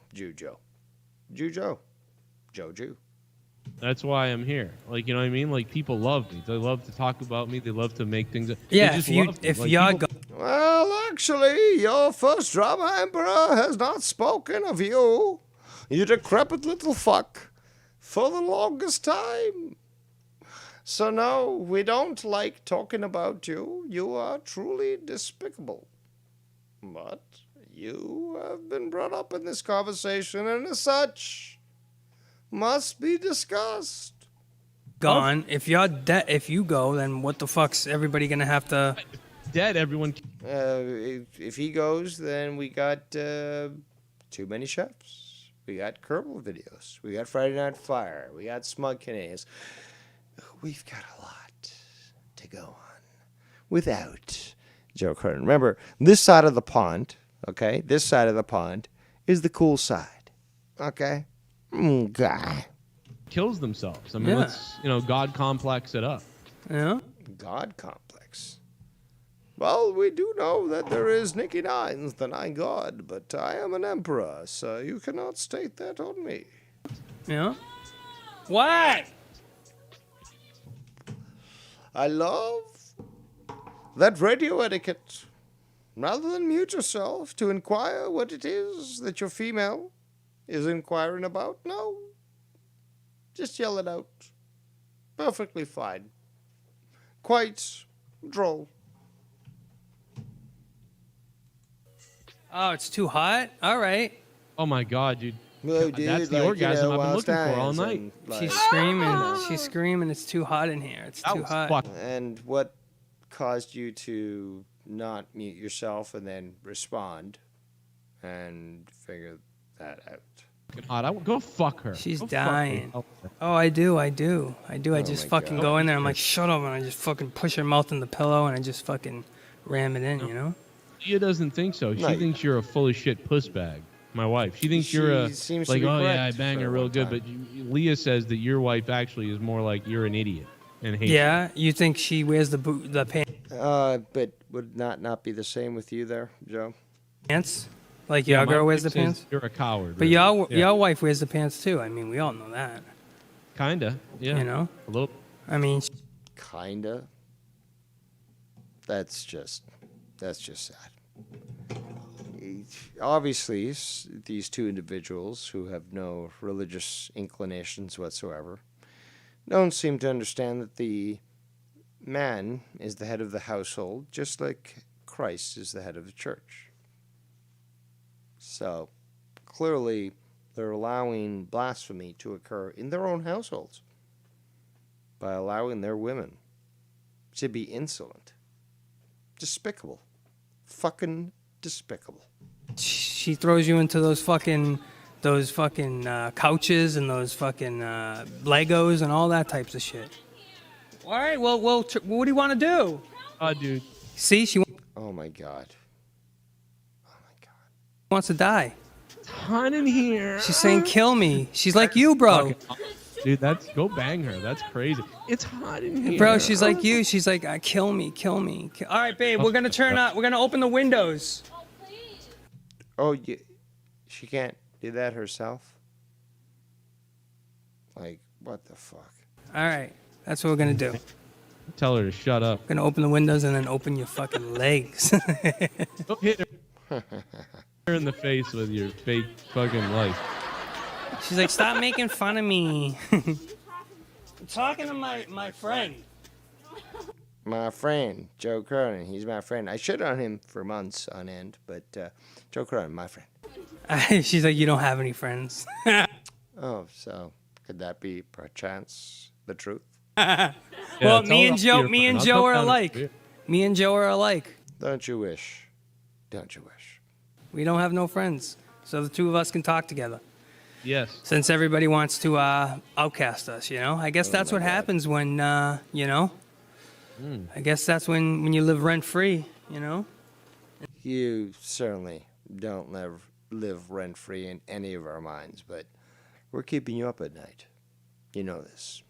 That's why I'm here. Like, you know what I mean? Like, people love me. They love to talk about me. They love to make things. Yeah, they just love me. if Like, y'all people- go. Well, actually, your first drama emperor has not spoken of you. You decrepit little fuck. For the longest time. So no, we don't like talking about you. You are truly despicable. But you have been brought up in this conversation, and as such, must be discussed. Gone. If you're dead, if you go, then what the fuck's everybody gonna have to? Dead, everyone. If he goes, then we got too many chefs. We got Kerbal videos. We got Friday Night Fire. We got Smug Canadians. We've got a lot to go on without Joe Cronin. Remember, this side of the pond, okay? This side of the pond is the cool side, okay? God. Kills themselves. I mean, Yeah. let's, God complex it up. Yeah. God complex. Well, we do know that there is Nicky Nines, the Nine God, but I am an emperor, so you cannot state that on me. Yeah. What? I love that radio etiquette. Rather than mute yourself to inquire what it is that your female is inquiring about, no. Just yell it out. Perfectly fine. Quite droll. Oh, it's too hot. All right. Oh my God, dude. Well, dude, That's the orgasm I've been looking for all night. She's screaming. She's screaming. It's too hot in here. It's too hot. And what caused you to not mute yourself and then respond and figure that out? Hot. I would go fuck her. She's Go fuck dying. her. Oh, I do. I Oh just my fucking God. go in there. I'm like, shut up, and I just fucking push her mouth in the pillow, and I just fucking ram it in. You know? Leah doesn't think so. She No. thinks you're a full of shit puss bag. My wife. She thinks you're a She seems to like, be oh yeah, I correct bang for her real one good. time. But Leah says that your wife actually is more like you're an idiot and hates Yeah. You think she wears the pants? But would not be the same with you there, Joe? Like Yeah, your my girl wears the wife says pants? You're a coward. But really. your wife wears the pants too. I mean, we all know that. Kinda. Yeah. You know? A little. I mean, Kinda. That's just sad. Obviously, these two individuals who have no religious inclinations whatsoever don't seem to understand that the man is the head of the household, just like Christ is the head of the church. So, clearly, they're allowing blasphemy to occur in their own households by allowing their women to be insolent. Despicable. Fucking despicable. she throws you into those fucking couches and those fucking Legos and all that types of shit. All right, well, what do you want to do? Dude. See, she Oh my God. wants to die. It's hot in here. She's saying, "Kill me." She's like you, bro. Dude, go bang her. That's crazy. It's hot in here. Bro, she's like you. She's like, "Kill me, kill me." All right, babe, we're gonna we're gonna open the windows. Oh, she can't do that herself? Like, what the fuck? All right, that's what we're gonna do. Tell her to shut up. Gonna open the windows and then open your fucking legs. Don't hit her in the face with your fake fucking life. She's like, "Stop making fun of me." I'm talking to my friend. My friend, Joe Cronin. He's my friend. I shit on him for months on end, but Joe Cronin, my friend. She's like, "You don't have any friends." Oh, so could that be perchance the truth? Well, me and Joe are alike. Me and Joe are alike. Don't you wish? Don't you wish? We don't have no friends, so the two of us can talk together. Yes. Since everybody wants to outcast us, you know. I guess that's what happens when, you know. I guess that's when you live rent free, you know. You certainly don't live rent free in any of our minds, but we're keeping you up at night. You know this.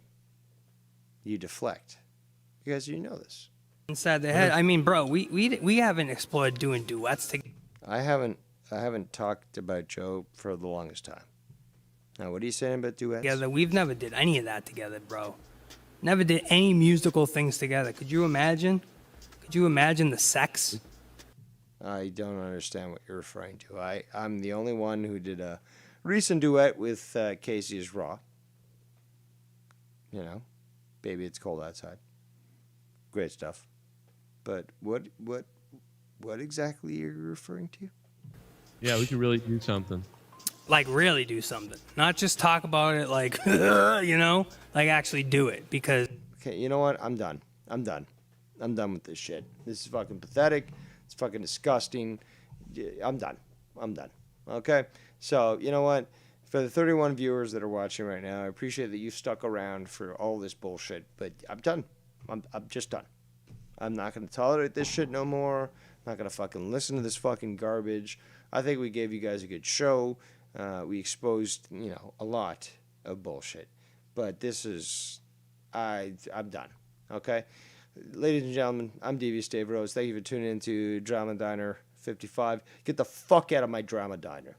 You deflect because you know this. Inside the head. I mean, bro, we haven't explored doing duets together. I haven't talked about Joe for the longest time. Now, what are you saying about duets? Together, we've never did any of that together, bro. Never did any musical things together. Could you imagine? Could you imagine the sex? I don't understand what you're referring to. I'm the only one who did a recent duet with Casey's Raw. You know, Baby, It's Cold Outside. Great stuff. But what exactly are you referring to? Yeah, we could really do something. Like really do something, not just talk about it. Like like actually do it. Because okay, you know what? I'm done with this shit. This is fucking pathetic. It's fucking disgusting. I'm done. Okay, so you know what? For the 31 viewers that are watching right now, I appreciate that you stuck around for all this bullshit. But I'm done. I'm just done. I'm not gonna tolerate this shit no more. I'm not gonna fucking listen to this fucking garbage. I think we gave you guys a good show. We exposed, a lot of bullshit. But this is, I'm done. Okay? Ladies and gentlemen, I'm Devious Dave Rose. Thank you for tuning in to Drama Diner 55. Get the fuck out of my Drama Diner.